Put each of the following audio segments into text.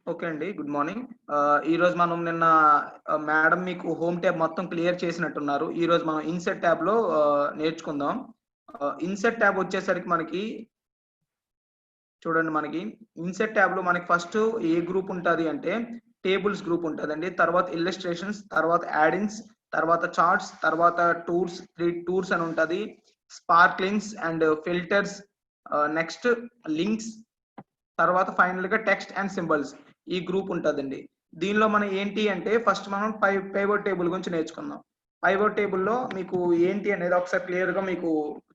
Okay అండి. Good morning. ఈరోజు మనం నిన్న మేడం మీకు హోమ్ ట్యాబ్ మొత్తం క్లియర్ చేసినట్టున్నారు. ఈరోజు మనం ఇన్సెట్ ట్యాబ్‌లో నేర్చుకుందాం. ఇన్సెట్ ట్యాబ్ వచ్చేసరికి మనకి చూడండి మనకి ఇన్సెట్ ట్యాబ్‌లో మనకి ఫస్ట్ ఏ గ్రూప్ ఉంటది అంటే టేబుల్స్ గ్రూప్ ఉంటదండి. తర్వాత ఇల్లస్ట్రేషన్స్, తర్వాత యాడిన్స్, తర్వాత చార్ట్స్, తర్వాత టూర్స్ 3 టూర్స్ అని ఉంటది. స్పార్క్లింగ్స్ అండ్ ఫిల్టర్స్, నెక్స్ట్ లింక్స్, తర్వాత ఫైనల్‌గా టెక్స్ట్ అండ్ సింబల్స్ ఈ గ్రూప్ ఉంటదండి. దీనిలో మనం ఏంటి అంటే ఫస్ట్ మనం పైవట్ టేబుల్ గురించి నేర్చుకుందాం. పైవట్ టేబుల్‌లో మీకు ఏంటి అనేది ఒకసారి క్లియర్‌గా మీకు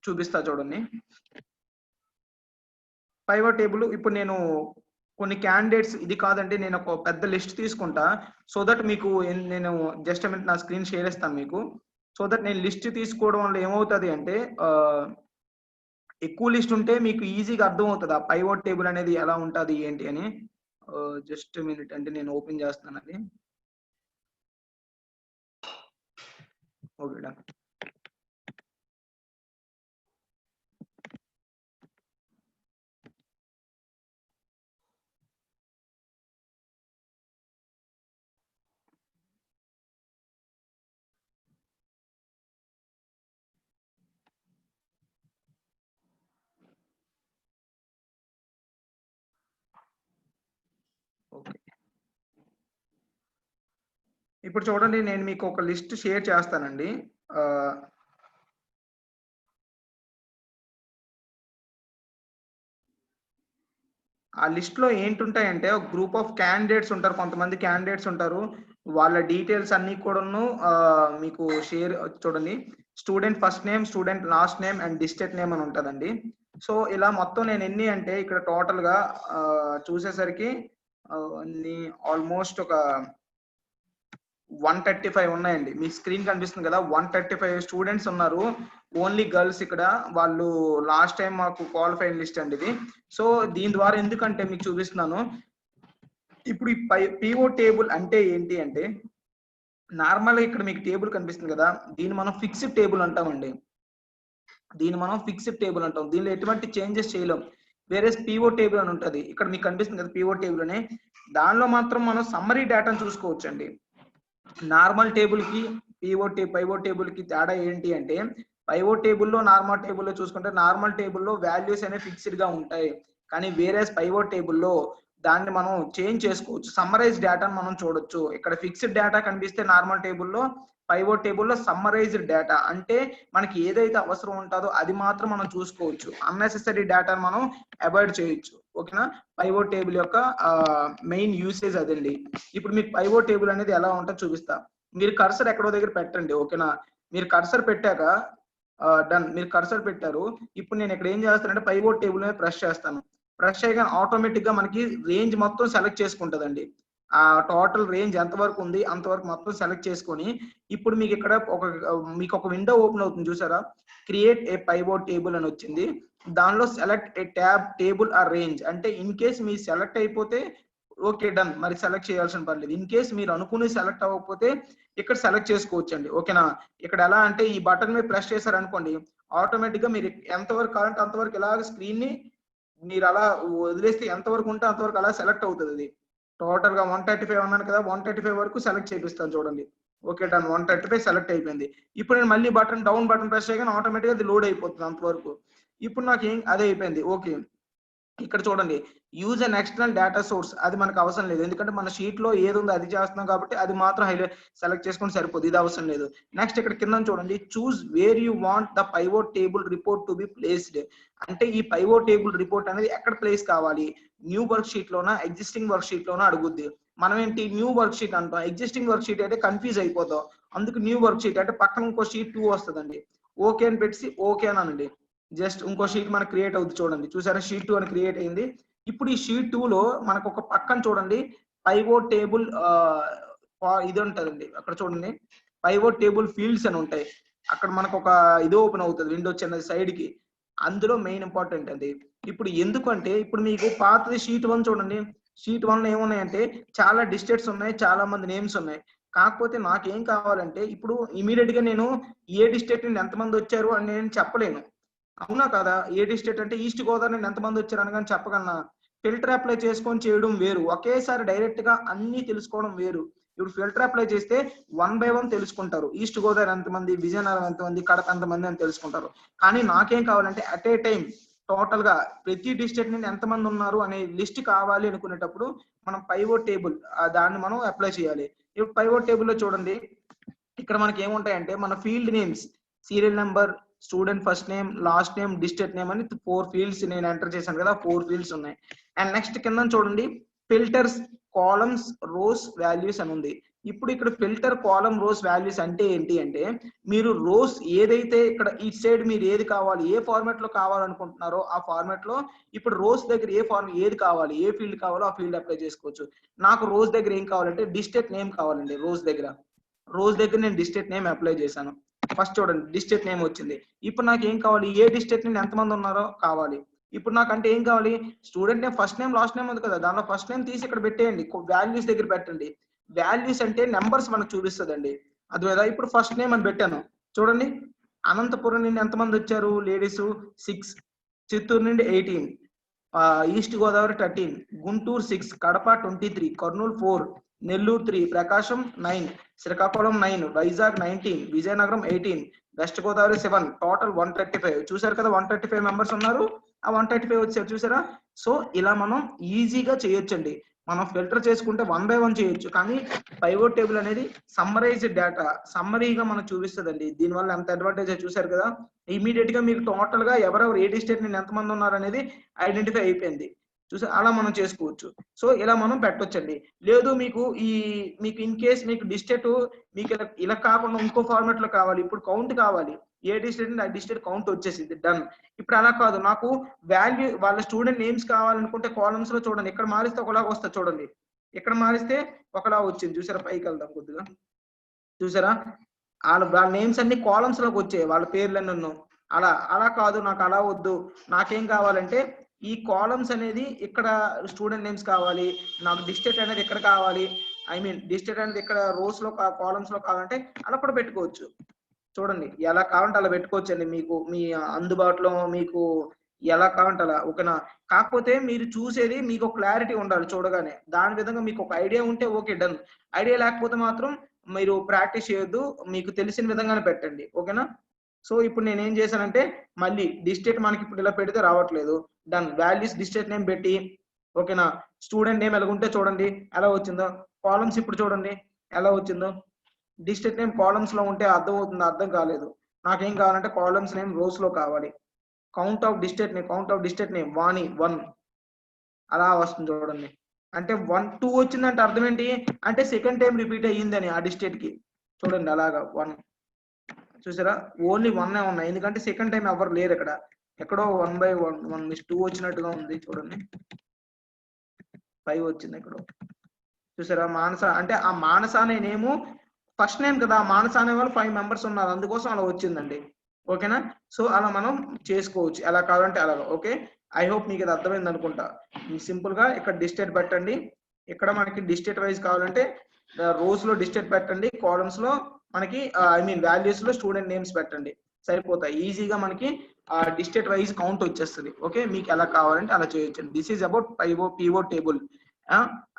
చూపిస్తా చూడండి. పైవట్ టేబుల్ ఇప్పుడు నేను కొన్ని క్యాండిడేట్స్ ఇది కాదండి, నేను ఒక పెద్ద లిస్ట్ తీసుకుంటా. సో దట్ మీకు నేను జస్ట్ మినిట్ నా స్క్రీన్ షేర్ చేస్తాను మీకు. సో దట్ నేను లిస్ట్ తీసుకోవడం వల్ల ఏమవుతది అంటే ఎక్కువ లిస్ట్ ఉంటే మీకు ఈజీగా అర్థమవుతది. ఆ పైవట్ టేబుల్ అనేది ఎలా ఉంటది ఏంటి అని. జస్ట్ మినిట్ అండి, నేను ఓపెన్ చేస్తున్నాను అది. Okay done. ఓకే. ఇప్పుడు చూడండి, నేను మీకు ఒక లిస్ట్ షేర్ చేస్తానండి. ఆహ్, ఆ లిస్ట్‌లో ఏంటుంటాయంటే ఒక గ్రూప్ ఆఫ్ క్యాండిడేట్స్ ఉంటారు. కొంతమంది క్యాండిడేట్స్ ఉంటారు. వాళ్ళ డీటెయిల్స్ అన్నీ కూడాను మీకు షేర్ చూడండి. Student first name, student last name and district name అని ఉంటదండి. సో, ఇలా మొత్తం నేను ఎన్ని అంటే ఇక్కడ టోటల్‌గా చూసేసరికి అన్ని ఆల్‌మోస్ట్ ఒక 135 ఉన్నాయండి. మీ స్క్రీన్ కనిపిస్తుంది కదా! 135 స్టూడెంట్స్ ఉన్నారు. ఓన్లీ గర్ల్స్ ఇక్కడ. వాళ్ళు లాస్ట్ టైమ్ మాకు క్వాలిఫైయింగ్ లిస్ట్ అండి ఇది. సో, దీని ద్వారా ఎందుకంటే మీకు చూపిస్తున్నాను. ఇప్పుడు ఈ పీఓ టేబుల్ అంటే ఏంటి అంటే నార్మల్‌గా ఇక్కడ మీకు టేబుల్ కనిపిస్తుంది కదా! దీన్ని మనం ఫిక్స్డ్ టేబుల్ అంటామండి. దీన్ని మనం ఫిక్స్డ్ టేబుల్ అంటాం. దీనిలో ఎటువంటి చేంజెస్ చేయలేం. వేరేస్ పీఓ టేబుల్ అని ఉంటది. ఇక్కడ మీకు కనిపిస్తుంది కదా! పీఓ టేబుల్ అని. దానిలో మాత్రం మనం సమ్మరీ డేటాను చూసుకోవచ్చండి. నార్మల్ టేబుల్‌కి పైవోట్ టేబుల్‌కి తేడా ఏంటి అంటే, పైవోట్ టేబుల్‌లో, నార్మల్ టేబుల్‌లో చూసుకుంటే నార్మల్ టేబుల్‌లో వాల్యూస్ అనేవి ఫిక్స్‌డ్‌గా ఉంటాయి. కానీ వేరేస్ పైవోట్ టేబుల్‌లో దాన్ని మనం చేంజ్ చేసుకోవచ్చు. సమ్మరైజ్ డేటాను మనం చూడొచ్చు. ఇక్కడ ఫిక్స్డ్ డేటా కనిపిస్తే నార్మల్ టేబుల్‌లో, పైవోట్ టేబుల్‌లో సమ్మరైజ్డ్ డేటా అంటే మనకి ఏదైతే అవసరం ఉంటదో అది మాత్రం మనం చూసుకోవచ్చు. అన్నెసెసరీ డేటాను మనం అవాయిడ్ చేయొచ్చు. ఓకేనా? పైవోట్ టేబుల్ యొక్క మెయిన్ యూసేజ్ అదండి. ఇప్పుడు మీకు పైవోట్ టేబుల్ అనేది ఎలా ఉంటదో చూపిస్తా. మీరు కర్సర్ ఎక్కడో దగ్గర పెట్టండి. ఓకేనా? మీరు కర్సర్ పెట్టాక డన్. మీరు కర్సర్ పెట్టారు. ఇప్పుడు నేను ఇక్కడ ఏం చేస్తానంటే పైవోట్ టేబుల్ మీద ప్రెస్ చేస్తాను. ప్రెస్ చేయగానే ఆటోమేటిక్‌గా మనకి రేంజ్ మొత్తం సెలెక్ట్ చేసుకుంటదండి. ఆ టోటల్ రేంజ్ ఎంత వరకు ఉంది అంతవరకు మొత్తం సెలెక్ట్ చేసుకొని, ఇప్పుడు మీకు ఇక్కడ మీకు ఒక విండో ఓపెన్ అవుతుంది చూసారా? క్రియేట్ ఏ పైవోట్ టేబుల్ అని వచ్చింది. దానిలో select a tab, table or range అంటే ఇన్ కేస్ మీరు సెలెక్ట్ అయిపోతే ఓకే డన్. మరి సెలెక్ట్ చేయాల్సిన పర్లేదు. ఇన్ కేస్ మీరు అనుకుని సెలెక్ట్ అవ్వకపోతే ఇక్కడ సెలెక్ట్ చేసుకోవచ్చండి. ఓకేనా? ఇక్కడ ఎలా అంటే ఈ బటన్ మీద ప్రెస్ చేశారనుకోండి, ఆటోమేటిక్‌గా మీరు ఎంత వరకు కావాలంటే అంతవరకు ఇలాగ స్క్రీన్‌ని మీరు అలా వదిలేస్తే ఎంత వరకు ఉంటే అంతవరకు అలా సెలెక్ట్ అవుతదది. టోటల్‌గా 135 అన్నాను కదా! 135 వరకు సెలెక్ట్ చేపిస్తాను చూడండి. Okay done. 135 సెలెక్ట్ అయిపోయింది. ఇప్పుడు నేను మళ్ళీ డౌన్ బటన్ ప్రెస్ చేయగానే ఆటోమేటిక్‌గా అది లోడ్ అయిపోతుంది అంతవరకు. ఇప్పుడు నాకేం అదే అయిపోయింది. ఓకే. ఇక్కడ చూడండి, use an external data source అది మనకు అవసరం లేదు. ఎందుకంటే మన షీట్‌లో ఏదుందో అది చేస్తున్నాం కాబట్టి అది మాత్రం సెలెక్ట్ చేసుకుంటే సరిపోద్ది. ఇది అవసరం లేదు. నెక్స్ట్ ఇక్కడ కిందన చూడండి, choose where you want the pivot table report to be placed అంటే ఈ పైవోట్ టేబుల్ రిపోర్ట్ అనేది ఎక్కడ ప్లేస్ కావాలి? న్యూ వర్క్ షీట్‌లోనా? ఎగ్జిస్టింగ్ వర్క్ షీట్‌లోనా అడుగుద్ది. మనం ఏంటి న్యూ వర్క్ షీట్ అంటాం. ఎగ్జిస్టింగ్ వర్క్ షీట్ అయితే కన్‌ఫ్యూజ్ అయిపోతాం. అందుకు న్యూ వర్క్ షీట్ అంటే పక్కన ఇంకో షీట్ 2 వస్తదండి. ఓకే అని పెట్టేసి ఓకే అని అనండి. జస్ట్ ఇంకో షీట్ మనకు క్రియేట్ అవుద్ది చూడండి. చూసారా? షీట్ 2 అని క్రియేట్ అయింది. ఇప్పుడు ఈ షీట్ 2లో మనకు ఒక పక్కన చూడండి పైవోట్ టేబుల్ ఇది ఉంటదండి. అక్కడ చూడండి పైవోట్ టేబుల్ ఫీల్డ్స్ అని ఉంటాయి. అక్కడ మనకు ఒక ఇది ఓపెన్ అవుతది విండో చిన్నది సైడ్‌కి. అందులో మెయిన్ ఇంపార్టెంట్ అది. ఇప్పుడు ఎందుకంటే ఇప్పుడు మీకు పాతది షీట్ 1 చూడండి. షీట్ 1లో ఏమున్నాయంటే చాలా డిస్ట్రిక్ట్స్ ఉన్నాయి. చాలా మంది నేమ్స్ ఉన్నాయి. కాకపోతే నాకేం కావాలంటే ఇప్పుడు ఇమ్మీడియేట్‌గా నేను ఏ డిస్ట్రిక్ట్ నుండి ఎంతమంది వచ్చారు అని నేను చెప్పలేను. అవునా కదా? ఏ డిస్ట్రిక్ట్ అంటే ఈస్ట్ గోదావరి నుండి ఎంతమంది వచ్చారు అనగానే చెప్పగలనా? ఫిల్టర్ అప్లై చేసుకొని చేయడం వేరు, ఒకేసారి డైరెక్ట్ గా అన్ని తెలుసుకోవడం వేరు. ఇప్పుడు ఫిల్టర్ అప్లై చేస్తే 1 by 1 తెలుసుకుంటారు, ఈస్ట్ గోదావరి ఎంతమంది, విజయనగరం ఎంతమంది, కడప ఎంతమంది అని తెలుసుకుంటారు. కానీ నాకేం కావాలంటే అట్ ఏ టైం టోటల్ గా ప్రతి డిస్ట్రిక్ట్ నుండి ఎంతమంది ఉన్నారు అనే లిస్ట్ కావాలి అనుకునేటప్పుడు మనం పైవోట్ టేబుల్ దాన్ని మనం అప్లై చేయాలి. ఇప్పుడు పైవోట్ టేబుల్ లో చూడండి, ఇక్కడ మనకి ఏముంటాయంటే మన field names, serial number, student first name, last name, district name అని 4 ఫీల్డ్స్ నేను ఎంటర్ చేశాను కదా, 4 ఫీల్డ్స్ ఉన్నాయి. అండ్ నెక్స్ట్ కింద చూడండి ఫిల్టర్స్, కాలమ్స్, రోస్, వాల్యూస్ అని ఉంది. ఇప్పుడు ఇక్కడ ఫిల్టర్, కాలమ్, రోస్, వాల్యూస్ అంటే ఏంటి అంటే మీరు రోస్ ఏదైతే ఇక్కడ ఈ సైడ్ మీరు ఏది కావాలి, ఏ ఫార్మాట్ లో కావాలనుకుంటున్నారో ఆ ఫార్మాట్ లో ఇప్పుడు రోస్ దగ్గర ఏది కావాలి, ఏ ఫీల్డ్ కావాలో ఆ ఫీల్డ్ అప్లై చేసుకోవచ్చు. నాకు రోస్ దగ్గర ఏం కావాలంటే డిస్ట్రిక్ట్ నేమ్ కావాలండి. రోస్ దగ్గర నేను డిస్ట్రిక్ట్ నేమ్ అప్లై చేశాను. ఫస్ట్ చూడండి డిస్ట్రిక్ట్ నేమ్ వచ్చింది. ఇప్పుడు నాకు ఏం కావాలి, ఏ డిస్ట్రిక్ట్ నుండి ఎంతమంది ఉన్నారో కావాలి. ఇప్పుడు నాకు అంటే ఏం కావాలి, student name first name last name ఉంది కదా, దానిలో ఫస్ట్ నేమ్ తీసి ఇక్కడ పెట్టేయండి, వాల్యూస్ దగ్గర పెట్టండి. వాల్యూస్ అంటే నెంబర్స్ మనకు చూపిస్తుందండి. అది ఇప్పుడు ఫస్ట్ నేమ్ అని పెట్టాను చూడండి. అనంతపురం నుండి ఎంతమంది వచ్చారు, లేడీస్ 6, చిత్తూరు నుండి 18, ఈస్ట్ గోదావరి 13, గుంటూరు 6, కడప 23, కర్నూలు 4, నెల్లూరు 3, ప్రకాశం 9, శ్రీకాకుళం 9, వైజాగ్ 19, విజయనగరం 18, వెస్ట్ గోదావరి 7, టోటల్ 135. చూసారు కదా 135 మెంబర్స్ ఉన్నారు, ఆ 135 వచ్చారు చూసారా. సో ఇలా మనం ఈజీగా చేయొచ్చండి. మనం ఫిల్టర్ చేసుకుంటే 1 by 1 చేయొచ్చు, కానీ పైవోట్ టేబుల్ అనేది సమ్మరైజ్డ్ డేటా, సమ్మరీగా మనకు చూపిస్తుందండి. దీనివల్ల ఎంత అడ్వాంటేజ్ చూసారు కదా, ఇమీడియట్ గా మీకు టోటల్ గా ఎవరెవరు ఏ డిస్ట్రిక్ట్ నుండి ఎంతమంది ఉన్నారు అనేది ఐడెంటిఫై అయిపోయింది చూసా. అలా మనం చేసుకోవచ్చు. సో ఇలా మనం పెట్టొచ్చండి. లేదు మీకు ఇన్ కేస్ మీకు డిస్ట్రిక్ట్ మీకు ఇలా కాకుండా ఇంకో ఫార్మాట్ లో కావాలి, ఇప్పుడు కౌంట్ కావాలి, ఏ డిస్ట్రిక్ట్ ఆ డిస్ట్రిక్ట్ కౌంట్ వచ్చేసింది, డన్. ఇప్పుడు అలా కాదు, నాకు వాల్యూ వాళ్ళ స్టూడెంట్ నేమ్స్ కావాలనుకుంటే కాలమ్స్ లో చూడండి, ఇక్కడ మారిస్తే ఒకలాగా వస్తుంది చూడండి, ఇక్కడ మారిస్తే ఒకలా వచ్చింది చూసారా. పైకి వెళ్దాం కొద్దిగా, చూసారా వాళ్ళ నేమ్స్ అన్ని కాలమ్స్ లోకి వచ్చాయి, వాళ్ళ పేర్లన్నీ. అలా కాదు, నాకు అలా వద్దు, నాకేం కావాలంటే ఈ కాలమ్స్ అనేది ఇక్కడ స్టూడెంట్ నేమ్స్ కావాలి, నాకు డిస్ట్రిక్ట్ అనేది ఇక్కడ కావాలి, డిస్ట్రిక్ట్ అనేది ఇక్కడ రోస్ లో కాలమ్స్ లో కావాలంటే అలా కూడా పెట్టుకోవచ్చు. చూడండి ఎలా కావాలంటే అలా పెట్టుకోవచ్చండి, మీకు మీ అందుబాటులో మీకు ఎలా కావాలంటే అలా. ఓకేనా, కాకపోతే మీరు చూసేది మీకు ఒక క్లారిటీ ఉండాలి చూడగానే, దాని విధంగా మీకు ఒక ఐడియా ఉంటే ఓకే డన్. ఐడియా లేకపోతే మాత్రం మీరు ప్రాక్టీస్ చేయొద్దు, మీకు తెలిసిన విధంగానే పెట్టండి. ఓకేనా. సో ఇప్పుడు నేను ఏం చేశానంటే మళ్ళీ డిస్ట్రిక్ట్ మనకి ఇప్పుడు ఇలా పెడితే రావట్లేదు, డన్. వాల్యూస్ డిస్ట్రిక్ట్ నేమ్ పెట్టి, ఓకేనా, స్టూడెంట్ నేమ్ ఎలాగుంటే చూడండి ఎలా వచ్చిందో, కాలమ్స్ ఇప్పుడు చూడండి ఎలా వచ్చిందో. డిస్ట్రిక్ట్ నేమ్ కాలమ్స్ లో ఉంటే అర్థం అవుతుంది, అర్థం కాలేదు. నాకేం కావాలంటే కాలమ్స్ నేమ్ రోస్ లో కావాలి. కౌంట్ ఆఫ్ డిస్ట్రిక్ట్ నేమ్ వాణి 1 అలా వస్తుంది చూడండి. అంటే 1 2 వచ్చిందంటే అర్థం ఏంటి అంటే సెకండ్ టైం రిపీట్ అయ్యిందని ఆ డిస్ట్రిక్ట్ కి. చూడండి అలాగా 1 చూసారా, ఓన్లీ 1 ఉన్నాయి, ఎందుకంటే సెకండ్ టైం ఎవరు లేరు ఇక్కడ, ఎక్కడో 1 by 1 2 వచ్చినట్టుగా ఉంది చూడండి. 5 వచ్చింది ఇక్కడ చూసారా. మానస అంటే ఆ మానస అనే నేము ఫస్ట్ నేమ్ కదా, మానస అనే వాళ్ళు 5 మెంబర్స్ ఉన్నారు, అందుకోసం అలా వచ్చిందండి. ఓకేనా. సో అలా మనం చేసుకోవచ్చు, ఎలా కావాలంటే అలా. ఓకే, ఐ హోప్ మీకు ఇది అర్థమైంది అనుకుంటా. సింపుల్ గా ఇక్కడ డిస్ట్రిక్ట్ పెట్టండి, ఇక్కడ మనకి డిస్ట్రిక్ట్ వైజ్ కావాలంటే రోస్ లో డిస్ట్రిక్ట్ పెట్టండి, కాలమ్స్ లో మనకి వాల్యూస్ లో స్టూడెంట్ నేమ్స్ పెట్టండి, సరిపోతాయి. ఈజీగా మనకి డిస్ట్రిక్ట్ వైజ్ కౌంట్ వచ్చేస్తుంది. ఓకే, మీకు ఎలా కావాలంటే అలా చేయొచ్చు. This is about pivot table.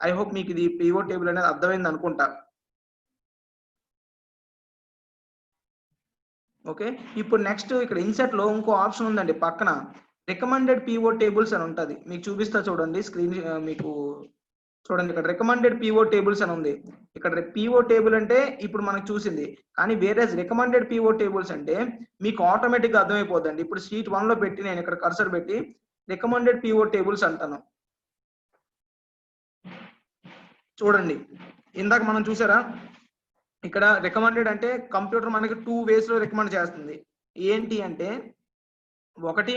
I hope మీకు ఇది పివోట్ టేబుల్ అనేది అర్థమైంది అనుకుంటా. ఓకే, ఇప్పుడు నెక్స్ట్ ఇక్కడ ఇన్సెట్ లో ఇంకో ఆప్షన్ ఉందండి, పక్కన రికమెండెడ్ పివోట్ టేబుల్స్ అని ఉంటది, మీకు చూపిస్తా చూడండి స్క్రీన్ మీకు. చూడండి ఇక్కడ రికమెండెడ్ పివోట్ టేబుల్స్ అని ఉంది. ఇక్కడ పివోట్ టేబుల్ అంటే ఇప్పుడు మనకు చూసింది, కానీ వేరే రికమెండెడ్ పివోట్ టేబుల్స్ అంటే మీకు ఆటోమేటిక్ గా అర్థమైపోద్దండి. ఇప్పుడు షీట్ 1 లో పెట్టి నేను ఇక్కడ కర్సర్ పెట్టి రికమెండెడ్ పివోట్ టేబుల్స్ అంటాను. చూడండి ఇందాక మనం చూసారా, ఇక్కడ రికమెండెడ్ అంటే కంప్యూటర్ మనకి 2 వేస్ లో రికమెండ్ చేస్తుంది. ఏంటి అంటే ఒకటి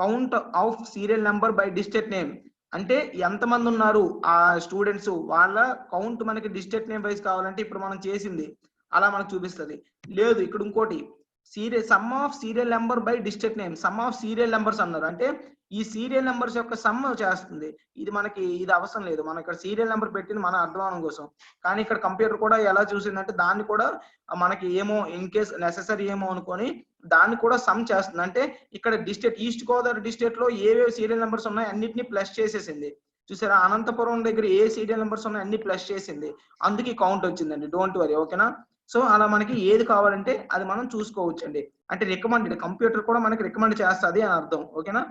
count of serial number by district name, అంటే ఎంతమంది ఉన్నారు ఆ స్టూడెంట్స్ వాళ్ళ కౌంట్ మనకి డిస్ట్రిక్ట్ నేమ్ వైజ్ కావాలంటే ఇప్పుడు మనం చేసింది అలా మనకు చూపిస్తుంది. లేదు ఇక్కడ ఇంకోటి some of serial number by district name, some of serial numbers అన్నారు. అంటే ఈ సీరియల్ నెంబర్స్ యొక్క సమ్ చేస్తుంది. ఇది అవసరం లేదు, మన ఇక్కడ సీరియల్ నెంబర్ పెట్టింది మన అర్థం కోసం. కానీ ఇక్కడ కంప్యూటర్ కూడా ఎలా చూసిందంటే దాన్ని కూడా మనకి ఏమో ఇన్ కేస్ నెససరీ ఏమో అనుకొని దాన్ని కూడా సమ్ చేస్తుంది. అంటే ఇక్కడ డిస్ట్రిక్ట్ ఈస్ట్ గోదావరి డిస్ట్రిక్ట్ లో ఏవేవి సీరియల్ నెంబర్స్ ఉన్నాయి అన్నిటిని ప్లస్ చేసేసింది. చూసారా, అనంతపురం దగ్గర ఏ సీరియల్ నెంబర్స్ ఉన్నాయి అన్ని ప్లస్ చేసింది, అందుకే కౌంట్ వచ్చిందండి. డోంట్ వరీ, ఓకేనా. సో అలా మనకి ఏది కావాలంటే అది మనం చూసుకోవచ్చు అండి. అంటే రికమెండెడ్, కంప్యూటర్ కూడా మనకి రికమెండ్ చేస్తుంది అని అర్థం, ఓకేనా.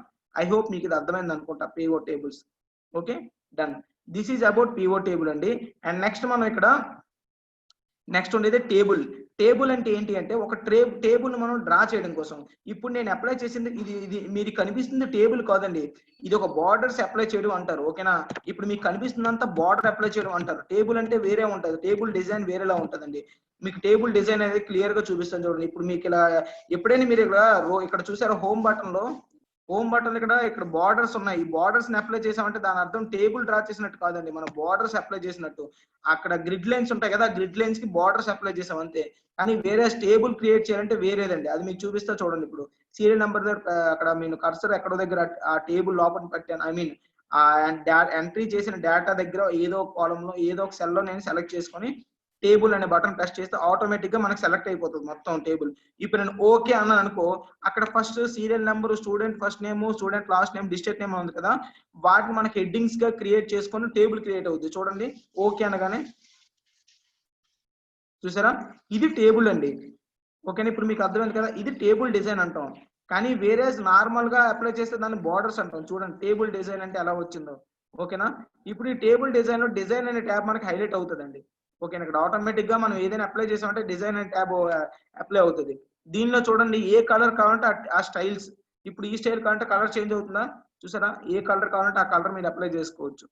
ఐ హోప్ మీకు ఇది అర్థమైంది అనుకుంటా. PO tables, okay, done. This is about PO table అండి. అండ్ నెక్స్ట్ మనం ఇక్కడ నెక్స్ట్ ఉండేది టేబుల్. టేబుల్ అంటే ఏంటి అంటే ఒక టేబుల్ మనం డ్రా చేయడం కోసం. ఇప్పుడు నేను అప్లై చేసింది ఇది మీరు కనిపిస్తుంది టేబుల్ కాదండి, ఇది ఒక బార్డర్స్ అప్లై చేయడం అంటారు, ఓకేనా. ఇప్పుడు మీకు కనిపిస్తుందంతా బార్డర్ అప్లై చేయడం అంటారు. టేబుల్ అంటే వేరే ఉంటుంది, టేబుల్ డిజైన్ వేరేలా ఉంటుందండి. మీకు టేబుల్ డిజైన్ అనేది క్లియర్ గా చూపిస్తాను చూడండి. ఇప్పుడు మీకు ఇలా ఎప్పుడైనా మీరు ఇక్కడ చూసారా హోమ్ బటన్ లో, ఇక్కడ బార్డర్స్ ఉన్నాయి. ఈ బార్డర్స్ ని అప్లై చేసామంటే దాని అర్థం టేబుల్ డ్రా చేసినట్టు కాదండి, మనం బార్డర్స్ అప్లై చేసినట్టు. అక్కడ గ్రిడ్ లైన్స్ ఉంటాయి కదా, గ్రిడ్ లైన్స్ కి బార్డర్స్ అప్లై చేసాం అంతే. కానీ వేరే టేబుల్ క్రియేట్ చేయాలంటే వేరేదండి, అది మీకు చూపిస్తా చూడండి. ఇప్పుడు సీరియల్ నెంబర్ దగ్గర అక్కడ నేను కర్సర్ ఎక్కడో దగ్గర ఆ టేబుల్ లోపల పెట్టాను, ఐ మీన్ ఎంట్రీ చేసిన డేటా దగ్గర ఏదో కాలం లో ఏదో ఒక సెల్ లో నేను సెలెక్ట్ చేసుకొని టేబుల్ అనే బటన్ ప్రెస్ చేస్తే ఆటోమేటిక్ గా మనకు సెలెక్ట్ అయిపోతుంది మొత్తం టేబుల్. ఇప్పుడు నేను ఓకే అన్నాను అనుకో, అక్కడ first serial number, student first name, student last name, district name ఉంది కదా, వాటిని మనకి హెడ్డింగ్స్ గా క్రియేట్ చేసుకొని టేబుల్ క్రియేట్ అవుతుంది. చూడండి ఓకే అనగానే, చూసారా, ఇది టేబుల్ అండి, ఓకేనా. ఇప్పుడు మీకు అర్థమైంది కదా, ఇది టేబుల్ డిజైన్ అంటాం. కానీ వేరే నార్మల్ గా అప్లై చేస్తే దాన్ని బార్డర్స్ అంటాం. చూడండి టేబుల్ డిజైన్ అంటే ఎలా వచ్చిందో, ఓకేనా. ఇప్పుడు ఈ టేబుల్ డిజైన్ లో డిజైన్ అనే ట్యాబ్ మనకి హైలైట్ అవుతుందండి, ఓకేనా. ఇక్కడ ఆటోమేటిక్ గా మనం ఏదైనా అప్లై చేసామంటే డిజైన్ అనే ట్యాబ్ అప్లై అవుతుంది. దీనిలో చూడండి ఏ కలర్ కావాలంటే ఆ స్టైల్స్, ఇప్పుడు ఈ స్టైల్ కావాలంటే కలర్ చేంజ్ అవుతుందా, చూసారా, ఏ కలర్ కావాలంటే ఆ కలర్ మీరు అప్లై చేసుకోవచ్చు.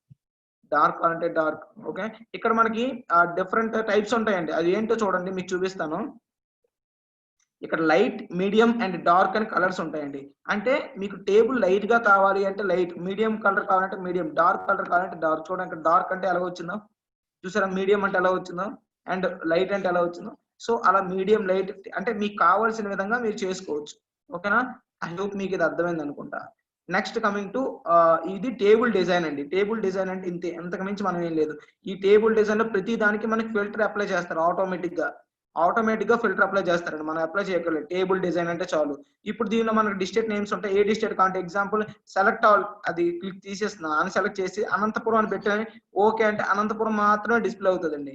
డార్క్ అంటే డార్క్, ఓకే. ఇక్కడ మనకి డిఫరెంట్ టైప్స్ ఉంటాయండి, అది ఏంటో చూడండి మీకు చూపిస్తాను. ఇక్కడ లైట్, మీడియం అండ్ డార్క్ అని కలర్స్ ఉంటాయండి. అంటే మీకు టేబుల్ లైట్ గా కావాలి అంటే లైట్, మీడియం కలర్ కావాలంటే మీడియం, డార్క్ కలర్ కావాలంటే డార్క్. చూడండి ఇక్కడ డార్క్ అంటే ఎలా వచ్చిందో, చూసారా, మీడియం అంటే ఎలా వచ్చిందో, అండ్ లైట్ అంటే ఎలా వచ్చిందో. సో అలా మీడియం, లైట్ అంటే మీకు కావాల్సిన విధంగా మీరు చేసుకోవచ్చు, ఓకేనా. ఐ హోప్ మీకు ఇది అర్థమైంది అనుకుంటా. నెక్స్ట్ కమింగ్ టు ఇది టేబుల్ డిజైన్ అండి. టేబుల్ డిజైన్ అంటే ఇంతే, ఎంతకు మించి మనం ఏం లేదు. ఈ టేబుల్ డిజైన్ లో ప్రతి దానికి మనకి ఫిల్టర్ అప్లై చేస్తారు ఆటోమేటిక్ గా ఫిల్టర్ అప్లై చేస్తారండి, మనం అప్లై చేయక్కర్లేదు. టేబుల్ డిజైన్ అంటే చాలు. ఇప్పుడు దీనిలో మనకు డిస్ట్రిక్ట్ నేమ్స్ ఉంటాయి, ఏ డిస్ట్రిక్ట్ కావాలంటే ఎగ్జాంపుల్ సెలెక్ట్ ఆల్, అది క్లిక్ తీసేస్తున్నాను, అని సెలెక్ట్ చేసి అనంతపురం అని పెట్టాను. ఓకే అంటే అనంతపురం మాత్రమే డిస్ప్లే అవుతుందండి.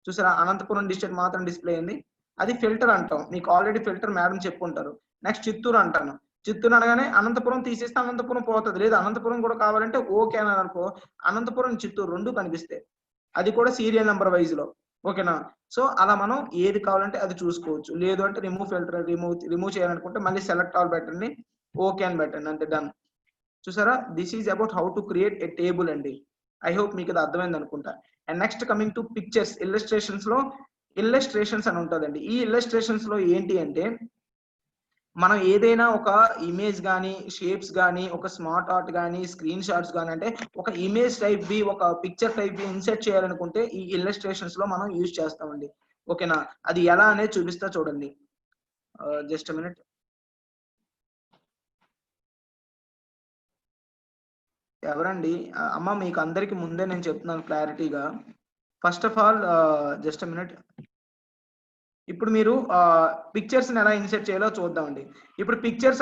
చూసారా, అనంతపురం డిస్ట్రిక్ట్ మాత్రం డిస్ప్లే అయింది. అది ఫిల్టర్ అంటాం, మీకు ఆల్రెడీ ఫిల్టర్ మేడం చెప్పుకుంటారు. నెక్స్ట్ చిత్తూరు అంటాను, చిత్తూరు అనగానే అనంతపురం తీసేస్తే అనంతపురం పోతుంది. లేదు అనంతపురం కూడా కావాలంటే ఓకే అని అనుకో, అనంతపురం చిత్తూరు రెండు కనిపిస్తాయి, అది కూడా సీరియల్ నెంబర్ వైజ్ లో, ఓకేనా. సో అలా మనం ఏది కావాలంటే అది చూసుకోవచ్చు. లేదు అంటే రిమూవ్ ఫిల్టర్, రిమూవ్ చేయాలనుకుంటే మళ్ళీ సెలెక్ట్ ఆల్ పెట్టండి, ఓకే అని పెట్టండి, అంతే, డన్. చూసారా, this is about how to create a table అండి. ఐ హోప్ మీకు ఇది అర్థమైంది అనుకుంటా. And next coming to pictures, illustrations అని ఉంటుందండి. ఈ ఇల్లస్ట్రేషన్స్ లో ఏంటి అంటే మనం ఏదైనా ఒక ఇమేజ్ కానీ, షేప్స్ కానీ, ఒక స్మార్ట్ ఆర్ట్ కానీ, స్క్రీన్ షాట్స్ కానీ, అంటే ఒక ఇమేజ్ టైప్ బి, ఒక పిక్చర్ టైప్ బి ఇన్సర్ట్ చేయాలనుకుంటే ఈ ఇల్లస్ట్రేషన్స్ లో మనం యూజ్ చేస్తామండి, ఓకేనా. అది ఎలా అనేది చూపిస్తా చూడండి, జస్ట్ మినిట్. ఎవరండి అమ్మ, మీకు అందరికి ముందే నేను చెప్తున్నాను క్లారిటీగా. First of all just minute. ఇప్పుడు మీరు పిక్చర్స్ ని ఎలా ఇన్సర్ట్ చేయాలో చూద్దామండి. ఇప్పుడు పిక్చర్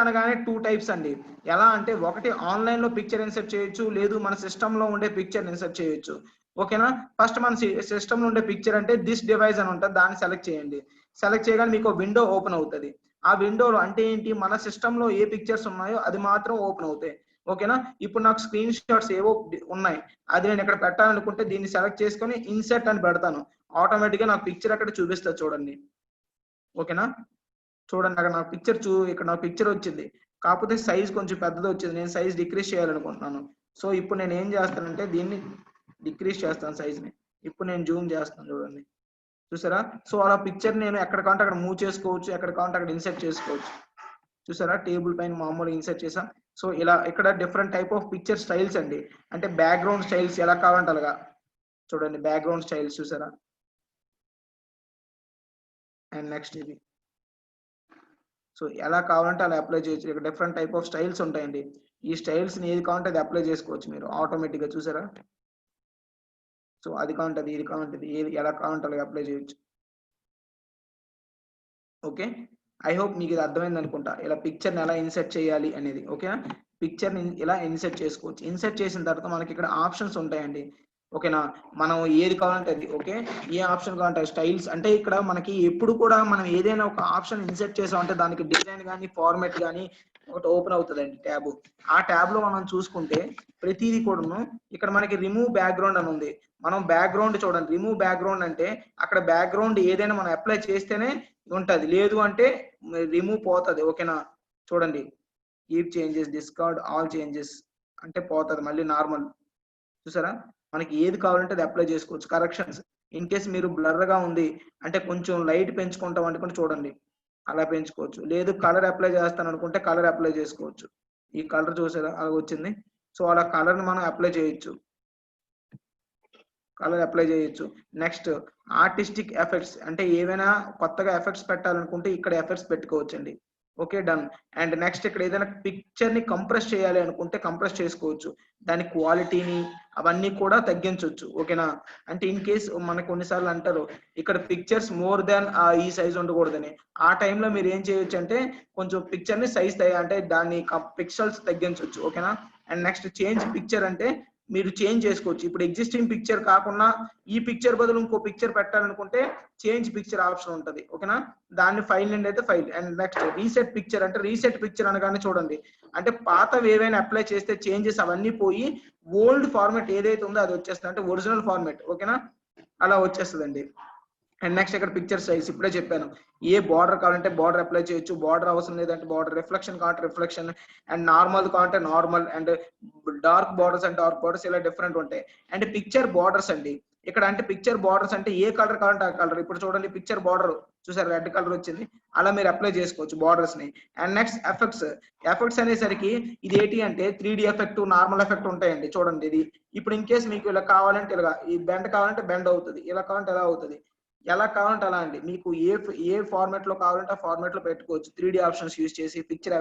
అనగానే 2 టైప్స్ అండి. ఎలా అంటే ఒకటి ఆన్లైన్ లో పిక్చర్ ఇన్సర్ట్ చేయొచ్చు, లేదు మన సిస్టమ్ లో ఉండే పిక్చర్ ఇన్సర్ట్ చేయొచ్చు, ఓకేనా. ఫస్ట్ మన సిస్టమ్ లో ఉండే పిక్చర్ అంటే దిస్ డివైస్ అని ఉంటుంది, దాన్ని సెలెక్ట్ చేయండి. సెలెక్ట్ చేయగానే మీకు విండో ఓపెన్ అవుతుంది. ఆ విండోలో అంటే ఏంటి, మన సిస్టమ్ లో ఏ పిక్చర్స్ ఉన్నాయో అది మాత్రం ఓపెన్ అవుతాయి, ఓకేనా. ఇప్పుడు నాకు స్క్రీన్ షాట్స్ ఏవో ఉన్నాయి, అది నేను ఇక్కడ పెట్టాలనుకుంటే దీన్ని సెలెక్ట్ చేసుకొని ఇన్సర్ట్ అని పెడతాను, ఆటోమేటిక్ గా నాకు పిక్చర్ అక్కడ చూపిస్తుంది చూడండి, ఓకేనా. చూడండి అక్కడ నాకు ఇక్కడ నాకు పిక్చర్ వచ్చింది, కాకపోతే సైజ్ కొంచెం పెద్దది వచ్చింది, నేను సైజ్ డిక్రీజ్ చేయాలనుకుంటున్నాను. సో ఇప్పుడు నేను ఏం చేస్తానంటే దీన్ని డిక్రీజ్ చేస్తాను సైజ్ ని. ఇప్పుడు నేను జూమ్ చేస్తాను చూడండి, చూసారా. సో అలా పిక్చర్ నేను ఎక్కడ కావాలంటే అక్కడ మూవ్ చేసుకోవచ్చు, ఎక్కడ కావాలంటే అక్కడ ఇన్సర్ట్ చేసుకోవచ్చు. చూసారా, టేబుల్ పైన మామూలు ఇన్సర్ట్ చేసాం. సో ఇలా ఇక్కడ different type of picture styles అండి, అంటే బ్యాక్గ్రౌండ్ స్టైల్స్ ఎలా కావాలంటే అలాగా. చూడండి బ్యాక్గ్రౌండ్ స్టైల్స్ చూసారా. అండ్ నెక్స్ట్ ఇది సో ఎలా కావాలంటే అలా అప్లై చేయొచ్చు. ఇక్కడ డిఫరెంట్ టైప్ ఆఫ్ స్టైల్స్ ఉంటాయండి. ఈ స్టైల్స్‌ని ఏది కావాలంటే అది అప్లై చేసుకోవచ్చు మీరు ఆటోమేటిక్‌గా చూసారా? సో అది కావాలంటే అది, ఇది కావాలంటే ఇది, ఏది ఎలా కావాలంటే అలా అప్లై చేయొచ్చు. ఓకే. ఐ హోప్ మీకు ఇది అర్థమైందనుకుంటా. ఇలా పిక్చర్‌ని ఎలా ఇన్సర్ట్ చేయాలి అనేది. ఓకేనా? పిక్చర్‌ని ఇలా ఇన్సర్ట్ చేసుకోవచ్చు. ఇన్సర్ట్ చేసిన తర్వాత మనకి ఇక్కడ ఆప్షన్స్ ఉంటాయండి. ఓకేనా? మనం ఏది కావాలంటే అది. ఓకే. ఏ ఆప్షన్ కావాలంటే స్టైల్స్ అంటే ఇక్కడ మనకి ఎప్పుడు కూడా మనం ఏదైనా ఒక ఆప్షన్ ఇన్సర్ట్ చేసామంటే దానికి డిజైన్ గాని, ఫార్మాట్ గాని ఒకటి ఓపెన్ అవుతదండి ట్యాబు. ఆ ట్యాబ్‌లో మనం చూసుకుంటే ప్రతీది కూడాను ఇక్కడ మనకి రిమూవ్ బ్యాక్‌గ్రౌండ్ అని ఉంది. మనం బ్యాక్‌గ్రౌండ్ చూడండి. రిమూవ్ బ్యాక్‌గ్రౌండ్ అంటే అక్కడ బ్యాక్‌గ్రౌండ్ ఏదైనా మనం అప్లై చేస్తేనే ఉంటది. లేదు అంటే రిమూవ్ పోతది. ఓకేనా? చూడండి. Keep changes, discard all changes అంటే పోతది. మళ్ళీ నార్మల్. చూసారా? మనకి ఏది కావాలంటే అది అప్లై చేసుకోవచ్చు. కరెక్షన్స్ ఇన్ కేస్ మీరు బ్లర్‌గా ఉంది అంటే కొంచెం లైట్ పెంచుకుంటాం అనుకుంటే చూడండి. అలా పెంచుకోవచ్చు. లేదు కలర్ అప్లై చేస్తాననుకుంటే కలర్ అప్లై చేసుకోవచ్చు. ఈ కలర్ చూసారా? అలాగొచ్చింది. సో, అలా కలర్‌ని మనం అప్లై చేయొచ్చు. కలర్ అప్లై చేయొచ్చు. నెక్స్ట్ ఆర్టిస్టిక్ ఎఫెక్ట్స్ అంటే ఏవైనా కొత్తగా ఎఫెక్ట్స్ పెట్టాలనుకుంటే ఇక్కడ ఎఫెక్ట్స్ పెట్టుకోవచ్చండి. ఓకే. డన్. అండ్ నెక్స్ట్ ఇక్కడ ఏదైనా పిక్చర్‌ని కంప్రెస్ చేయాలి అనుకుంటే కంప్రెస్ చేసుకోవచ్చు. దాని క్వాలిటీని అవన్నీ కూడా తగ్గించొచ్చు. ఓకేనా? అంటే ఇన్ కేస్ మనకు కొన్ని సార్లు అంటారు. ఇక్కడ పిక్చర్స్ మోర్ థాన్ ఈ సైజ్ ఉండకూడదని. ఆ టైంలో మీరు ఏం చేయొచ్చంటే కొంచెం పిక్చర్‌ని సైజ్ అంటే దాన్ని పిక్సెల్స్ తగ్గించొచ్చు. ఓకేనా? అండ్ నెక్స్ట్ చేంజ్ పిక్చర్ అంటే మీరు చేంజ్ చేసుకోవచ్చు. ఇప్పుడు ఎగ్జిస్టింగ్ పిక్చర్ కాకుండా ఈ పిక్చర్ బదులు ఇంకో పిక్చర్ పెట్టాలనుకుంటే చేంజ్ పిక్చర్ ఆప్షన్ ఉంటది. ఓకేనా? దాన్ని ఫైల్ నుండి అయితే file. And next reset picture అంటే రీసెట్ పిక్చర్ అనగానే చూడండి. అంటే పాతవి ఏవైనా అప్లై చేస్తే చేంజెస్ అవన్నీ పోయి ఓల్డ్ ఫార్మాట్ ఏదైతే ఉందో అది వచ్చేస్తది. అంటే ఒరిజినల్ ఫార్మాట్. ఓకేనా? అలా వచ్చేస్తదండి. అండ్ నెక్స్ట్ ఇక్కడ పిక్చర్ సైజ్ ఇప్పుడే చెప్పాను. ఏ బార్డర్ కావాలంటే బార్డర్ అప్లై చేయొచ్చు. బార్డర్ అవసరం లేదంటే బార్డర్, రిఫ్లెక్షన్ కావాలంటే రిఫ్లెక్షన్ అండ్ నార్మల్ కావాలంటే normal and dark borders and dark borders ఇలా డిఫరెంట్ ఉంటాయి. అండ్ పిక్చర్ బార్డర్స్ అండి. ఇక్కడ అంటే పిక్చర్ బార్డర్స్ అంటే ఏ కలర్ కావాలంటే ఆ కలర్. ఇప్పుడు చూడండి పిక్చర్ బార్డర్ చూసారు రెడ్ కలర్ వచ్చింది. అలా మీరు అప్లై చేసుకోవచ్చు బార్డర్స్ ని. And next effects. ఎఫెక్ట్స్ అనేసరికి ఇది ఏంటి అంటే 3D ఎఫెక్ట్, నార్మల్ ఎఫెక్ట్ ఉంటాయండి. చూడండి ఇది. ఇప్పుడు ఇన్ కేస్ మీకు ఇలా కావాలంటే ఇలాగా ఈ బెండ్ కావాలంటే బెండ్ అవుతది. ఇలా కావాలంటే ఎలా అవుతది. ఎలా కావాలంటే అలా అండి. మీకు ఏ ఫార్మాట్‌లో కావాలంటే ఆ ఫార్మాట్‌లో పెట్టుకోవచ్చు. 3 ఆప్షన్స్ యూజ్ చేసి పిక్చర్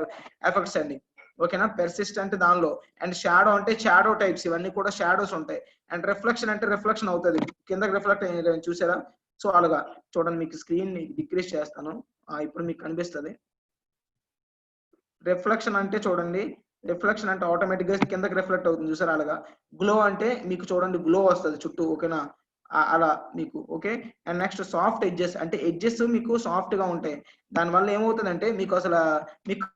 ఎఫెక్ట్స్ అండి. ఓకేనా? పెర్సిస్ట్ అంటే దానిలో. అండ్ షాడో అంటే షాడో టైప్స్ ఇవన్నీ కూడా షాడోస్ ఉంటాయి. అండ్ రిఫ్లెక్షన్ అంటే రిఫ్లెక్షన్ అవుతది. కిందకి రిఫ్లెక్ట్ అయ్యేది చూసారా? సో, అలాగా చూడండి మీకు స్క్రీన్‌ని డిక్రీజ్ చేస్తాను. ఇప్పుడు మీకు కనిపిస్తది. రిఫ్లెక్షన్ అంటే చూడండి. రిఫ్లెక్షన్ అంటే ఆటోమేటిక్‌గా కిందకి రిఫ్లెక్ట్ అవుతుంది చూసారా అలాగా. గ్లో అంటే మీకు చూడండి గ్లో వస్తది చుట్టూ ఓకేనా? అలా మీకు okay. And next soft edges అంటే ఎడ్జెస్ మీకు సాఫ్ట్‌గా ఉంటాయి. దానివల్ల ఏమవుతదంటే మీకు అసల మీకు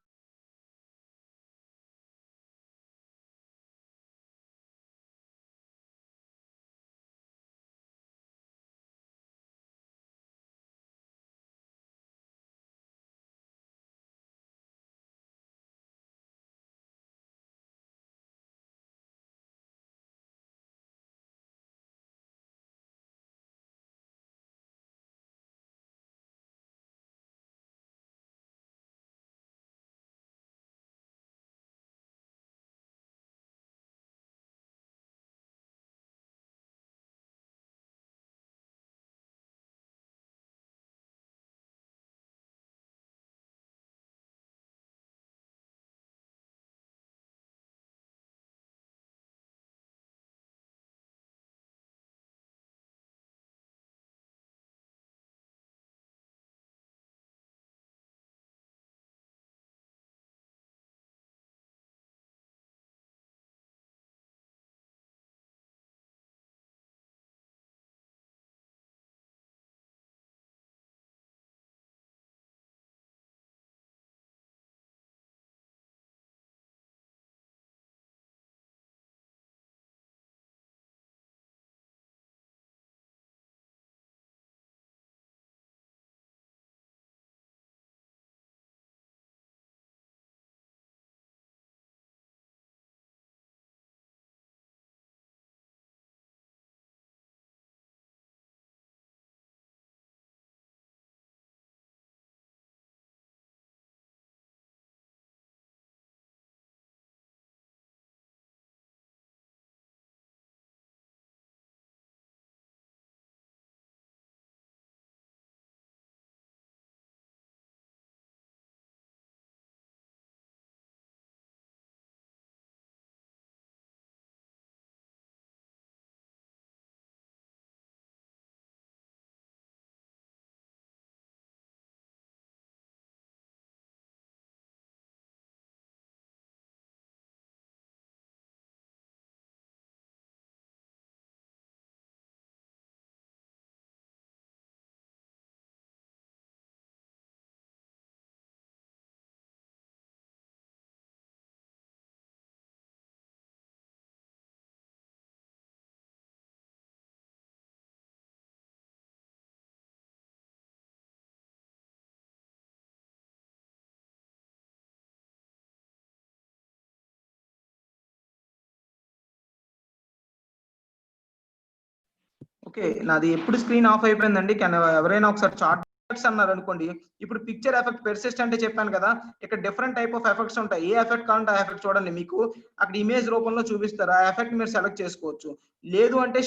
ఓకే. నాది ఎప్పుడు స్క్రీన్ ఆఫ్ అయిపోయిందండి. ఎవరైనా ఒకసారి చార్ట్ ఎఫెక్ట్స్ అన్నారు అనుకోండి. ఇప్పుడు పిక్చర్ ఎఫెక్ట్ పెర్సిస్ట్ అంటే చెప్పాను కదా! ఇక్కడ డిఫరెంట్ టైప్ ఆఫ్ ఎఫెక్ట్స్ ఉంటాయి. ఏ ఎఫెక్ట్ కావాలంటే ఆ ఎఫెక్ట్ చూడండి. మీకు అక్కడ ఇమేజ్ రూపంలో చూపిస్తారు. ఆ ఎఫెక్ట్ మీరు సెలెక్ట్ చేసుకోవచ్చు. లేదు అంటే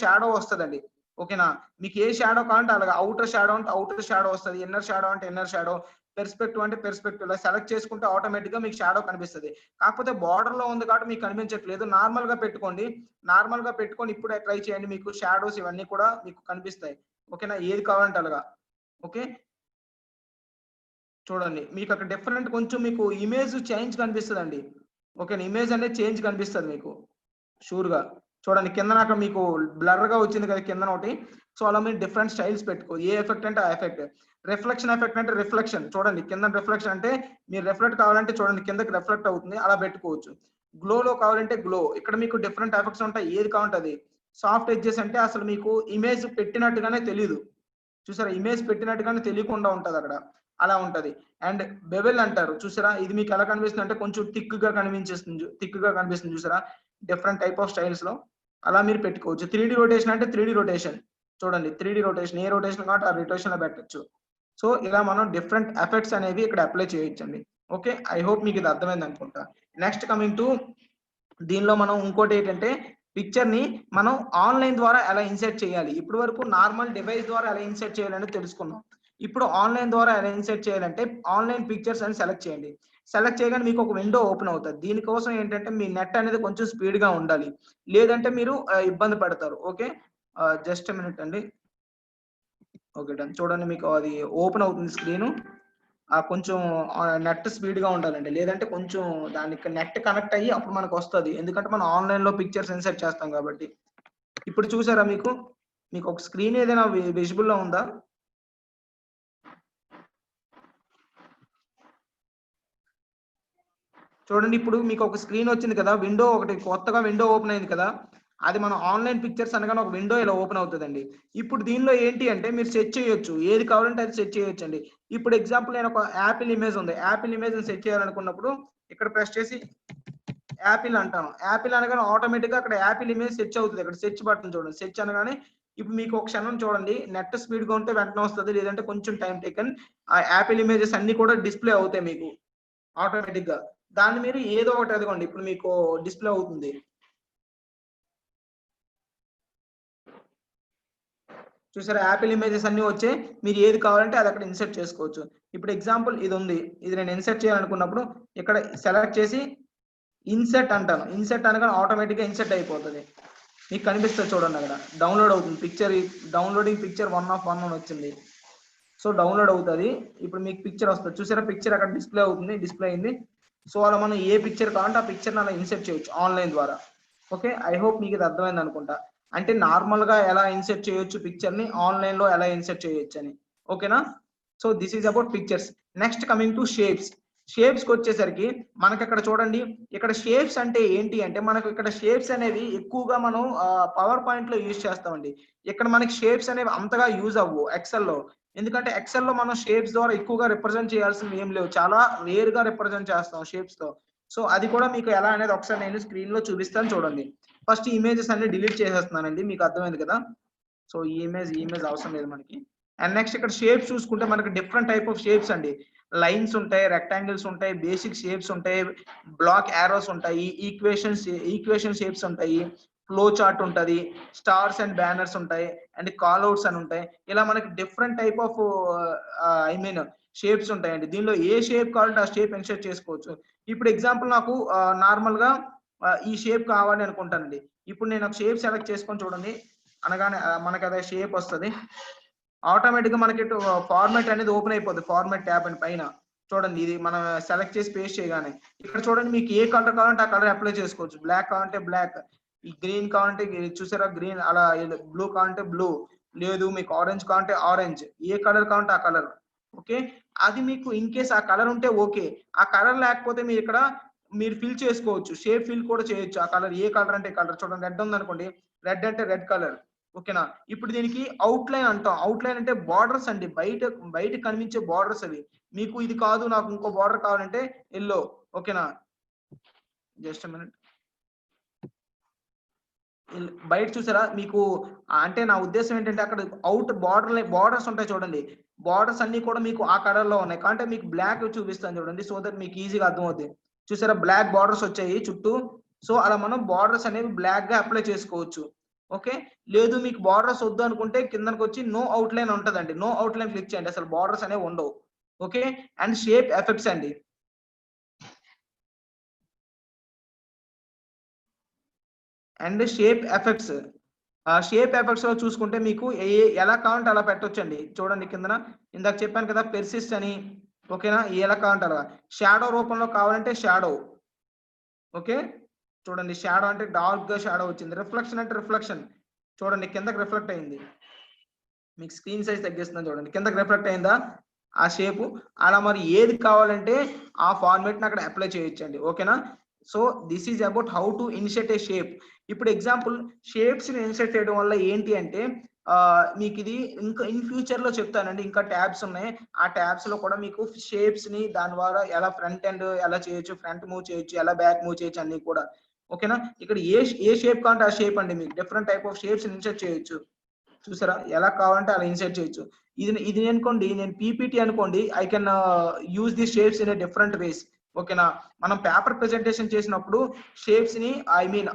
షాడో వస్తదండి. ఓకేనా? మీకు ఏ షాడో కావాలంటే అలాగా ఔటర్ షాడో అంటే ఔటర్ షాడో వస్తది. ఇన్నర్ షాడో అంటే ఇన్నర్ షాడో, పెర్స్పెక్టివ్ అంటే పెర్స్పెక్టివ్ ఇలా సెలెక్ట్ చేసుకుంటే ఆటోమేటిక్‌గా మీకు షాడో కనిపిస్తది. కాకపోతే బోర్డర్‌లో ఉంది కాబట్టి మీకు కనిపించట్లేదు. నార్మల్‌గా పెట్టుకోండి. నార్మల్‌గా పెట్టుకొని ఇప్పుడే ట్రై చేయండి. మీకు షాడోస్ ఇవన్నీ కూడా మీకు కనిపిస్తాయి. ఓకేనా? ఏది కావాలంటే అలాగా. ఓకే. చూడండి. మీకు అక్కడ డిఫరెంట్ కొంచెం మీకు ఇమేజ్ చేంజ్ కనిపిస్తదండి. ఓకేనా? ఇమేజ్ అనేది చేంజ్ కనిపిస్తది మీకు. షూర్‌గా. చూడండి కిందన అక్కడ మీకు బ్లర్‌గా వచ్చింది కదా! కిందన ఒకటి. సో, అలా మీరు డిఫరెంట్ స్టైల్స్ పెట్టుకో. ఏ ఎఫెక్ట్ అంటే ఆ ఎఫెక్ట్. రిఫ్లెక్షన్ ఎఫెక్ట్ అంటే రిఫ్లెక్షన్. చూడండి కింద రిఫ్లెక్షన్ అంటే మీరు రిఫ్లెక్ట్ కావాలంటే చూడండి కిందకి రిఫ్లెక్ట్ అవుతుంది. అలా పెట్టుకోవచ్చు. గ్లోలో కావాలంటే గ్లో. ఇక్కడ మీకు డిఫరెంట్ ఎఫెక్ట్స్ ఉంటాయి. ఏది కావాలంటే అది. సాఫ్ట్ ఎడ్జెస్ అంటే అసలు మీకు ఇమేజ్ పెట్టినట్టుగానే తెలీదు. చూసారా? ఇమేజ్ పెట్టినట్టుగానే తెలియకుండా ఉంటదక్కడ. అలా ఉంటది. అండ్ బెవెల్ అంటారు. చూసారా? ఇది మీకు ఎలా కనిపిస్తుందంటే కొంచెం థిక్‌గా కనిపిస్తుంది చూసారా? డిఫరెంట్ టైప్ ఆఫ్ స్టైల్స్‌లో అలా మీరు పెట్టుకోవచ్చు. 3 రొటేషన్ అంటే 3 రొటేషన్. చూడండి 3 రొటేషన్. ఏ రొటేషన్ కావాలంటే ఆ రొటేషన్‌లో పెట్టొచ్చు. సో, ఇలా మనం డిఫరెంట్ ఎఫెక్ట్స్ అనేవి ఇక్కడ అప్లై చేయొచ్చండి. ఓకే. ఐ హోప్ మీకు ఇది అర్థమైందనుకుంటా. నెక్స్ట్ కమింగ్ టు దీనిలో మనం ఇంకోటేంటంటే పిక్చర్‌ని మనం ఆన్‌లైన్ ద్వారా ఎలా ఇన్సర్ట్ చేయాలి. ఇప్పటి వరకు నార్మల్ డివైస్ ద్వారా ఎలా ఇన్సర్ట్ చేయాలని తెలుసుకున్నాం. ఇప్పుడు ఆన్‌లైన్ ద్వారా ఎలా ఇన్సర్ట్ చేయాలంటే ఆన్‌లైన్ పిక్చర్స్ అని సెలెక్ట్ చేయండి. సెలెక్ట్ చేయగానే మీకు ఒక విండో ఓపెన్ అవుతది. దీనికోసం ఏంటంటే మీ నెట్ అనేది కొంచెం స్పీడ్‌గా ఉండాలి. లేదంటే మీరు ఇబ్బంది పడతారు. ఓకే. జస్ట్ ఎ మినిట్ అండి. ఓకే. డన్. చూడండి మీకు అది ఓపెన్ అవుతుంది స్క్రీను. కొంచెం నెట్ స్పీడ్‌గా ఉండాలండి. లేదంటే కొంచెం దానికి నెట్ కనెక్ట్ అయ్యి అప్పుడు మనకొస్తది. ఎందుకంటే మనం ఆన్‌లైన్‌లో పిక్చర్స్ ఇన్సర్ట్ చేస్తాం కాబట్టి. ఇప్పుడు చూసారా మీకు? మీకొక స్క్రీన్ ఏదైనా విజిబుల్‌లో ఉందా? చూడండి ఇప్పుడు మీకొక స్క్రీన్ వచ్చింది కదా! విండో ఒకటి కొత్తగా విండో ఓపెన్ అయింది కదా! అది మనం ఆన్‌లైన్ పిక్చర్స్ అనగానే ఒక విండో ఇలా ఓపెన్ అవుతదండి. ఇప్పుడు దీనిలో ఏంటి అంటే మీరు సెట్ చేయొచ్చు. ఏది కావాలంటే అది సెట్ చేయొచ్చండి. ఇప్పుడు ఎగ్జాంపుల్ నేను ఒక యాపిల్ ఇమేజ్ ఉంది. యాపిల్ ఇమేజ్‌ని సెట్ చేయాలనుకున్నప్పుడు ఇక్కడ ప్రెస్ చేసి యాపిల్ అంటాను. యాపిల్ అనగానే ఆటోమేటిక్‌గా అక్కడ యాపిల్ ఇమేజ్ సెర్చ్ అవుతది. ఇక్కడ సెర్చ్ బటన్ చూడండి. సెర్చ్ అనగానే ఇప్పుడు మీకు ఒక క్షణం చూడండి. నెట్ స్పీడ్‌గా ఉంటే వెంటనే వస్తది. లేదంటే కొంచెం టైమ్ టేకెన్ ఆ యాపిల్ ఇమేజెస్ అన్నీ కూడా డిస్‌ప్లే అవుతాయి మీకు ఆటోమేటిక్‌గా. దాన్ని మీరు ఏదో ఒకటి అదిగోండి ఇప్పుడు మీకు డిస్‌ప్లే అవుతుంది. చూసారా? యాపిల్ ఇమేజెస్ అన్నీ వచ్చాయి. మీరు ఏది కావాలంటే అది అక్కడ ఇన్సర్ట్ చేసుకోవచ్చు. ఇప్పుడు ఎగ్జాంపుల్ ఇదుంది. ఇది నేను ఇన్సర్ట్ చేయాలనుకున్నప్పుడు ఇక్కడ సెలెక్ట్ చేసి ఇన్సర్ట్ అంటాను. ఇన్సర్ట్ అనగానే ఆటోమేటిక్‌గా ఇన్సర్ట్ అయిపోతది. మీకు కనిపిస్తది చూడండి అక్కడ. డౌన్‌లోడ్ అవుతుంది. డౌన్‌లోడింగ్ పిక్చర్ 1 ఆఫ్ 1 అని వచ్చింది. సో, డౌన్‌లోడ్ అవుతది. ఇప్పుడు మీకు పిక్చర్ వస్తది. చూసారా? పిక్చర్ అక్కడ డిస్‌ప్లే అవుతుంది. డిస్‌ప్లే అయింది. సో, అలా మనం ఏ పిక్చర్ కావాలంటే ఆ పిక్చర్‌ని అలా ఇన్సర్ట్ చేయొచ్చు ఆన్‌లైన్ ద్వారా. ఓకే. ఐ హోప్ మీకు ఇది అర్థమైందనుకుంటా. అంటే నార్మల్‌గా ఎలా ఇన్సర్ట్ చేయొచ్చు పిక్చర్‌ని ఆన్‌లైన్‌లో ఎలా ఇన్సర్ట్ చేయొచ్చని. ఓకేనా? So, this is about pictures. Next coming to shapes. షేప్స్‌కొచ్చేసరికి మనకక్కడ చూడండి. ఇక్కడ షేప్స్ అంటే ఏంటి అంటే మనకు ఇక్కడ షేప్స్ అనేవి ఎక్కువగా మనం పవర్ పాయింట్‌లో యూజ్ చేస్తామండి. ఇక్కడ మనకి షేప్స్ అనేవి అంతగా యూజ్ అవ్వవు ఎక్సెల్‌లో. ఎందుకంటే ఎక్సెల్‌లో మనం షేప్స్ ద్వారా ఎక్కువగా రిప్రజెంట్ చేయాల్సినవి ఏం లేవు. చాలా రేర్‌గా రిప్రజెంట్ చేస్తాం షేప్స్‌తో. సో, అది కూడా మీకు ఎలా అనేది ఒకసారి నేను స్క్రీన్‌లో చూపిస్తాను చూడండి. ఫస్ట్ ఈ ఇమేజెస్ అన్ని డిలీట్ చేసేస్తున్నానండి. మీకు అర్థమైంది కదా! సో, ఈ ఇమేజ్ అవసరం లేదు మనకి. అండ్ నెక్స్ట్ ఇక్కడ షేప్స్ చూసుకుంటే మనకి డిఫరెంట్ టైప్ ఆఫ్ షేప్స్ అండి. లైన్స్ ఉంటాయి, రెక్టాంగిల్స్ ఉంటాయి, బేసిక్ షేప్స్ ఉంటాయి, బ్లాక్ యారోస్ ఉంటాయి, ఈక్వేషన్ షేప్స్ ఉంటాయి, ఫ్లో చార్ట్ ఉంటది, స్టార్స్ అండ్ బ్యానర్స్ ఉంటాయి, అండ్ కాల్ ఔట్స్ అని ఉంటాయి. ఇలా మనకి different type of I mean shapes ఉంటాయండి. దీనిలో ఏ షేప్ కావాలంటే ఆ షేప్ ఇన్సర్ట్ చేసుకోవచ్చు. ఇప్పుడు ఎగ్జాంపుల్ నాకు నార్మల్‌గా ఈ షేప్ కావాలి అనుకుంటానండి. ఇప్పుడు నేను ఒక షేప్ సెలెక్ట్ చేసుకొని చూడండి. అనగానే మనకదే షేప్ వస్తది. ఆటోమేటిక్‌గా మనకి ఇటు ఫార్మాట్ అనేది ఓపెన్ అయిపోద్ది. ఫార్మాట్ ట్యాబ్ అని పైన. చూడండి ఇది మనం సెలెక్ట్ చేసి పేస్ట్ చేయగానే. ఇక్కడ చూడండి మీకు ఏ కలర్ కావాలంటే ఆ కలర్ అప్లై చేసుకోవచ్చు. బ్లాక్ కావాలంటే బ్లాక్. ఈ గ్రీన్ కావాలంటే చూసారా గ్రీన్ అలా బ్లూ కావాలంటే బ్లూ. లేదు మీకు ఆరెంజ్ కావాలంటే ఆరెంజ్. ఏ కలర్ కావాలంటే ఆ కలర్. ఓకే. అది మీకు ఇన్ కేస్ ఆ కలర్ ఉంటే ఓకే. ఆ కలర్ లేకపోతే మీరు ఫిల్ చేసుకోవచ్చు. షేప్ ఫిల్ కూడా చేయొచ్చు. ఆ కలర్ ఏ కలర్ అంటే కలర్ చూడండి రెడ్ ఉందనుకోండి. రెడ్ అంటే రెడ్ కలర్. ఓకేనా? ఇప్పుడు దీనికి ఔట్‌లైన్ అంటాం. ఔట్‌లైన్ అంటే బోర్డర్స్ అండి. బయట కనిపించే బోర్డర్స్ అవి. మీకు ఇది కాదు నాకు ఇంకో బోర్డర్ కావాలంటే యెల్లో ఓకేనా? Just a minute. బయట చూసారా మీకు, అంటే నా ఉద్దేశం ఏంటంటే అక్కడ అవుట్ బార్డర్స్ ఉంటాయి చూడండి. బార్డర్స్ అన్ని కూడా మీకు ఆ కలర్ లో ఉన్నాయి. అంటే మీకు బ్లాక్ చూపిస్తాను చూడండి. సో దట్ మీకు ఈజీగా అర్థమవుద్ది. చూసారా బ్లాక్ బార్డర్స్ వచ్చాయి చుట్టూ. సో అలా మనం బార్డర్స్ అనేవి బ్లాక్ గా అప్లై చేసుకోవచ్చు. ఓకే. లేదు మీకు బార్డర్స్ వద్దు అనుకుంటే కిందకొచ్చి నో అవుట్‌లైన్ ఉంటదండి. నో అవుట్‌లైన్ క్లిక్ చేయండి. అసలు బార్డర్స్ అనేవి ఉండవు. ఓకే. అండ్ షేప్ ఎఫెక్ట్స్ అండి. And shape effects. ఆ షేప్ ఎఫెక్ట్స్ లో చూసుకుంటే మీకు ఎలా కావాలంటే అలా పెట్టొచ్చండి. చూడండి కిందన ఇందాక చెప్పాను కదా పెర్సిస్ట్ అని. ఓకేనా? ఎలా కావాలంటే అలా. షాడో రూపంలో కావాలంటే షాడో. ఓకే. చూడండి షాడో అంటే డార్క్‌గా షాడో వచ్చింది. రిఫ్లెక్షన్ అంటే రిఫ్లెక్షన్. చూడండి కిందకి రిఫ్లెక్ట్ అయింది. మీకు స్క్రీన్ సైజ్ తగ్గిస్తున్నాను చూడండి. కిందకి రిఫ్లెక్ట్ అయిందా? ఆ షేపు. అలా మరి ఏది కావాలంటే ఆ ఫార్మాట్‌ని అక్కడ అప్లై చేయొచ్చండి. ఓకేనా? So, this is about how to insert A shape. ఇప్పుడు ఎగ్జాంపుల్ షేప్స్‌ని ఇన్సర్ట్ చేయడం వల్ల ఏంటి అంటే మీకిది ఇంకా ఇన్ ఫ్యూచర్‌లో చెప్తానండి. ఇంకా ట్యాబ్స్ ఉన్నాయి. ఆ ట్యాబ్స్‌లో కూడా మీకు షేప్స్‌ని దాని ద్వారా ఎలా ఫ్రంట్ ఎండ్ ఎలా చేయొచ్చు, ఫ్రంట్ మూవ్ చేయొచ్చు, ఎలా బ్యాక్ మూవ్ చేయొచ్చు అన్నీ కూడా. ఓకేనా? ఇక్కడ ఏ షేప్ కావాలంటే ఆ షేప్ అండి మీకు. డిఫరెంట్ టైప్ ఆఫ్ షేప్స్‌ని ఇన్సర్ట్ చేయొచ్చు. చూసారా? ఎలా కావాలంటే అలా ఇన్సర్ట్ చేయొచ్చు. ఇది అనుకోండి నేను పీపీటీ అనుకోండి. I can use the shapes in a different ways. ఓకేనా? మనం పేపర్ ప్రెజెంటేషన్ చేసినప్పుడు షేప్స్‌ని ఐ మీన్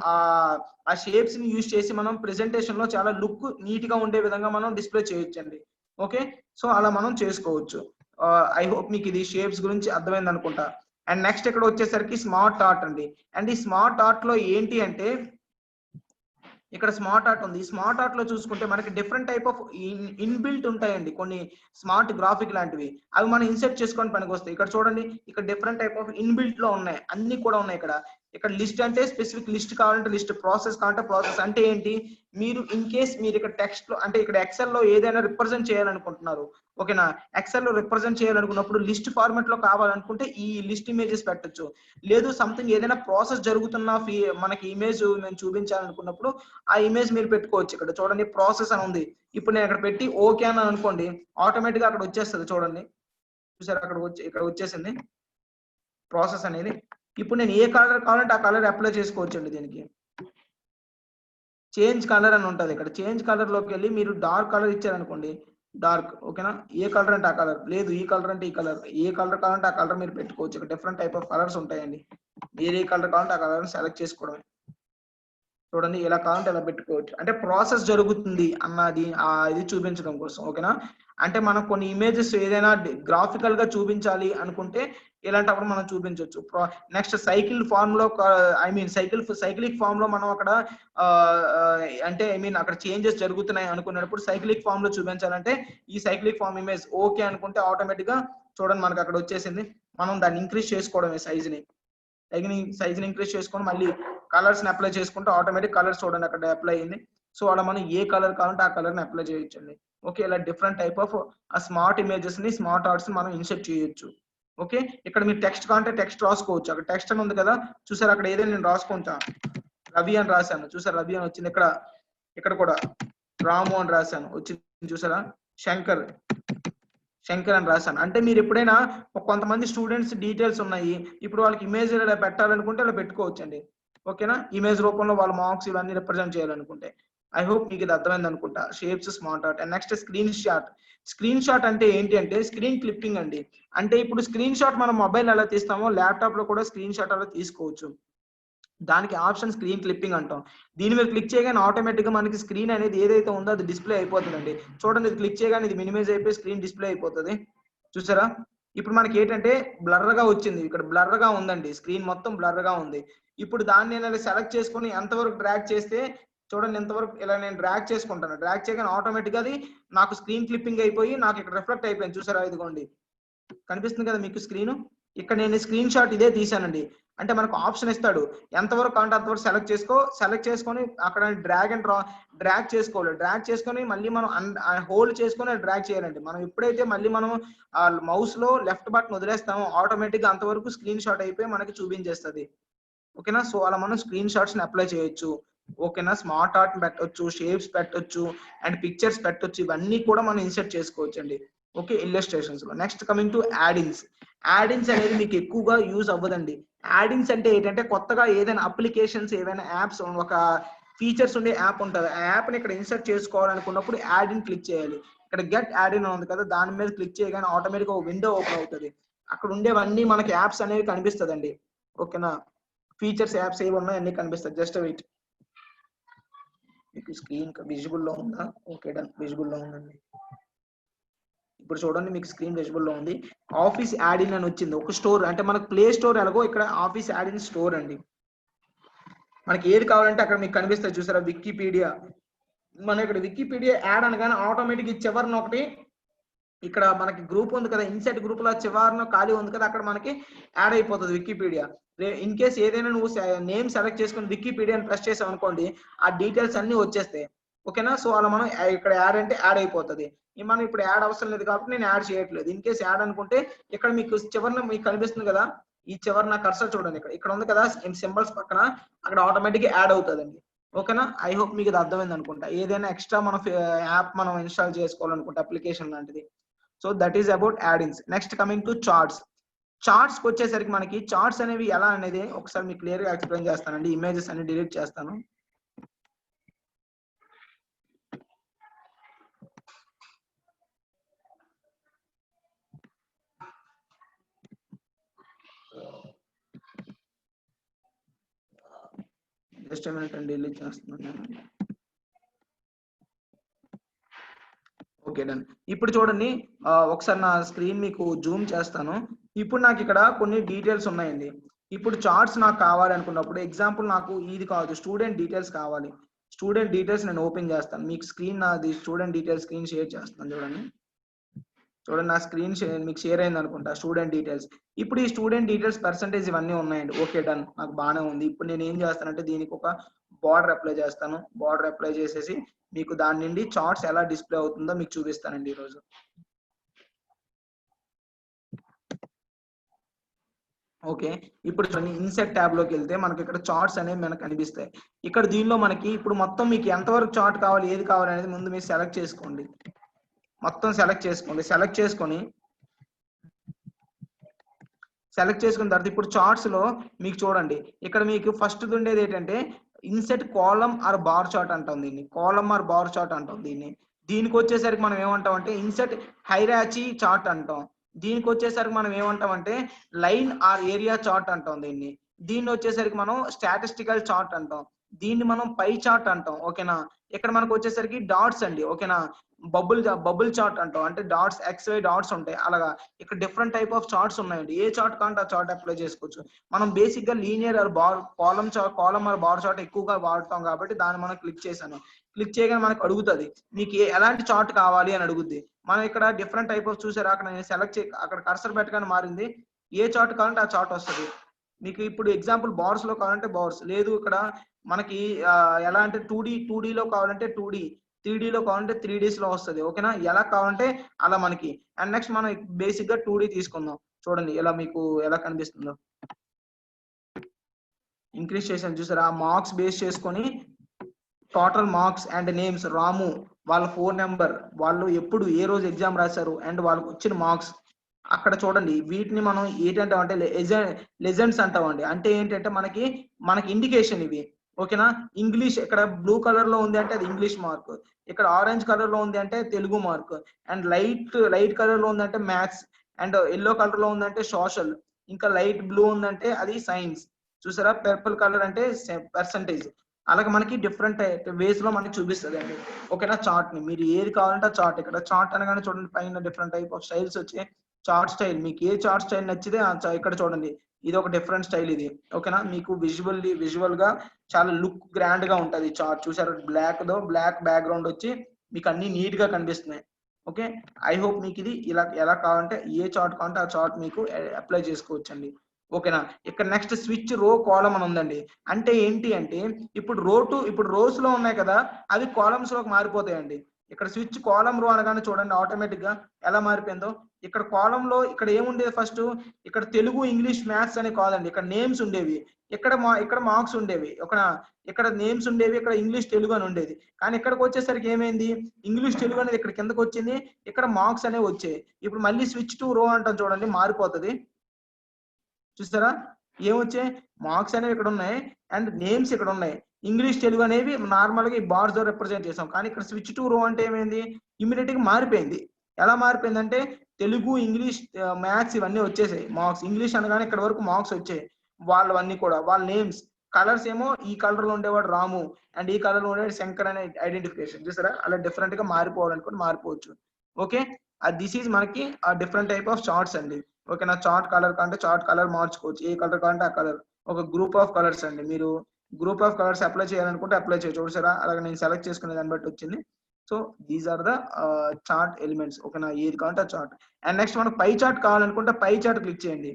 ఆ షేప్స్‌ని యూజ్ చేసి మనం ప్రెజెంటేషన్‌లో చాలా లుక్ నీట్‌గా ఉండే విధంగా మనం డిస్‌ప్లే చేయొచ్చండి. ఓకే. సో, అలా మనం చేసుకోవచ్చు. ఐ హోప్ మీకు ఇది షేప్స్ గురించి అర్థమైందనుకుంటా. అండ్ నెక్స్ట్ ఇక్కడ వచ్చేసరికి స్మార్ట్ ఆర్ట్ అండి. అండ్ ఈ స్మార్ట్ ఆర్ట్‌లో ఏంటి అంటే ఇక్కడ స్మార్ట్ ఆర్ట్ ఉంది. ఈ స్మార్ట్ ఆర్ట్ లో చూసుకుంటే మనకి డిఫరెంట్ టైప్ ఆఫ్ ఇన్‌బిల్ట్ ఉంటాయండి. కొన్ని స్మార్ట్ గ్రాఫిక్ లాంటివి. అవి మనం ఇన్సర్ట్ చేసుకొని పనికొస్తాయి. ఇక్కడ చూడండి ఇక్కడ డిఫరెంట్ టైప్ ఆఫ్ ఇన్‌బిల్ట్ లో ఉన్నాయి. అన్ని కూడా ఉన్నాయి ఇక్కడ. ఇక్కడ లిస్ట్ అంటే స్పెసిఫిక్ లిస్ట్ కావాలంటే లిస్ట్, ప్రాసెస్ కావాలంటే ప్రాసెస్. అంటే ఏంటి? మీరు ఇన్ కేస్ మీరు ఇక్కడ టెక్స్ట్ లో అంటే ఇక్కడ ఎక్సెల్ లో ఏదైనా రిప్రజెంట్ చేయాలనుకుంటున్నారు. ఓకేనా? ఎక్సెల్ లో రిప్రజెంట్ చేయాలనుకున్నప్పుడు లిస్ట్ ఫార్మాట్ లో కావాలనుకుంటే ఈ లిస్ట్ ఇమేజెస్ పెట్టొచ్చు. లేదు సంథింగ్ ఏదైనా ప్రాసెస్ జరుగుతున్న మనకి ఇమేజ్ మేము చూపించాలనుకున్నప్పుడు ఆ ఇమేజ్ మీరు పెట్టుకోవచ్చు. ఇక్కడ చూడండి ప్రాసెస్ అని ఉంది. ఇప్పుడు నేను అక్కడ పెట్టి ఓకే అని అనుకోండి ఆటోమేటిక్ గా అక్కడ వచ్చేస్తది చూడండి. చూసారా ఇక్కడ వచ్చేసింది ప్రాసెస్ అనేది. ఇప్పుడు నేను ఏ కలర్ కావాలంటే ఆ కలర్ అప్లై చేసుకోవచ్చండి దీనికి. చేంజ్ కలర్ అని ఉంటది ఇక్కడ. చేంజ్ కలర్ లోకి వెళ్ళి మీరు డార్క్ కలర్ ఇచ్చారనుకోండి డార్క్. ఓకేనా? ఏ కలర్ అంటే ఆ కలర్. లేదు ఈ కలర్ అంటే ఈ కలర్. ఏ కలర్ కావాలంటే ఆ కలర్ మీరు పెట్టుకోవచ్చు. ఇక్కడ డిఫరెంట్ టైప్ ఆఫ్ కలర్స్ ఉంటాయండి. మీరు ఏ కలర్ కావాలంటే ఆ కలర్ సెలెక్ట్ చేసుకోవడమే. చూడండి ఎలా కావాలంటే అలా పెట్టుకోవచ్చు. అంటే ప్రాసెస్ జరుగుతుంది అన్నది ఇది చూపించడం కోసం. ఓకేనా? అంటే మనం కొన్ని ఇమేజెస్ ఏదైనా గ్రాఫికల్ గా చూపించాలి అనుకుంటే ఇలాంటప్పుడు మనం చూపించొచ్చు. నెక్స్ట్ సైకిల్ ఫార్మ్ లో ఐ మీన్ సైక్లిక్ ఫార్మ్ లో మనం అక్కడ అంటే ఐ మీన్ అక్కడ చేంజెస్ జరుగుతున్నాయి అనుకున్నప్పుడు సైక్లిక్ ఫార్మ్ లో చూపించాలంటే ఈ సైక్లిక్ ఫార్మ్ ఇమేజ్ ఓకే అనుకుంటే ఆటోమేటిక్ గా చూడండి మనకు అక్కడ వచ్చేసింది. మనం దాన్ని ఇంక్రీజ్ చేసుకోవడమే సైజ్ ని ఇంక్రీజ్ చేసుకొని మళ్ళీ కలర్స్ ని అప్లై చేసుకుంటే ఆటోమేటిక్ కలర్స్ చూడండి అక్కడ అప్లై అయింది. సో అలా మనం ఏ కలర్ కావాలంటే ఆ కలర్ ని అప్లై చేయొచ్చండి. ఓకే. ఇలా డిఫరెంట్ టైప్ ఆఫ్ ఆ స్మార్ట్ ఇమేజెస్ ని స్మార్ట్ ఆర్ట్స్ ని మనం ఇన్సర్ట్ చేయొచ్చు. ఓకే. ఇక్కడ మీరు టెక్స్ట్ కావాలంటే టెక్స్ట్ రాసుకోవచ్చు. అక్కడ టెక్స్ట్ అని ఉంది కదా చూసారా అక్కడ ఏదైనా నేను రాసుకుంటా. రవి అని రాశాను చూసారా రవి అని వచ్చింది. ఇక్కడ కూడా రాము అని రాశాను వచ్చింది చూసారా. శంకర్ శంకర్ అని రాశాను. అంటే మీరు ఎప్పుడైనా కొంతమంది స్టూడెంట్స్ డీటెయిల్స్ ఉన్నాయి. ఇప్పుడు వాళ్ళకి ఇమేజ్ ఇలా పెట్టాలనుకుంటే అలా పెట్టుకోవచ్చండి. ఓకేనా? ఇమేజ్ రూపంలో వాళ్ళ మార్క్స్ ఇవన్నీ రిప్రజెంట్ చేయాలనుకుంటే. ఐ హోప్ మీకు ఇది అర్థమైంది అనుకుంటా. Shapes, smart art. And next screen shot. Screen shot అంటే ఏంటి అంటే స్క్రీన్ క్లిప్పింగ్ అండి. అంటే ఇప్పుడు స్క్రీన్ షాట్ మనం మొబైల్ ఎలా తీస్తామో ల్యాప్టాప్ లో కూడా స్క్రీన్ షాట్ అలా తీసుకోవచ్చు. దానికి ఆప్షన్ స్క్రీన్ క్లిప్పింగ్ అంటాం. దీని మీద క్లిక్ చేయగానే ఆటోమేటిక్ గా మనకి స్క్రీన్ అనేది ఏదైతే ఉందో అది డిస్ప్లే అయిపోతుందండి. చూడండి ఇది క్లిక్ చేయగానే ఇది మినిమైజ్ అయిపోయి స్క్రీన్ డిస్ప్లే అయిపోతది. చూసారా? ఇప్పుడు మనకి ఏంటంటే బ్లర్ గా వచ్చింది. ఇక్కడ బ్లర్ గా ఉందండి. స్క్రీన్ మొత్తం బ్లర్ గా ఉంది. ఇప్పుడు దాన్ని నేను ఇలా సెలెక్ట్ చేసుకొని ఎంతవరకు డ్రాగ్ చేస్తే చూడండి ఎంతవరకు ఇలా నేను డ్రాగ్ చేసుకుంటాను. డ్రాగ్ చేయగానే ఆటోమేటిక్ గా అది నాకు స్క్రీన్ క్లిప్పింగ్ అయిపోయి నాకు ఇక్కడ రిఫ్లెక్ట్ అయిపోయింది. చూసారా? ఇదిగోండి. కనిపిస్తుంది కదా మీకు స్క్రీను. ఇక్కడ నేను స్క్రీన్ షాట్ ఇదే తీసానండి. అంటే మనకు ఆప్షన్ ఇస్తాడు. ఎంతవరకు కావాలంటే అంతవరకు సెలెక్ట్ చేసుకొని అక్కడ డ్రాగ్ చేసుకోవాలి. డ్రాగ్ చేసుకొని మళ్ళీ మనం హోల్డ్ చేసుకొని డ్రాగ్ చేయాలండి. మనం ఎప్పుడైతే మళ్ళీ మనం మౌస్ లో లెఫ్ట్ బటన్ వదిలేస్తామో ఆటోమేటిక్ గా అంతవరకు స్క్రీన్ షాట్ అయిపోయి మనకి చూపించేస్తది. ఓకేనా? సో అలా మనం స్క్రీన్ షాట్స్ ని అప్లై చేయొచ్చు. ఓకేనా? స్మార్ట్ ఆర్ట్ పెట్టొచ్చు, షేప్స్ పెట్టొచ్చు అండ్ పిక్చర్స్ పెట్టొచ్చు. ఇవన్నీ కూడా మనం ఇన్సర్ట్ చేసుకోవచ్చండి. ఓకే. ఇల్లస్ట్రేషన్స్ లో. Next coming to add-ins. Add-ins అనేది మీకు ఎక్కువగా యూజ్ అవ్వదండి. యాడ్-ఇన్స్ అంటే ఏంటంటే కొత్తగా ఏదైనా అప్లికేషన్స్ ఏవైనా యాప్స్ ఫీచర్స్ ఉండే యాప్ ఉంటుంది. ఆ యాప్ని ఇక్కడ ఇన్సర్ట్ చేసుకోవాలనుకున్నప్పుడు యాడ్ ఇన్ క్లిక్ చేయాలి. ఇక్కడ గెట్ యాడ్ ఇన్ ఉంది కదా, దాని మీద క్లిక్ చేయగానే ఆటోమేటిక్గా ఒక విండో ఓపెన్ అవుతుంది. అక్కడ ఉండేవన్నీ మనకి యాప్స్ అనేవి కనిపిస్తుందండి. ఓకేనా, ఫీచర్స్ యాప్స్ ఏవి ఉన్నాయి అన్ని కనిపిస్తాయి. Just wait. మీకు స్క్రీన్ విజిబుల్ లో ఉందా? ఓకే డన్, విజిబుల్ లో ఉందండి. ఇప్పుడు చూడండి మీకు స్క్రీన్ విజిబుల్ లో ఉంది. ఆఫీస్ యాడ్ ఇన్ అని వచ్చింది. ఒక స్టోర్ అంటే మనకు ప్లే స్టోర్ ఎలాగో ఇక్కడ ఆఫీస్ యాడ్ ఇన్ స్టోర్ అండి. మనకి ఏది కావాలంటే అక్కడ మీకు కనిపిస్తుంది చూసారా, వికీపీడియా. మనం ఇక్కడ వికీపీడియా యాడ్ అనగానే ఆటోమేటిక్ చివరిన ఒకటి ఇక్కడ మనకి గ్రూప్ ఉంది కదా, ఇన్సెట్ గ్రూప్ లో చివరిన ఖాళీ ఉంది కదా, అక్కడ మనకి యాడ్ అయిపోతుంది వికీపీడియా. ఇన్ కేస్ ఏదైనా నువ్వు నేమ్ సెలెక్ట్ చేసుకుని వికీపీడియా అని ప్రెస్ చేసావు అనుకోండి, ఆ డీటెయిల్స్ అన్ని వచ్చేస్తాయి. ఓకేనా, సో అలా మనం ఇక్కడ యాడ్ అంటే యాడ్ అయిపోతుంది. మనం ఇప్పుడు యాడ్ అవసరం లేదు కాబట్టి నేను యాడ్ చేయట్లేదు. ఇన్ కేస్ యాడ్ అనుకుంటే ఇక్కడ మీకు చివరిన మీకు కనిపిస్తుంది కదా, ఈ చివరిన కర్సర్ చూడండి, ఇక్కడ ఉంది కదా సింబల్స్ పక్కన, అక్కడ ఆటోమేటిక్ యాడ్ అవుతుందండి. ఓకేనా, ఐ హోప్ మీకు ఇది అర్థమైంది అనుకుంటా. ఏదైనా ఎక్స్ట్రా మనం యాప్ మనం ఇన్స్టాల్ చేసుకోవాలనుకుంటే అప్లికేషన్ లాంటిది. So that is about add-ins. Next coming to charts. Charts కి వచ్చేసరికి మనకి చార్ట్స్ అనేవి ఎలా అనేది ఒకసారి మీకు క్లియర్ గా ఎక్స్ప్లెయిన్ చేస్తానండి. ఇమేజెస్ అన్ని డిలీట్ చేస్తాను. జస్ట్ మినిట్ అండి, డిలీట్ చేస్తున్నాను. Okay done. ఇప్పుడు చూడండి, ఒకసారి నా స్క్రీన్ మీకు జూమ్ చేస్తాను. ఇప్పుడు నాకు ఇక్కడ కొన్ని డీటెయిల్స్ ఉన్నాయండి. ఇప్పుడు చార్ట్స్ నాకు కావాలి అనుకున్నప్పుడు ఎగ్జాంపుల్ నాకు ఇది కాదు, స్టూడెంట్ డీటెయిల్స్ కావాలి. స్టూడెంట్ డీటెయిల్స్ నేను ఓపెన్ చేస్తాను. మీకు స్క్రీన్ నాది స్టూడెంట్ డీటెయిల్స్ స్క్రీన్ షేర్ చేస్తాను. చూడండి నా స్క్రీన్ మీకు షేర్ అయింది అనుకుంటా, స్టూడెంట్ డీటెయిల్స్. ఇప్పుడు ఈ స్టూడెంట్ డీటెయిల్స్ పర్సంటేజ్ ఇవన్నీ ఉన్నాయండి. ఓకే డన్, నాకు బాగానే ఉంది. ఇప్పుడు నేను ఏం చేస్తానంటే దీనికి ఒక బార్డర్ అప్లై చేస్తాను. బార్డర్ అప్లై చేసేసి మీకు దాని నుండి చార్ట్స్ ఎలా డిస్ప్లే అవుతుందో మీకు చూపిస్తానండి ఈరోజు. ఓకే, ఇప్పుడు ఇన్సెట్ ట్యాబ్ లోకి వెళ్తే మనకి ఇక్కడ చార్ట్స్ అనేవి మనకు కనిపిస్తాయి. ఇక్కడ దీనిలో మనకి ఇప్పుడు మొత్తం మీకు ఎంతవరకు చార్ట్ కావాలి, ఏది కావాలి అనేది ముందు మీరు సెలెక్ట్ చేసుకోండి. మొత్తం సెలెక్ట్ చేసుకోండి. సెలెక్ట్ చేసుకున్న తర్వాత ఇప్పుడు చార్ట్స్ లో మీకు చూడండి, ఇక్కడ మీకు ఫస్ట్ ఉండేది ఏంటంటే insert column or bar chart అంటాం దీన్ని. కాలమ్ ఆర్ బార్ చార్ట్ అంటాం దీన్ని. దీనికి వచ్చేసరికి మనం ఏమంటాం అంటే ఇన్సెట్ హైరాచి చార్ట్ అంటాం. దీనికి వచ్చేసరికి మనం ఏమంటాం అంటే లైన్ ఆర్ ఏరియా చార్ట్ అంటాం దీన్ని. దీన్ని వచ్చేసరికి మనం స్టాటిస్టికల్ చార్ట్ అంటాం. దీన్ని మనం పై చార్ట్ అంటాం. ఓకేనా, ఇక్కడ మనకు వచ్చేసరికి డాట్స్ అండి. ఓకేనా, బబుల్ చార్ట్ అంటాం. అంటే డాట్స్ XY డాట్స్ ఉంటాయి. అలాగా ఇక్కడ డిఫరెంట్ టైప్ ఆఫ్ చార్ట్స్ ఉన్నాయండి. ఏ చార్ట్ కాంటే ఆ చార్ట్ అప్లై చేసుకోవచ్చు. మనం బేసిక్ గా linear or bar column or bar chart ఎక్కువగా వాడతాం కాబట్టి దాన్ని మనం క్లిక్ చేశాను. క్లిక్ చేయగానే మనకు అడుగుతుంది మీకు ఎలాంటి చార్ట్ కావాలి అని అడుగుద్ది. మనం ఇక్కడ డిఫరెంట్ టైప్ ఆఫ్ చూసారు, అక్కడ నేను సెలెక్ట్ అక్కడ కర్సర్ పెట్టగానే మారింది. ఏ చార్ట్ కావాలంటే ఆ చార్ట్ వస్తుంది మీకు. ఇప్పుడు ఎగ్జాంపుల్ బార్స్ లో కావాలంటే బార్స్, లేదు ఇక్కడ మనకి ఎలా అంటే 2D లో కావాలంటే 2D, 3D లో కావాలంటే 3Ds లో వస్తుంది. ఓకేనా, ఎలా కావాలంటే అలా మనకి. అండ్ నెక్స్ట్ మనం బేసిక్ గా 2D తీసుకుందాం. చూడండి ఎలా మీకు ఎలా కనిపిస్తుందో. ఇంక్రీజ్ చేసాను చూసారా, మార్క్స్ బేస్ చేసుకొని టోటల్ మార్క్స్ అండ్ నేమ్స్, రాము వాళ్ళ ఫోన్ నెంబర్, వాళ్ళు ఎప్పుడు ఏ రోజు ఎగ్జామ్ రాశారు అండ్ వాళ్ళకి వచ్చిన మార్క్స్. అక్కడ చూడండి వీటిని మనం ఏంటంటాం అంటే లెజెండ్స్ అంటామండి. అంటే ఏంటంటే మనకి ఇండికేషన్ ఇవి. ఓకేనా, ఇంగ్లీష్ ఇక్కడ బ్లూ కలర్ లో ఉంది అంటే అది ఇంగ్లీష్ మార్క్, ఇక్కడ ఆరెంజ్ కలర్ లో ఉంది అంటే Telugu mark, and light colour లో ఉందంటే మ్యాథ్స్, అండ్ ఎల్లో కలర్ లో ఉందంటే సోషల్, ఇంకా లైట్ బ్లూ ఉందంటే అది సైన్స్. చూసారా, పర్పుల్ కలర్ అంటే పర్సంటేజ్. అలాగే మనకి డిఫరెంట్ వేస్ లో మనకి చూపిస్తుంది అండి. ఓకేనా, చార్ట్ ని మీరు ఏది కావాలంటే ఆ చార్ట్. ఇక్కడ చార్ట్ అనగానే చూడండి పైన డిఫరెంట్ టైప్ ఆఫ్ స్టైల్స్ వచ్చాయి. చార్ట్ స్టైల్ మీకు ఏ చార్ట్ స్టైల్ నచ్చితే ఇక్కడ చూడండి ఇది ఒక డిఫరెంట్ స్టైల్ ఇది. ఓకేనా, మీకు విజువల్ గా చాలా లుక్ గ్రాండ్ గా ఉంటది చార్ట్. చూసారు బ్లాక్ బ్యాక్గ్రౌండ్ వచ్చి మీకు అన్ని నీట్ గా కనిపిస్తున్నాయి. ఓకే, ఐ హోప్ మీకు ఇది ఇలా ఎలా కావాలంటే ఏ చార్ట్ కావాలంటే ఆ చార్ట్ మీకు అప్లై చేసుకోవచ్చు అండి. ఓకేనా, ఇక్కడ నెక్స్ట్ స్విచ్ రో కాలమ్ అని ఉందండి. అంటే ఏంటి అంటే ఇప్పుడు రోస్ లో ఉన్నాయి కదా, అవి కాలమ్స్ లోకి మారిపోతాయండి. ఇక్కడ స్విచ్ కాలమ్ రో అనగానే చూడండి ఆటోమేటిక్ గా ఎలా మారిపోయిందో. ఇక్కడ కాలమ్ లో ఇక్కడ ఏముండేది ఫస్ట్, ఇక్కడ తెలుగు ఇంగ్లీష్ మ్యాథ్స్ అని కాదండి, ఇక్కడ నేమ్స్ ఉండేవి. ఇక్కడ మార్క్స్ ఉండేవి. ఇక్కడ నేమ్స్ ఉండేవి, ఇక్కడ ఇంగ్లీష్ తెలుగు అని ఉండేది. కానీ ఇక్కడికి వచ్చేసరికి ఏమైంది, ఇంగ్లీష్ తెలుగు అనేది ఇక్కడ కిందకి వచ్చింది, ఇక్కడ మార్క్స్ అనేవి వచ్చాయి. ఇప్పుడు మళ్ళీ స్విచ్ టు రో అంటాం చూడండి, మారిపోతుంది. చూస్తారా, ఏమొచ్చాయి మార్క్స్ అనేవి ఇక్కడ ఉన్నాయి అండ్ నేమ్స్ ఇక్కడ ఉన్నాయి. ఇంగ్లీష్ తెలుగు అనేవి నార్మల్ గా ఈ బార్స్ ద్వారా రిప్రజెంట్ చేసాం. కానీ ఇక్కడ స్విచ్ టు రో అంటే ఏమైంది ఇమీడియట్ గా మారిపోయింది. ఎలా మారిపోయిందంటే తెలుగు ఇంగ్లీష్ మ్యాథ్స్ ఇవన్నీ వచ్చేసాయి మార్క్స్. ఇంగ్లీష్ అనగానే ఇక్కడ వరకు మార్క్స్ వచ్చాయి వాళ్ళవన్నీ కూడా. వాళ్ళ నేమ్స్ కలర్స్ ఏమో ఈ కలర్ లో ఉండేవాడు రాము అండ్ ఈ కలర్ లో ఉండేవాడు శంకర్ అనే ఐడెంటిఫికేషన్ చూసారా. అలా డిఫరెంట్ గా మారిపోవాలనుకుని మారిపోవచ్చు. ఓకే దిస్ ఈజ్ మనకి డిఫరెంట్ టైప్ ఆఫ్ చార్ట్స్ అండి. ఓకేనా చార్ట్ కలర్ కంటే చార్ట్ కలర్ మార్చుకోవచ్చు. ఏ కలర్ కంటే ఆ కలర్. ఒక గ్రూప్ ఆఫ్ కలర్స్ అండి. మీరు గ్రూప్ ఆఫ్ కలర్స్ అప్లై చేయాలనుకుంటే అప్లై చేయొచ్చు. చూసారా అలాగే నేను సెలెక్ట్ చేసుకునే దాన్ని బట్టి వచ్చింది. So these are the chart elements. ఓకేనా ఏది కావాలంటే చార్ట్. అండ్ నెక్స్ట్ మనకు పై చార్ట్ కావాలనుకుంటే పై చార్ట్ క్లిక్ చేయండి.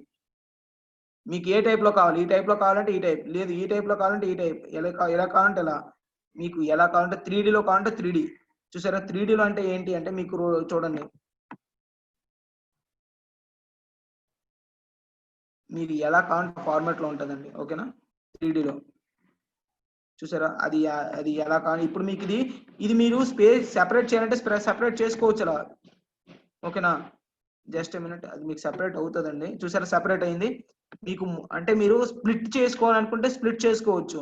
మీకు ఏ టైప్ లో కావాలి, ఈ టైప్ లో కావాలంటే ఈ టైప్, లేదు ఈ టైప్ లో కావాలంటే ఈ టైప్, ఎలా కావాలంటే ఎలా. మీకు ఎలా కావాలంటే 3D లో కావాలంటే 3D. చూసారా 3D లో అంటే ఏంటి అంటే మీకు చూడండి మీరు ఎలా కావాలంటే ఫార్మాట్ లో ఉంటుందండి. ఓకేనా 3D లో చూసారా అది ఎలా కావాలి. ఇప్పుడు మీకు ఇది మీరు స్పేస్ సెపరేట్ చేయాలంటే సెపరేట్ చేసుకోవచ్చు అలా. ఓకేనా జస్ట్ మినిట్ అది మీకు సెపరేట్ అవుతుందండి. చూసారా సెపరేట్ అయింది. మీకు అంటే మీరు స్ప్లిట్ చేసుకోవాలనుకుంటే స్ప్లిట్ చేసుకోవచ్చు.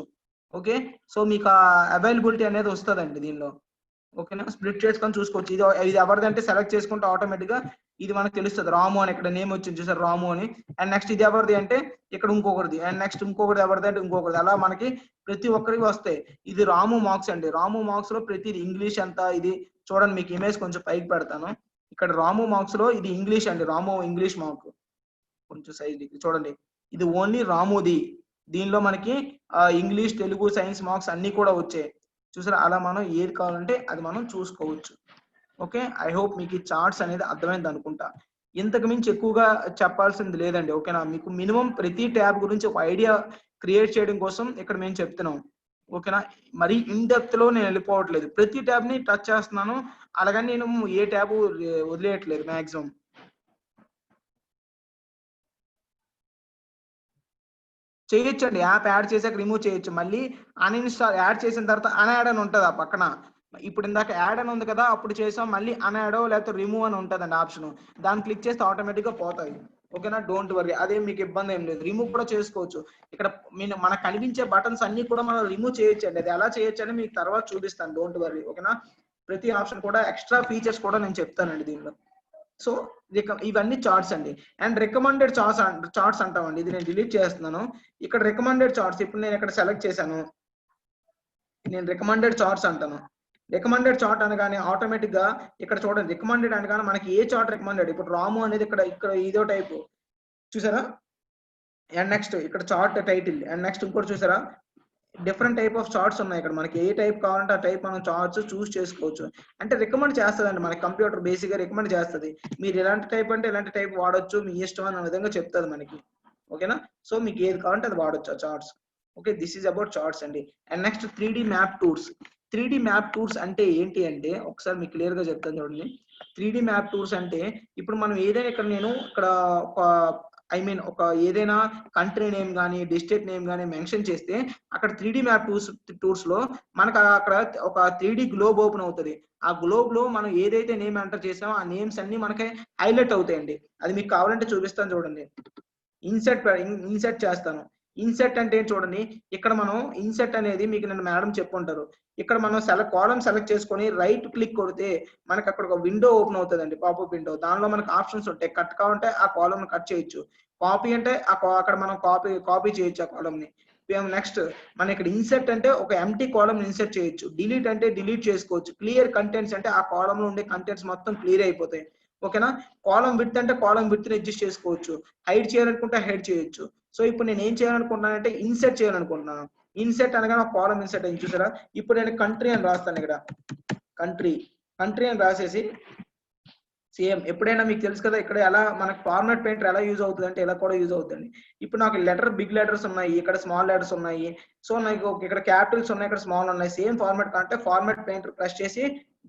ఓకే సో మీకు ఆ అవైలబిలిటీ అనేది వస్తుందండి దీనిలో. ఓకేనా స్ప్లిట్ చేసుకొని చూసుకోవచ్చు. ఇది ఎవరిదంటే సెలెక్ట్ చేసుకుంటే ఆటోమేటిక్ గా ఇది మనకు తెలుస్తుంది. రాము అని ఇక్కడ నేమ్ వచ్చింది చూసారు రాము అని. అండ్ నెక్స్ట్ ఇది ఎవరిది అంటే ఇక్కడ ఇంకొకరిది. అండ్ నెక్స్ట్ ఇంకొకటి ఎవరిది అంటే ఇంకొకరిది. అలా మనకి ప్రతి ఒక్కరికి వస్తాయి. ఇది రాము మార్క్స్ అండి. రాము మార్క్స్ లో ప్రతిది ఇంగ్లీష్ అంతా ఇది చూడండి. మీకు ఇమేజ్ కొంచెం పైకి పెడతాను. ఇక్కడ రాము మార్క్స్ లో ఇది ఇంగ్లీష్ అండి. రాము ఇంగ్లీష్ మార్క్ కొంచెం సైజ్ చూడండి. ఇది ఓన్లీ రాముది. దీనిలో మనకి ఇంగ్లీష్ తెలుగు సైన్స్ మార్క్స్ అన్ని కూడా వచ్చాయి. చూసారా అలా మనం ఏది కావాలంటే అది మనం చూసుకోవచ్చు. ఓకే ఐ హోప్ మీకు ఈ చార్ట్స్ అనేది అర్థమైంది అనుకుంటా. ఇంతకు మించి ఎక్కువగా చెప్పాల్సింది లేదండి. ఓకేనా మీకు మినిమం ప్రతి ట్యాబ్ గురించి ఒక ఐడియా క్రియేట్ చేయడం కోసం ఇక్కడ మేము చెప్తున్నాం. ఓకేనా మరి ఇన్ డెప్త్ లో నేను వెళ్ళిపోవట్లేదు. ప్రతి ట్యాబ్ ని టచ్ చేస్తున్నాను. అలాగని నేను ఏ ట్యాబ్ వదిలేయట్లేదు మాక్సిమం. చేయొచ్చండి. యాప్ యాడ్ చేసాక రిమూవ్ చేయొచ్చు. మళ్ళీ అన్‌ఇన్‌స్టాల్ యాడ్ చేసిన తర్వాత అన్‌యాడ్ అని ఉంటది ఆ పక్కన. ఇప్పుడు ఇందాక యాడ్ అని ఉంది కదా! అప్పుడు చేసాం. మళ్ళీ అన్‌యాడో లేకపోతే రిమూవ్ అని ఉంటదండి ఆప్షన్. దాన్ని క్లిక్ చేస్తే ఆటోమేటిక్‌గా పోతాయి. ఓకేనా డోంట్ వర్రీ. అదేం మీకు ఇబ్బంది ఏం లేదు. రిమూవ్ కూడా చేసుకోవచ్చు. ఇక్కడ మనకు కనిపించే బటన్స్ అన్ని కూడా మనం రిమూవ్ చేయొచ్చండి. అది ఎలా చేయొచ్చని మీకు తర్వాత చూపిస్తాను. Don't worry. ఓకేనా ప్రతి ఆప్షన్ కూడా ఎక్స్ట్రా ఫీచర్స్ కూడా నేను చెప్తానండి దీనిలో. సో ఇవన్నీ చార్ట్స్ అండి. అండ్ రికమెండెడ్ చార్ట్స్ అంటామండి. ఇది నేను డిలీట్ చేస్తున్నాను. ఇక్కడ రికమెండెడ్ చార్ట్స్ ఇప్పుడు నేను ఇక్కడ సెలెక్ట్ చేశాను. నేను రికమెండెడ్ చార్ట్స్ అంటాను. రికమెండెడ్ చార్ట్ అనగానే ఆటోమేటిక్ గా ఇక్కడ చూడండి. రికమెండెడ్ అనగానే మనకి ఏ చార్ట్ రికమెండెడ్. ఇప్పుడు రాము అనేది ఇక్కడ ఇదో టైపు చూసారా. అండ్ నెక్స్ట్ ఇక్కడ చార్ట్ టైటిల్ అండ్ నెక్స్ట్ ఇంకోటి చూసారా. డిఫరెంట్ టైప్ ఆఫ్ చార్ట్స్ ఉన్నాయి. ఇక్కడ మనకి ఏ టైప్ కావాలంటే ఆ టైప్ మనం చార్ట్స్ చూస్ చేసుకోవచ్చు. అంటే రికమెండ్ చేస్తుందండి మనకి కంప్యూటర్ బేసిక్ గా రికమెండ్ చేస్తుంది. మీరు ఎలాంటి టైప్ అంటే ఎలాంటి టైప్ వాడొచ్చు మీ ఇష్టం అనే విధంగా చెప్తుంది మనకి. ఓకేనా సో మీకు ఏది కావాలంటే అది వాడొచ్చు ఆ charts. Okay this is about charts అండి. And next 3D map tours. 3D map tours అంటే ఏంటి అంటే ఒకసారి మీకు క్లియర్ గా చెప్తాను చూడండి. 3D మ్యాప్ టూర్స్ అంటే ఇప్పుడు మనం ఏదైనా ఇక్కడ ఒక ఐ మీన్ ఒక ఏదైనా కంట్రీ నేమ్ కానీ డిస్ట్రిక్ట్ నేమ్ కానీ మెన్షన్ చేస్తే అక్కడ 3D మ్యాప్ టూర్స్ లో మనకు అక్కడ ఒక 3D గ్లోబ్ ఓపెన్ అవుతుంది. ఆ గ్లోబ్ లో మనం ఏదైతే నేమ్ ఎంటర్ చేసామో ఆ నేమ్స్ అన్ని మనకి హైలైట్ అవుతాయండి. అది మీకు కావాలంటే చూపిస్తాను చూడండి. ఇన్సెట్ చేస్తాను. ఇన్సెట్ అంటే చూడండి. ఇక్కడ మనం ఇన్సెట్ అనేది మీకు నేను మేడం చెప్పుంటారు. ఇక్కడ మనం కాలమ్ సెలెక్ట్ చేసుకొని రైట్ క్లిక్ కొడితే మనకి అక్కడ ఒక విండో ఓపెన్ అవుతుందండి. Popup window. దానిలో మనకు ఆప్షన్స్ ఉంటాయి. కట్ కావాలంటే ఆ కాలమ్ కట్ చేయొచ్చు. కాపీ అంటే అక్కడ మనం కాపీ చేయొచ్చు ఆ కాలమ్ ని. నెక్స్ట్ మన ఇక్కడ ఇన్సెట్ అంటే ఒక ఎంటీ కాలమ్ ఇన్సెట్ చేయొచ్చు. డిలీట్ అంటే డిలీట్ చేసుకోవచ్చు. క్లియర్ కంటెంట్స్ అంటే ఆ కాలమ్ లో ఉండే కంటెంట్స్ మొత్తం క్లియర్ అయిపోతాయి. ఓకేనా కాలమ్ విడ్త్ అంటే కాలమ్ విడ్త్ అడ్జస్ట్ చేసుకోవచ్చు. హైడ్ చేయాలనుకుంటే హైడ్ చేయొచ్చు. సో ఇప్పుడు నేను ఏం చేయాలనుకుంటున్నానంటే ఇన్సెట్ చేయాలనుకుంటున్నాను. ఇన్సెట్ అనగా కాలమ్ ఇన్సెట్ అయింది చూసారా. ఇప్పుడు నేను కంట్రీ అని రాస్తాను. ఇక్కడ కంట్రీ అని రాసేసి సేమ్ ఎప్పుడైనా మీకు తెలుసు కదా ఇక్కడ ఎలా మనకు ఫార్మాట్ పెయింటర్ ఎలా యూజ్ అవుతుంది అంటే ఇలా కూడా యూజ్ అవుతుంది. ఇప్పుడు నాకు బిగ్ లెటర్స్ ఉన్నాయి. ఇక్కడ స్మాల్ లెటర్స్ ఉన్నాయి. సో నాకు ఇక్కడ క్యాపిటల్స్ ఉన్నాయి. ఇక్కడ స్మాల్ ఉన్నాయి. సేమ్ ఫార్మాట్ కంటే ఫార్మాట్ పెయింటర్ ప్రెస్ చేసి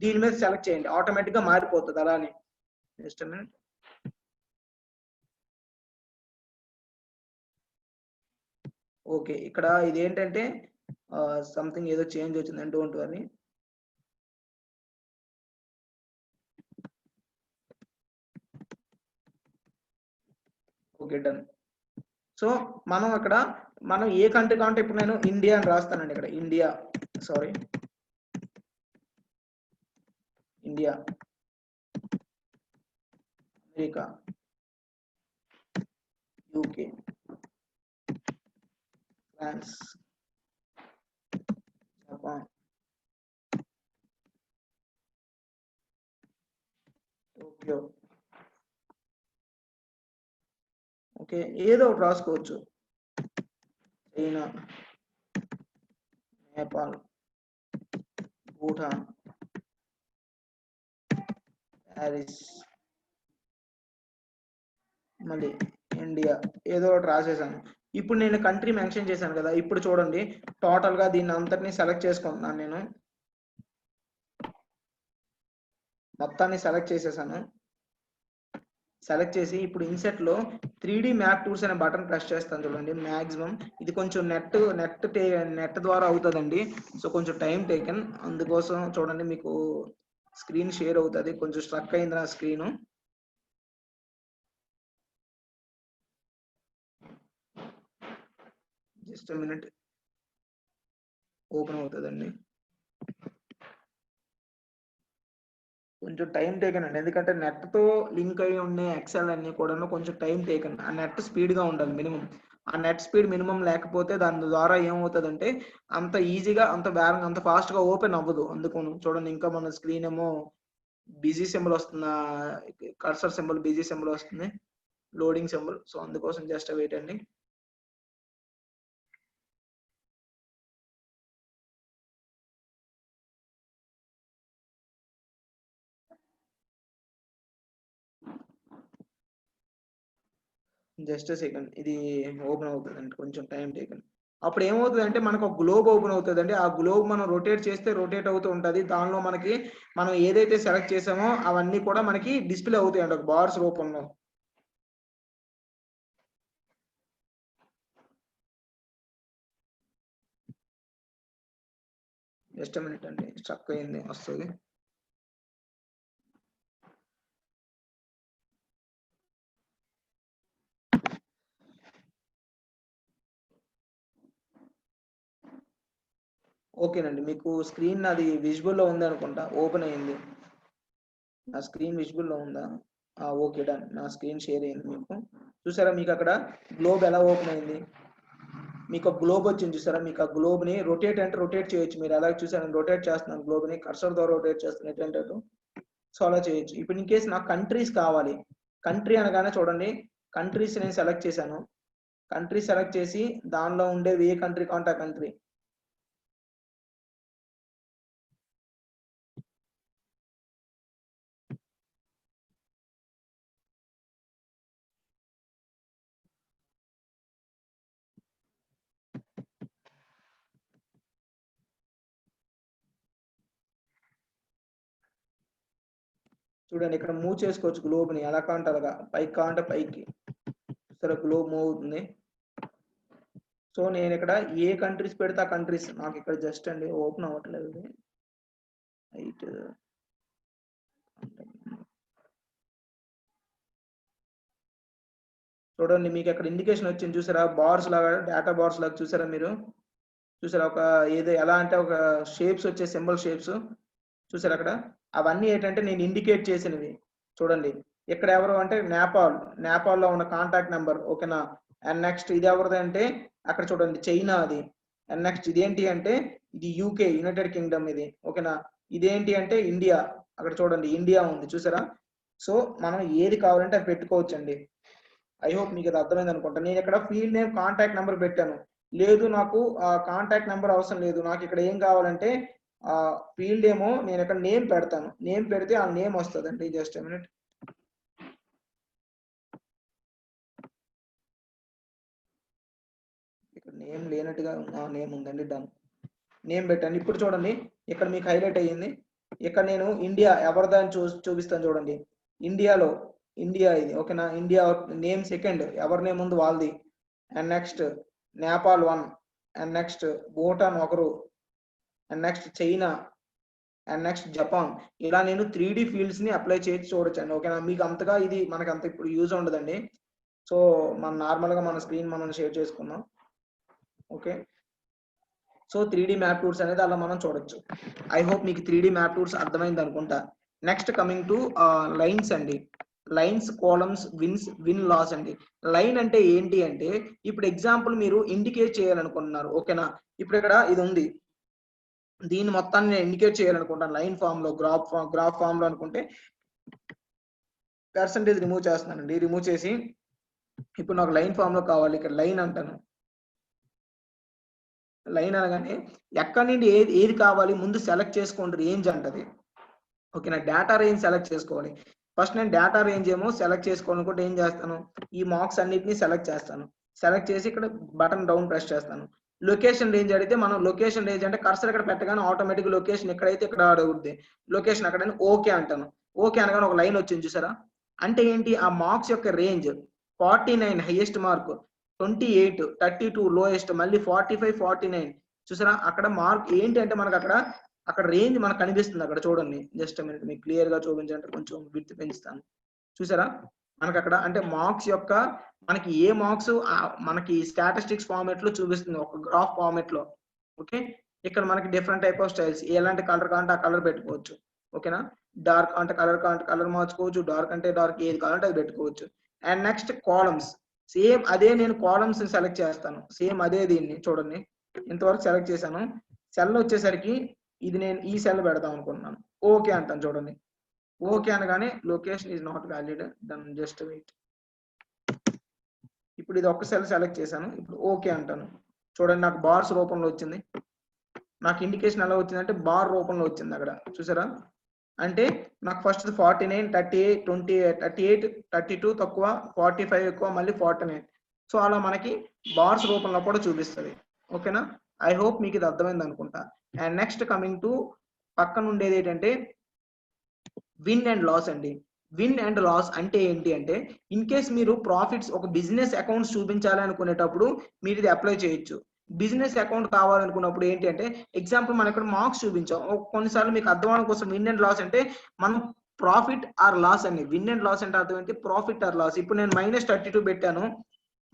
దీని మీద సెలెక్ట్ చేయండి. ఆటోమేటిక్ గా మారిపోతుంది అలానే. Just minute. ఓకే ఇక్కడ ఇది ఏంటంటే సంథింగ్ ఏదో చేంజ్ వచ్చిందని don't worry. Okay done. So మనం అక్కడ మనం ఏ కంట్రీ కావాలంటే ఇప్పుడు నేను ఇండియా అని రాస్తానండి. ఇక్కడ India, sorry India, America, UK, France, Japan, Tokyo, okay ఏదో ఒకటి రాసుకోవచ్చు. చైనా, నేపాల్, భూటాన్, ప్యారిస్, మళ్ళీ ఇండియా, ఏదో ఒకటి రాసేసాను. ఇప్పుడు నేను కంట్రీ మెన్షన్ చేశాను కదా, ఇప్పుడు చూడండి టోటల్ గా దీన్ని అంతటిని సెలెక్ట్ చేసుకుంటున్నాను. నేను మొత్తాన్ని సెలెక్ట్ చేసేసాను. సెలెక్ట్ చేసి ఇప్పుడు ఇన్సెట్ లో 3D మ్యాప్ టూల్స్ అనే బటన్ ప్రెస్ చేస్తాను చూడండి. మాక్సిమం ఇది కొంచెం నెట్ ద్వారా అవుతుందండి. సో కొంచెం టైం టేకెన్, అందుకోసం చూడండి మీకు స్క్రీన్ షేర్ అవుతుంది. కొంచెం స్ట్రక్ అయింది నా స్క్రీన్. జస్ట్ మినిట్ ఓపెన్ అవుతుందండి. కొంచెం టైం టేకన్ అండి, ఎందుకంటే నెట్ తో లింక్ అయి ఉండే ఎక్సెల్ అన్ని కూడా కొంచెం టైం టేకన్. ఆ నెట్ స్పీడ్ గా ఉండాలి మినిమం. ఆ నెట్ స్పీడ్ మినిమం లేకపోతే దాని ద్వారా ఏమవుతుందంటే అంత ఈజీగా అంత వేగంగా అంత ఫాస్ట్ గా ఓపెన్ అవ్వదు. అందుకు చూడండి ఇంకా మన స్క్రీన్ ఏమో బిజీ సింబల్ వస్తుంది, కర్సర్ సింబల్ బిజీ సింబల్ వస్తుంది, లోడింగ్ సింబల్. సో అందుకోసం జస్ట్ వెయిట్ అండి. జస్ట్ సెకండ్, ఇది ఓపెన్ అవుతుందండి, కొంచెం టైం టేకన్. అప్పుడు ఏమవుతుంది అంటే మనకు ఒక గ్లోబ్ ఓపెన్ అవుతుందండి. ఆ గ్లోబ్ మనం రొటేట్ చేస్తే రొటేట్ అవుతూ ఉంటుంది. దానిలో మనకి మనం ఏదైతే సెలెక్ట్ చేసామో అవన్నీ కూడా మనకి డిస్ప్లే అవుతాయండి ఒక బార్స్ రూపంలో. జస్ట్ మినిట్ అండి, స్ట్రక్ అయింది, వస్తుంది. ఓకేనండి, మీకు స్క్రీన్ అది విజిబుల్ లో ఉంది అనుకుంటా, ఓపెన్ అయ్యింది. నా స్క్రీన్ విజిబుల్ లో ఉందా? ఓకే డన్, నా స్క్రీన్ షేర్ అయింది మీకు. చూసారా మీకు అక్కడ గ్లోబ్ ఎలా ఓపెన్ అయింది? మీకు ఒక గ్లోబ్ వచ్చింది చూసారా? మీకు ఆ గ్లోబ్ ని రొటేట్ అంటే రొటేట్ చేయొచ్చు. మీరు ఎలా చూసారు, రొటేట్ చేస్తున్నాను గ్లోబ్ ని, కర్సర్ ద్వారా రొటేట్ చేస్తున్నాను ఎటువంటి సో అలా చేయొచ్చు. ఇప్పుడు ఇన్ కేసు నాకు కంట్రీస్ కావాలి, కంట్రీ అనగానే చూడండి కంట్రీస్ నేను సెలెక్ట్ చేశాను. కంట్రీ సెలెక్ట్ చేసి దానిలో ఉండేవి ఏ కంట్రీ కాంటే ఆ కంట్రీ. చూడండి ఇక్కడ మూవ్ చేసుకోవచ్చు గ్లోబ్ ని, ఎలా కావాలంటే అలాగా, పైకి కావాలంటే పైకి. సరే గ్లోబ్ మూవ్ అవుతుంది. సో నేను ఇక్కడ ఏ కంట్రీస్ పెడితే ఆ కంట్రీస్ నాకు ఇక్కడ జస్ట్ అండి ఓపెన్ అవ్వట్లేదు ఇది. రైట్ చూడండి మీకు అక్కడ ఇండికేషన్ వచ్చింది చూసారా, బార్స్ లాగా, డేటా బార్స్ లాగా చూసారా మీరు? చూసారా ఒక ఏదో ఎలా అంటే ఒక షేప్స్ వచ్చే సింబల్ షేప్స్ చూసారా అక్కడ? అవన్నీ ఏంటంటే నేను ఇండికేట్ చేసినవి. చూడండి ఇక్కడ ఎవరు అంటే నేపాల్ లో ఉన్న కాంటాక్ట్ నెంబర్, ఓకేనా? అండ్ నెక్స్ట్ ఇది ఎవరిది అంటే అక్కడ చూడండి చైనా అది. అండ్ నెక్స్ట్ ఇదేంటి అంటే ఇది యూకే, యునైటెడ్ కింగ్డమ్ ఇది, ఓకేనా? ఇదేంటి అంటే ఇండియా, అక్కడ చూడండి ఇండియా ఉంది చూసారా? సో మనం ఏది కావాలంటే అది పెట్టుకోవచ్చు అండి. ఐ హోప్ మీకు అది అర్థమైంది అనుకుంటా. నేను ఇక్కడ ఫీల్డ్ నేమ్ కాంటాక్ట్ నెంబర్ పెట్టాను. లేదు నాకు కాంటాక్ట్ నెంబర్ అవసరం లేదు, నాకు ఇక్కడ ఏం కావాలంటే ఫీల్డ్ ఏమో నేను ఇక్కడ నేమ్ పెడతాను. నేమ్ పెడితే ఆ నేమ్ వస్తుందండి. జస్ట్ మినిట్, ఇక్కడ నేమ్ లేనట్టుగా నేమ్ ఉందండి, డన్. నేమ్ పెట్టాను. ఇప్పుడు చూడండి ఇక్కడ మీకు హైలైట్ అయ్యింది. ఇక్కడ నేను ఇండియా ఎవరిదని చూపిస్తాను చూడండి. ఇండియాలో ఇండియా ఇది, ఓకేనా? ఇండియా నేమ్ సెకండ్, ఎవరి నేమ్ ఉంది వాళ్ళది. And next Nepal 1, and next Bhutan ఒకరు, and next China, and next Japan. ఇలా నేను 3D ఫీల్డ్స్ ని అప్లై చేసి చూడొచ్చండి, ఓకేనా? మీకు అంతగా ఇది మనకి అంత ఇప్పుడు యూజ్ ఉండదండి. సో మనం నార్మల్గా మన స్క్రీన్ మనం షేర్ చేసుకుందాం. Okay, so 3D map tools అనేది అలా మనం చూడొచ్చు. ఐ హోప్ మీకు 3D మ్యాప్ టూల్స్ అర్థమైంది అనుకుంటా. నెక్స్ట్ కమింగ్ టు లైన్స్ అండి. లైన్స్, కాలమ్స్, విన్ లాస్ అండి. లైన్ అంటే ఏంటి అంటే ఇప్పుడు ఎగ్జాంపుల్ మీరు ఇండికేట్ చేయాలనుకుంటున్నారు. ఓకేనా, ఇప్పుడు ఇక్కడ ఇది ఉంది, దీన్ని మొత్తాన్ని నేను ఇండికేట్ చేయాలనుకుంటాను లైన్ ఫామ్ లో, గ్రాఫ్ ఫామ్ లో అనుకుంటే పర్సంటేజ్ రిమూవ్ చేస్తున్నానండి. రిమూవ్ చేసి ఇప్పుడు నాకు లైన్ ఫామ్ లో కావాలి, ఇక్కడ లైన్ అంటాను. లైన్ అనగానే ఎక్కడి నుండి ఏది కావాలి ముందు సెలెక్ట్ చేసుకోండి, రేంజ్ అంటది. ఓకేనా, డేటా రేంజ్ సెలెక్ట్ చేసుకోవాలి. ఫస్ట్ నేను డేటా రేంజ్ ఏమో సెలెక్ట్ చేసుకోవాలనుకుంటే ఏం చేస్తాను, ఈ మార్క్స్ అన్నిటిని సెలెక్ట్ చేస్తాను. సెలెక్ట్ చేసి ఇక్కడ బటన్ డౌన్ ప్రెస్ చేస్తాను. లొకేషన్ రేంజ్ అడిగితే మనం లొకేషన్ రేంజ్ అంటే కర్సర్ ఇక్కడ పెట్టగానే ఆటోమేటిక్ లొకేషన్ ఎక్కడైతే ఇక్కడ అడుగుద్ది లొకేషన్ అక్కడ ఓకే అంటాను. ఓకే అనగానే ఒక లైన్ వచ్చింది చూసారా, అంటే ఏంటి ఆ మార్క్స్ యొక్క రేంజ్ 49 హైయెస్ట్ మార్క్, 28 32 లోయెస్ట్, మళ్ళీ 45 49 చూసారా. అక్కడ మార్క్ ఏంటి అంటే మనకు అక్కడ రేంజ్ మనకు కనిపిస్తుంది. అక్కడ చూడండి, జస్ట్ మినిట్ మీకు క్లియర్ గా చూపించాలంటే కొంచెం విడ్త్ పెంచుతాను. చూసారా మనకు అక్కడ అంటే మార్క్స్ యొక్క మనకి ఏ మార్క్స్ మనకి స్టాటిస్టిక్స్ ఫార్మాట్ లో చూపిస్తుంది, ఒక గ్రాఫ్ ఫార్మాట్ లో. ఓకే, ఇక్కడ మనకి డిఫరెంట్ టైప్ ఆఫ్ స్టైల్స్, ఎలాంటి కలర్ కావాలంటే ఆ కలర్ పెట్టుకోవచ్చు. ఓకేనా, డార్క్ అంటే కలర్ మార్చుకోవచ్చు, డార్క్ అంటే డార్క్, ఏది కావాలంటే అది పెట్టుకోవచ్చు. అండ్ నెక్స్ట్ కాలమ్స్, సేమ్ అదే నేను కాలమ్స్ సెలెక్ట్ చేస్తాను. సేమ్ అదే దీన్ని చూడండి, ఇంతవరకు సెలెక్ట్ చేశాను. సెల్ వచ్చేసరికి ఇది నేను ఈ సెల్ పెడదాం అనుకుంటున్నాను. ఓకే అంటాను చూడండి. ఓకే అనగానే location is not valid, then just wait. ఇప్పుడు ఇది ఒక్క సెల్ సెలెక్ట్ చేశాను. ఇప్పుడు ఓకే అంటాను చూడండి, నాకు బార్స్ రూపంలో వచ్చింది. నాకు ఇండికేషన్ ఎలా వచ్చిందంటే బార్ రూపంలో వచ్చింది అక్కడ చూసారా. అంటే నాకు ఫస్ట్ 49 38 28 32 తక్కువ, 45 ఎక్కువ, మళ్ళీ 49. సో అలా మనకి బార్స్ రూపంలో కూడా చూపిస్తుంది. ఓకేనా, ఐ హోప్ మీకు ఇది అర్థమైంది అనుకుంటా. అండ్ నెక్స్ట్ కమింగ్ టు పక్కన ఉండేది ఏంటంటే విన్ అండ్ లాస్ అండి. విన్ అండ్ లాస్ అంటే ఏంటి అంటే ఇన్ కేస్ మీరు ప్రాఫిట్స్ ఒక బిజినెస్ అకౌంట్స్ చూపించాలి అనుకునేటప్పుడు మీరు ఇది అప్లై చేయొచ్చు. బిజినెస్ అకౌంట్ కావాలనుకున్నప్పుడు ఏంటి అంటే ఎగ్జాంపుల్ మనం ఇక్కడ మార్క్స్ చూపించాం. కొన్నిసార్లు మీకు అర్థం అవడం కోసం విన్ అండ్ లాస్ అంటే మనం ప్రాఫిట్ ఆర్ లాస్ అండి. విన్ అండ్ లాస్ అంటే అర్థం ఏంటి, ప్రాఫిట్ ఆర్ లాస్. ఇప్పుడు నేను -32 పెట్టాను,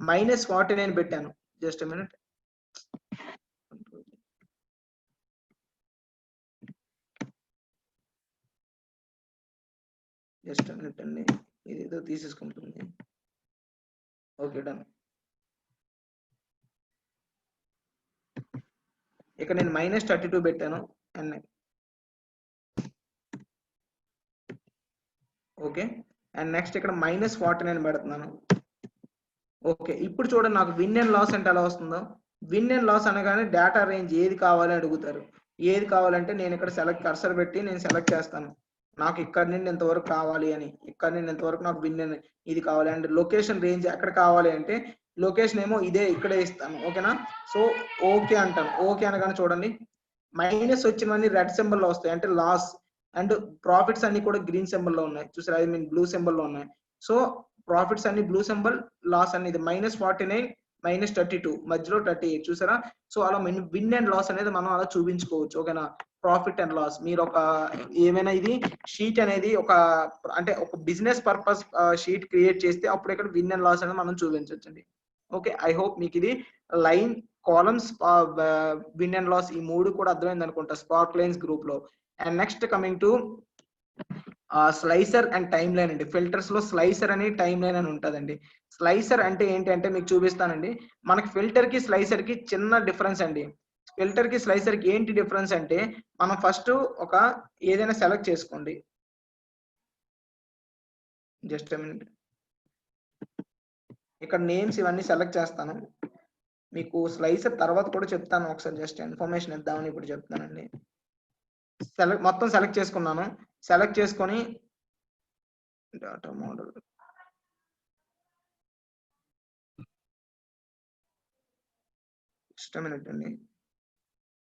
-49 పెట్టాను. జస్ట్ మినిట్, జస్ట్ మినిట్ అండి, ఇది ఏదో తీసేసుకుంటుంది. Okay done. ఇక్కడ నేను -32 పెట్టాను. అండ్ ఓకే, అండ్ నెక్స్ట్ ఇక్కడ -49 పెడుతున్నాను. ఓకే, ఇప్పుడు చూడండి నాకు విన్ అండ్ లాస్ అంటే ఎలా వస్తుందో. విన్ అండ్ లాస్ అనగానే డేటా రేంజ్ ఏది కావాలని అడుగుతారు. ఏది కావాలంటే నేను ఇక్కడ కర్సర్ పెట్టి నేను సెలెక్ట్ చేస్తాను. నాకు ఇక్కడ నుండి ఎంతవరకు కావాలి అని, ఇక్కడ నుండి ఎంతవరకు నాకు విన్ ఇది కావాలి. అండ్ లొకేషన్ రేంజ్ ఎక్కడ కావాలి అంటే లొకేషన్ ఏమో ఇదే, ఇక్కడే ఇస్తాను. ఓకేనా, సో ఓకే అంటాను. ఓకే అనగానే చూడండి మైనస్ వచ్చినవన్నీ రెడ్ సింబల్ లో వస్తాయి, అంటే లాస్. అండ్ ప్రాఫిట్స్ అన్ని కూడా గ్రీన్ సింబల్ లో ఉన్నాయి చూసారా, ఐ మీన్ బ్లూ సింబల్ లో ఉన్నాయి. సో ప్రాఫిట్స్ అన్ని బ్లూ సింబల్, లాస్ అనేది -49 -32 మధ్యలో 38 చూసారా. సో అలా విన్ అండ్ లాస్ అనేది మనం అలా చూపించుకోవచ్చు. ఓకేనా, ప్రాఫిట్ అండ్ లాస్ మీరు ఒక ఏమైనా ఇది షీట్ అనేది ఒక అంటే ఒక బిజినెస్ పర్పస్ షీట్ క్రియేట్ చేస్తే అప్పుడు ఇక్కడ విన్ అండ్ లాస్ అనేది మనం చూపించవచ్చండి. ఓకే, ఐ హోప్ మీకు ఇది line, columns, win and loss ఈ మూడు కూడా అర్థమైంది అనుకుంటా స్పార్క్ లైన్స్ గ్రూప్ లో. And next coming to slicer and timeline అండి. ఫిల్టర్స్ లో స్లైసర్ అని టైమ్ లైన్ అని ఉంటుందండి. స్లైసర్ అంటే ఏంటి అంటే మీకు చూపిస్తానండి. మనకి ఫిల్టర్ కి స్లైసర్ కి చిన్న డిఫరెన్స్ అండి. ఫిల్టర్ కి స్లైసర్ కి ఏంటి డిఫరెన్స్ అంటే మనం ఫస్ట్ ఒక ఏదైనా సెలెక్ట్ చేసుకోండి. జస్ట్ మినిట్, ఇక్కడ నేమ్స్ ఇవన్నీ సెలెక్ట్ చేస్తాను. మీకు స్లైసర్ తర్వాత కూడా చెప్తాను, ఒకసారి జస్ట్ ఇన్ఫర్మేషన్ ఇద్దామని ఇప్పుడు చెప్తానండి. మొత్తం సెలెక్ట్ చేసుకున్నాను. సెలెక్ట్ చేసుకొని డాటా మోడల్ జస్ట్ మినిట్ అండి.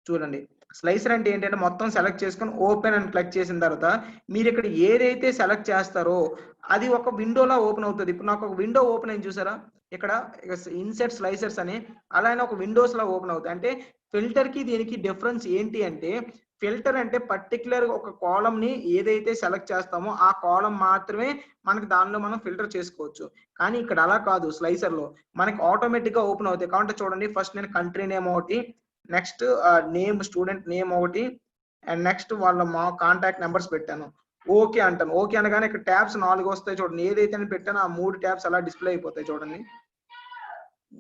చూడండి స్లైసర్ అంటే ఏంటంటే మొత్తం సెలెక్ట్ చేసుకొని ఓపెన్ అని క్లిక్ చేసిన తర్వాత మీరు ఇక్కడ ఏదైతే సెలెక్ట్ చేస్తారో అది ఒక విండోలా ఓపెన్ అవుతుంది. ఇప్పుడు నాకు ఒక విండో ఓపెన్ అయింది చూసారా, ఇక్కడ ఇన్సెట్ స్లైసర్స్ అని అలానే ఒక విండోస్ లా ఓపెన్ అవుతాయి. అంటే ఫిల్టర్ కి దీనికి డిఫరెన్స్ ఏంటి అంటే ఫిల్టర్ అంటే పర్టికులర్ ఒక కాలమ్ ని ఏదైతే సెలెక్ట్ చేస్తామో ఆ కాలమ్ మాత్రమే మనకి దానిలో మనం ఫిల్టర్ చేసుకోవచ్చు. కానీ ఇక్కడ అలా కాదు, స్లైసర్ లో మనకి ఆటోమేటిక్ గా ఓపెన్ అవుతాయి. కాబట్టి చూడండి, ఫస్ట్ నేను కంట్రీ నేమ్ ఒకటి, నెక్స్ట్ నేమ్, స్టూడెంట్ నేమ్ ఒకటి, అండ్ నెక్స్ట్ వాళ్ళ మా కాంటాక్ట్ నెంబర్స్ పెట్టాను. ఓకే అంటాను. ఓకే అనగానే ఇక్కడ ట్యాబ్స్ 4 వస్తాయి చూడండి. ఏదైతే నేను పెట్టానో ఆ 3 ట్యాబ్స్ అలా డిస్ప్లే అయిపోతాయి చూడండి.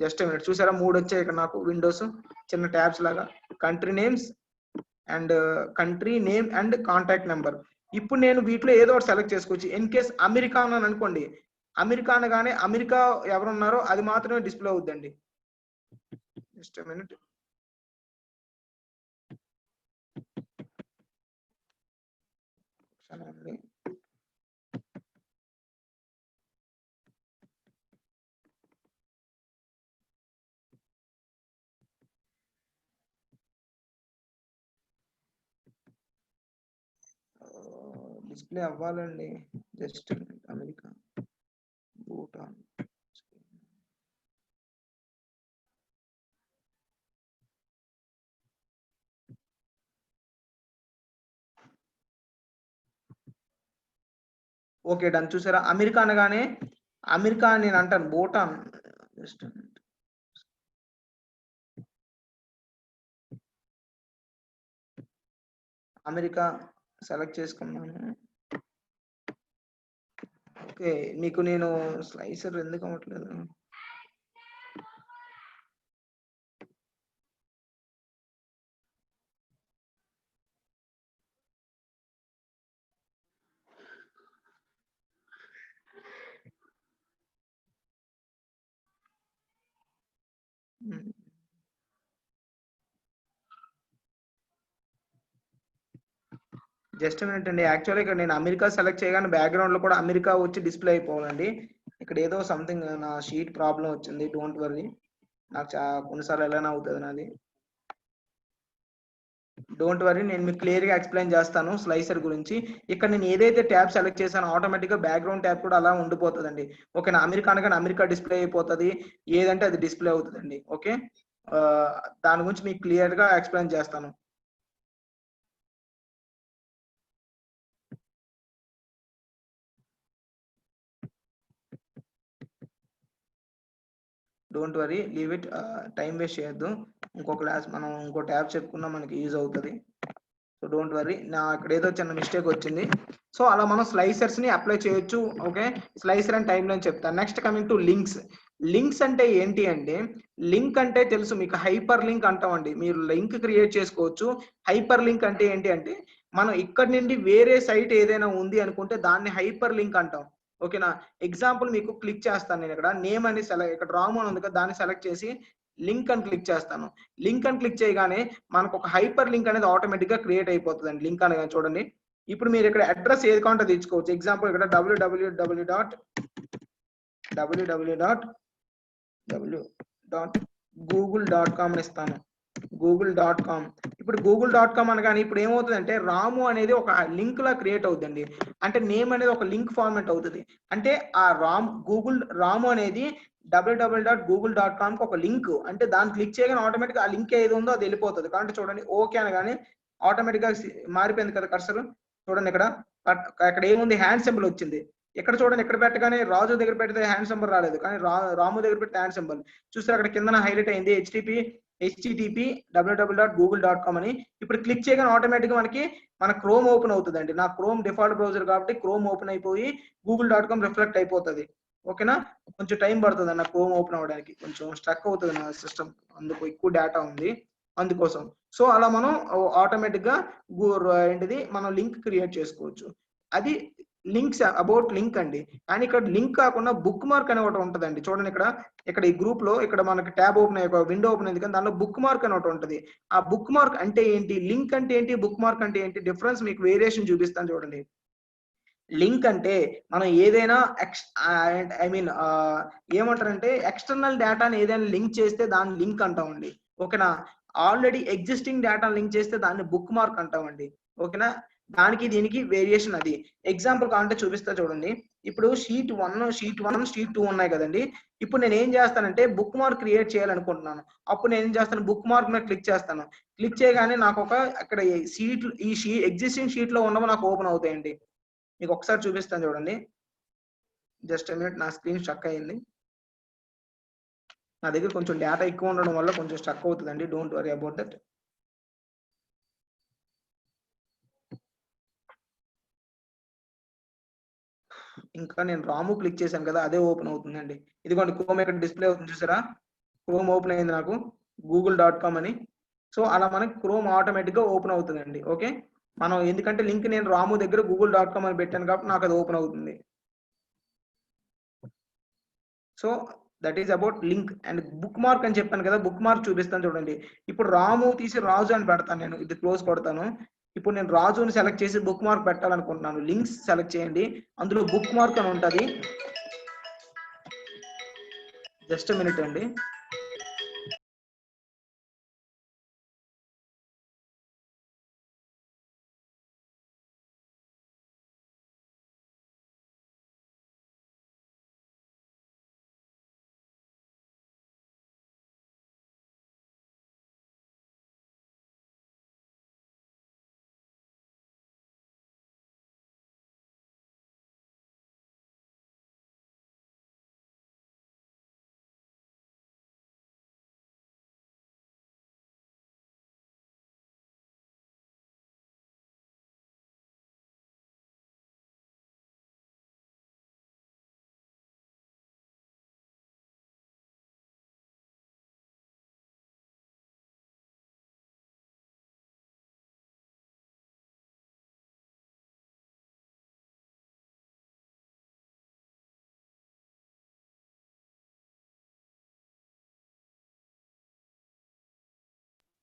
జస్ట్ మినిట్, చూసారా 3 వచ్చాయి ఇక్కడ నాకు విండోస్ చిన్న ట్యాబ్స్ లాగా. Country names and country name and contact number. ఇప్పుడు నేను వీటిలో ఏదో ఒకటి సెలెక్ట్ చేసుకోవచ్చు. ఇన్ కేస్ అమెరికా అన్నాను అనుకోండి, అమెరికా అనగానే అమెరికా ఎవరున్నారో అది మాత్రమే డిస్ప్లే అవుద్దండి. Just minute. డిస్ప్లే అవ్వాలండి. Just America, Bhutan. Okay done. చూసారా అమెరికా అనగానే అమెరికా అని నేను అంటాను, భూటాన్. జస్ట్ అమెరికా సెలెక్ట్ చేసుకున్నాను. ఓకే, మీకు నేను స్లైసర్ ఎందుకు అవ్వట్లేదు? జస్ట్ మినిట్ అండి. యాక్చువల్లీ ఇక్కడ నేను అమెరికా సెలెక్ట్ చేయగానే బ్యాక్గ్రౌండ్ లో కూడా అమెరికా వచ్చి డిస్ప్లే అయిపోవాలండి. ఇక్కడ ఏదో సంథింగ్ నా షీట్ ప్రాబ్లం వచ్చింది. డోంట్ వర్రీ, నాకు కొన్నిసార్లు ఎలానే అవుతుంది నాది. డోంట్ వరీ, నేను మీకు క్లియర్ గా ఎక్స్ప్లెయిన్ చేస్తాను స్లైసర్ గురించి. ఇక్కడ నేను ఏదైతే ట్యాబ్ సెలెక్ట్ చేశానో ఆటోమేటిక్ గా బ్యాక్గ్రౌండ్ ట్యాబ్ కూడా అలా ఉండిపోతుందండి. ఓకేనా, అమెరికా అనగానే అమెరికా డిస్ప్లే అయిపోతుంది, ఏదంటే అది డిస్ప్లే అవుతుందండి. ఓకే, దాని గురించి మీకు క్లియర్ గా ఎక్స్ప్లెయిన్ చేస్తాను. Don't worry, leave it, time waste చేయొద్దు. ఇంకో క్లాస్ మనం ఇంకో ట్యాబ్ చెప్పుకున్నా మనకి యూజ్ అవుతుంది. సో డోంట్ వరీ, నా ఇక్కడ ఏదో చిన్న మిస్టేక్ వచ్చింది. సో అలా మనం స్లైసర్స్ ని అప్లై చేయొచ్చు. Okay, slicer and timeline చెప్తాను. Next coming to links. Links అంటే ఏంటి అంటే, లింక్ అంటే తెలుసు మీకు, హైపర్ లింక్ అంటామండి. మీరు లింక్ క్రియేట్ చేసుకోవచ్చు. హైపర్ లింక్ అంటే ఏంటి అంటే, మనం ఇక్కడ నుండి వేరే సైట్ ఏదైనా ఉంది అనుకుంటే దాన్ని హైపర్ లింక్ అంటాం. ఓకేనా, ఎగ్జాంపుల్ మీకు క్లిక్ చేస్తాను. నేను ఇక్కడ నేమ్ అని ఇక్కడ రాము అని ఉంది కదా, దాన్ని సెలెక్ట్ చేసి లింక్ అని క్లిక్ చేస్తాను. లింక్ అని క్లిక్ చేయగానే మనకు ఒక హైపర్ లింక్ అనేది ఆటోమేటిక్ గా క్రియేట్ అయిపోతుందండి. లింక్ అనేది చూడండి. ఇప్పుడు మీరు ఇక్కడ అడ్రస్ ఏది కావాలంటే తెచ్చుకోవచ్చు. ఎగ్జాంపుల్ ఇక్కడ www.google.com అని ఇస్తాను. google.com. ఇప్పుడు google.com అనగానే ఇప్పుడు ఏమవుతుందంటే రాము అనేది ఒక లింక్ లా క్రియేట్ అవుతుందండి. అంటే నేమ్ అనేది ఒక లింక్ ఫార్మాట్ అవుతుంది. అంటే ఆ రాము అనేది www.google.com కి ఒక లింక్. అంటే దాన్ని క్లిక్ చేయగానే ఆటోమేటిక్ ఆ లింక్ ఏది ఉందో అది వెళ్ళిపోతుంది. కాబట్టి చూడండి, ఓకే అనగానే ఆటోమేటిక్ గా మారిపోయింది కదా కర్సర్. చూడండి ఇక్కడ ఏముంది, హ్యాండ్ సింబల్ వచ్చింది. ఇక్కడ చూడండి, ఇక్కడ పెట్టగానే రాజు దగ్గర పెడితే హ్యాండ్ సింబల్ రాలేదు, కానీ రాము దగ్గర పెడితే హ్యాండ్ సింబల్. చూస్తే అక్కడ కింద హైలైట్ అయింది http www.google.com అని. ఇప్పుడు క్లిక్ చేయగానే ఆటోమేటిక్ గా మన క్రోమ్ ఓపెన్ అవుతుందండి. నా క్రోమ్ డిఫాల్ట్ బ్రౌజర్ కాబట్టి క్రోమ్ ఓపెన్ అయిపోయి google.com రిఫ్లెక్ట్ అయిపోతుంది. ఓకేనా, కొంచెం టైం పడుతుంది అన్న క్రోమ్ ఓపెన్ అవ్వడానికి, కొంచెం స్ట్రక్ అవుతుంది నా సిస్టమ్, అందుకు ఎక్కువ డేటా ఉంది అందుకోసం. సో అలా మనం ఆటోమేటిక్ గా ఏంటిది మనం లింక్ క్రియేట్ చేసుకోవచ్చు. అది లింక్స్, అబౌట్ లింక్ అండి. కానీ ఇక్కడ లింక్ కాకుండా బుక్ మార్క్ అని ఒకటి ఉంటుందండి. చూడండి ఇక్కడ ఈ గ్రూప్ లో ఇక్కడ మనకి ట్యాబ్ ఓపెన్ అయ్యి విండో ఓపెన్ అయింది, కానీ దానిలో బుక్ మార్క్ అని ఒకటి ఉంటుంది. ఆ బుక్ మార్క్ అంటే ఏంటి, లింక్ అంటే ఏంటి, బుక్ మార్క్ అంటే ఏంటి, డిఫరెన్స్ మీకు వేరియేషన్ చూపిస్తాను చూడండి. లింక్ అంటే మనం ఏదైనా ఏమంటారంటే ఎక్స్టర్నల్ డేటాని ఏదైనా లింక్ చేస్తే దాన్ని లింక్ అంటామండి. ఓకేనా, ఆల్రెడీ ఎగ్జిస్టింగ్ డేటా లింక్ చేస్తే దాన్ని బుక్ మార్క్ అంటామండి. ఓకేనా, దానికి దీనికి వేరియేషన్ అది. ఎగ్జాంపుల్ కావాలంటే చూపిస్తా చూడండి. ఇప్పుడు షీట్ 1, షీట్ 2 ఉన్నాయి కదండీ. ఇప్పుడు నేను ఏం చేస్తానంటే బుక్ మార్క్ క్రియేట్ చేయాలనుకుంటున్నాను. అప్పుడు నేను ఏం చేస్తాను, బుక్ మార్క్ మీద క్లిక్ చేస్తాను. క్లిక్ చేయగానే నాకు అక్కడ ఎగ్జిస్టింగ్ షీట్ లో ఉన్నవి నాకు ఓపెన్ అవుతాయండి. మీకు ఒకసారి చూపిస్తాను చూడండి. జస్ట్ మినిట్, నా స్క్రీన్ స్ట్రక్ అయింది. నా దగ్గర కొంచెం డేటా ఎక్కువ ఉండడం వల్ల కొంచెం స్ట్రక్ అవుతుందండి. Don't worry about that. ఇంకా నేను రాము క్లిక్ చేశాను కదా, అదే ఓపెన్ అవుతుందండి. ఇదిగోండి క్రోమ్ ఇక్కడ డిస్ప్లే అవుతుంది చూసారా, క్రోమ్ ఓపెన్ అయింది నాకు google.com అని. సో అలా మనకి క్రోమ్ ఆటోమేటిక్ గా ఓపెన్ అవుతుందండి. ఓకే, మనం ఎందుకంటే లింక్ నేను రాము దగ్గర google.com అని పెట్టాను కాబట్టి నాకు అది ఓపెన్ అవుతుంది. So that is about link and book mark అని చెప్పాను కదా, బుక్ మార్క్ చూపిస్తాను చూడండి. ఇప్పుడు రాము తీసి రాజు అని పెడతాను నేను, ఇది క్లోజ్ కొడతాను. ఇప్పుడు నేను రాజుని సెలెక్ట్ చేసి బుక్ మార్క్ పెట్టాలనుకుంటున్నాను. లింక్స్ సెలెక్ట్ చేయండి, అందులో బుక్ మార్క్ అని ఉంటుంది. జస్ట్ మినిట్ అండి.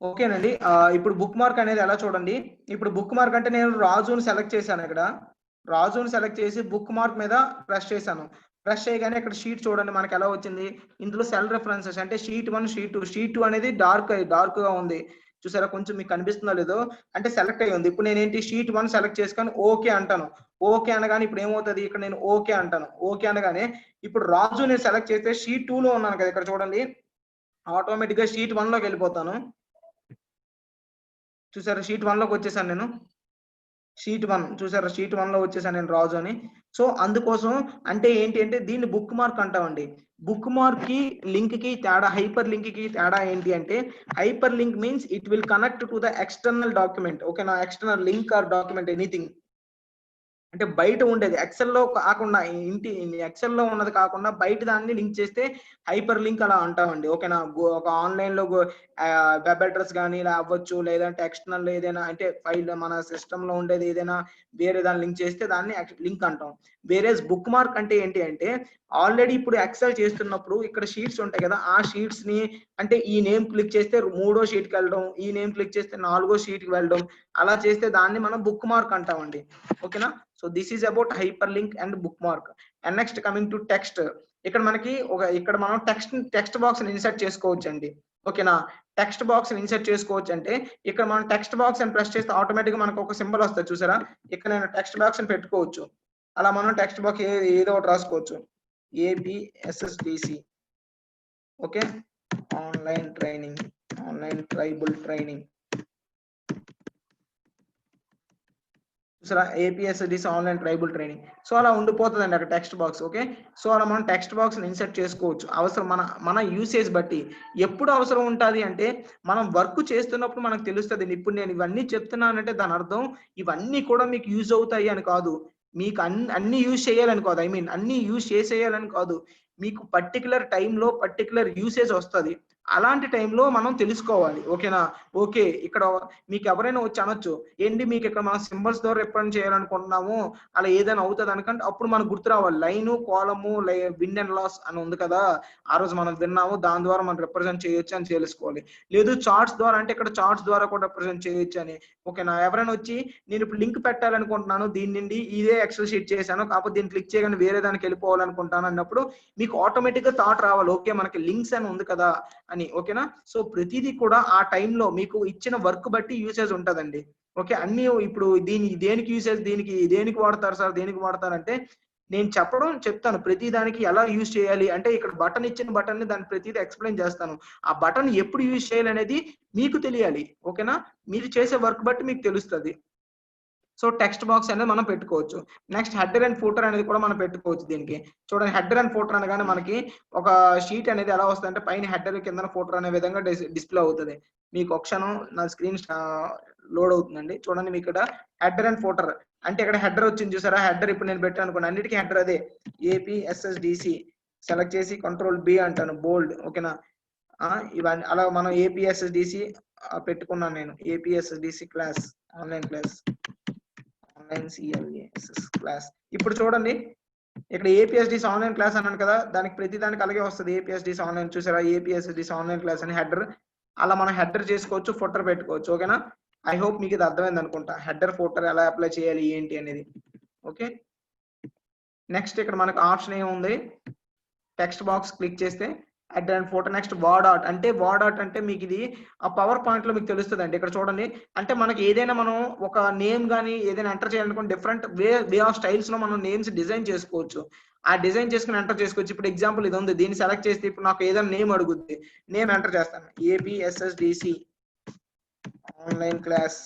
ఓకేనండి. ఇప్పుడు బుక్ మార్క్ అనేది ఎలా చూడండి. ఇప్పుడు బుక్ మార్క్ అంటే నేను రాజుని సెలెక్ట్ చేశాను ఇక్కడ. రాజుని సెలెక్ట్ చేసి బుక్ మార్క్ మీద ప్రెస్ చేశాను. ప్రెస్ చేయగానే ఇక్కడ షీట్ చూడండి మనకి ఎలా వచ్చింది. ఇందులో సెల్ రెఫరెన్సెస్ అంటే షీట్ 1, షీట్ 2. షీట్ 2 అనేది డార్క్ గా ఉంది. చూసారా, కొంచెం మీకు కనిపిస్తుందో లేదో, అంటే సెలెక్ట్ అయ్యి ఉంది. ఇప్పుడు నేనేంటి షీట్ 1 సెలెక్ట్ చేసుకొని ఓకే అంటాను. ఓకే అనగానే ఇప్పుడు ఏమవుతుంది, ఇక్కడ నేను ఓకే అంటాను. ఓకే అనగానే ఇప్పుడు రాజు నేను సెలెక్ట్ చేస్తే షీట్ 2 లో ఉన్నాను కదా, ఇక్కడ చూడండి ఆటోమేటిక్ గా షీట్ 1 లోకి వెళ్ళిపోతాను. చూసారా, షీట్ 1 లోకి వచ్చేసాను నేను. షీట్ 1 చూసారా, షీట్ 1 లో వచ్చేసాను నేను రాజు అని. సో అందుకోసం అంటే ఏంటి అంటే దీన్ని బుక్ మార్క్ అంటామండి. బుక్ మార్క్ కి లింక్ కి తేడా, హైపర్ లింక్ కి తేడా ఏంటి అంటే, hyperlink means it will connect to the external document. ఓకేనా, external link or document anything. అంటే బయట ఉండేది ఎక్సెల్ లో కాకుండా, ఎక్సెల్ లో ఉన్నది కాకుండా బయట దాన్ని లింక్ చేస్తే హైపర్ లింక్ అలా అంటామండి. ఓకేనా, ఒక ఆన్లైన్ లో వెబ్ అడ్రస్ కానీ ఇలా అవ్వచ్చు, లేదంటే ఎక్స్టర్నల్ ఏదైనా అంటే ఫైల్ మన సిస్టమ్ లో ఉండేది ఏదైనా వేరే దాన్ని లింక్ చేస్తే దాన్ని లింక్ అంటాం. వేరే బుక్ మార్క్ అంటే ఏంటి అంటే, ఆల్రెడీ ఇప్పుడు ఎక్సెల్ చేస్తున్నప్పుడు ఇక్కడ షీట్స్ ఉంటాయి కదా, ఆ షీట్స్ ని అంటే ఈ నేమ్ క్లిక్ చేస్తే 3వ షీట్ కి వెళ్ళడం, ఈ నేమ్ క్లిక్ చేస్తే 4వ షీట్ కి వెళ్ళడం, అలా చేస్తే దాన్ని మనం బుక్ మార్క్ అంటామండి. ఓకేనా, so this is about hyper link and book mark. And next coming to text. ఇక్కడ మనకి ఇక్కడ మనం టెక్స్ట్ బాక్స్ ఇన్సర్ట్ చేసుకోవచ్చు అండి. ఓకేనా, టెక్స్ట్ బాక్స్ ఇన్సర్ట్ చేసుకోవచ్చు అంటే ఇక్కడ మనం టెక్స్ట్ బాక్స్ అని ప్రెస్ చేస్తే ఆటోమేటిక్ గా మనకు ఒక సింబల్ వస్తుంది చూసారా, ఇక్కడ నేను టెక్స్ట్ బాక్స్ అని పెట్టుకోవచ్చు. అలా మనం టెక్స్ట్ బాక్స్ ఏదో ఒకటి రాసుకోవచ్చు. APSSDC. Okay, online tribal training. చూసారా, APSDC online tribal training. So అలా ఉండిపోతుందండి అక్కడ టెక్స్ట్ బాక్స్. ఓకే, సో అలా మనం టెక్స్ట్ బాక్స్ ఇన్సర్ట్ చేసుకోవచ్చు అవసరం మన యూసేజ్ బట్టి. ఎప్పుడు అవసరం ఉంటుంది అంటే మనం వర్క్ చేస్తున్నప్పుడు మనకు తెలుస్తుంది. ఇప్పుడు నేను ఇవన్నీ చెప్తున్నానంటే దాని అర్థం ఇవన్నీ కూడా మీకు యూజ్ అవుతాయి అని కాదు, మీకు అన్ని యూజ్ చేయాలని కాదు, అన్ని యూజ్ చేసేయాలని కాదు, మీకు పర్టికులర్ టైంలో పర్టికులర్ యూసేజ్ వస్తుంది. అలాంటి టైంలో మనం తెలుసుకోవాలి. ఓకేనా, ఓకే ఇక్కడ మీకు ఎవరైనా వచ్చి అనొచ్చు, ఏంటి మీకు ఇక్కడ మనం సింబల్స్ ద్వారా రిప్రజెంట్ చేయాలనుకుంటున్నాము, అలా ఏదైనా అవుతుంది అనుకంటే అప్పుడు మనకు గుర్తు రావాలి, లైను కాలము విన్ అండ్ లాస్ అని ఉంది కదా, ఆ రోజు మనం విన్నాము, దాని ద్వారా మనం రిప్రజెంట్ చేయొచ్చు అని తెలుసుకోవాలి. లేదు చార్ట్స్ ద్వారా అంటే ఇక్కడ చార్ట్స్ ద్వారా కూడా రిప్రజెంట్ చేయొచ్చు అని. ఓకేనా, ఎవరైనా వచ్చి నేను ఇప్పుడు లింక్ పెట్టాలనుకుంటున్నాను, దీని నుండి ఇదే ఎక్సెల్ షీట్ చేశాను కాకపోతే దీన్ని క్లిక్ చేయగానే వేరే దానికి వెళ్ళిపోవాలనుకుంటాను అన్నప్పుడు మీకు ఆటోమేటిక్ గా థాట్ రావాలి, ఓకే మనకి లింక్స్ అని ఉంది కదా అని. ఓకేనా, సో ప్రతిదీ కూడా ఆ టైంలో మీకు ఇచ్చిన వర్క్ బట్టి యూసేజ్ ఉంటుందండి. ఓకే, అన్ని ఇప్పుడు దేనికి యూసేజ్, దేనికి వాడతారు సార్, దేనికి వాడతారంటే నేను చెప్తాను ప్రతి దానికి ఎలా యూజ్ చేయాలి అంటే ఇక్కడ ఇచ్చిన బటన్ ని దాని ప్రతిదీ ఎక్స్ప్లెయిన్ చేస్తాను. ఆ బటన్ ఎప్పుడు యూజ్ చేయాలి అనేది మీకు తెలియాలి. ఓకేనా, మీరు చేసే వర్క్ బట్టి మీకు తెలుస్తుంది. సో టెక్స్ట్ బాక్స్ అనేది మనం పెట్టుకోవచ్చు. నెక్స్ట్ హెడర్ అండ్ ఫూటర్ అనేది కూడా మనం పెట్టుకోవచ్చు. దీనికి చూడండి, హెడర్ అండ్ ఫూటర్ అనగానే మనకి ఒక షీట్ అనేది ఎలా వస్తుంది అంటే పైన హెడర్ కింద ఫూటర్ అనే విధంగా డిస్ప్లే అవుతుంది. మీకు ఒక క్షణం నా స్క్రీన్ లోడ్ అవుతుందండి. చూడండి, మీకు ఇక్కడ హెడర్ అండ్ ఫూటర్ అంటే ఇక్కడ హెడర్ వచ్చింది చూసారా, హెడర్ ఇప్పుడు నేను పెట్టాను అనుకోండి, అన్నిటికీ హెడర్ అదే ఏపీఎస్ఎస్డిసి సెలెక్ట్ చేసి కంట్రోల్ బి అంటాను, బోల్డ్. ఓకేనా, ఇవన్నీ అలా మనం ఏపీఎస్ఎస్డిసి పెట్టుకున్నాను నేను, APSSDC class online class class. ఇప్పుడు చూడండి, ఇక్కడ ఏపీఎస్డిసి ఆన్లైన్ క్లాస్ అన్నాను కదా, దానికి ప్రతి దానికి అలాగే వస్తుంది ఏపీఎస్డిసి ఆన్లైన్. చూసారా, ఏపీఎస్డిసి ఆన్లైన్ క్లాస్ అని హెడర్. అలా మనం హెడర్ చేసుకోవచ్చు, ఫుటర్ పెట్టుకోవచ్చు. ఓకేనా, ఐ హోప్ మీకు ఇది అర్థమైంది అనుకుంటా, హెడర్ ఫుటర్ ఎలా అప్లై చేయాలి ఏంటి అనేది. ఓకే, నెక్స్ట్ ఇక్కడ మనకు ఆప్షన్ ఏముంది, టెక్స్ట్ బాక్స్ క్లిక్ చేస్తే header and photo. Next word art అంటే మీకు ఇది ఆ పవర్ పాయింట్ లో మీకు తెలుస్తుంది అండి. ఇక్కడ చూడండి, అంటే మనకి ఏదైనా మనం ఒక నేమ్ కానీ ఏదైనా ఎంటర్ చేయాలనుకుంటే డిఫరెంట్ వే ఆఫ్ స్టైల్స్ లో మనం నేమ్స్ డిజైన్ చేసుకోవచ్చు. ఆ డిజైన్ చేసుకుని ఎంటర్ చేసుకోవచ్చు. ఇప్పుడు ఎగ్జాంపుల్ ఇది ఉంది, దీన్ని సెలెక్ట్ చేస్తే ఇప్పుడు నాకు ఏదైనా నేమ్ అడుగుద్ది, నేమ్ ఎంటర్ చేస్తాను, ఏపీఎస్ఎస్డిసి ఆన్లైన్ క్లాస్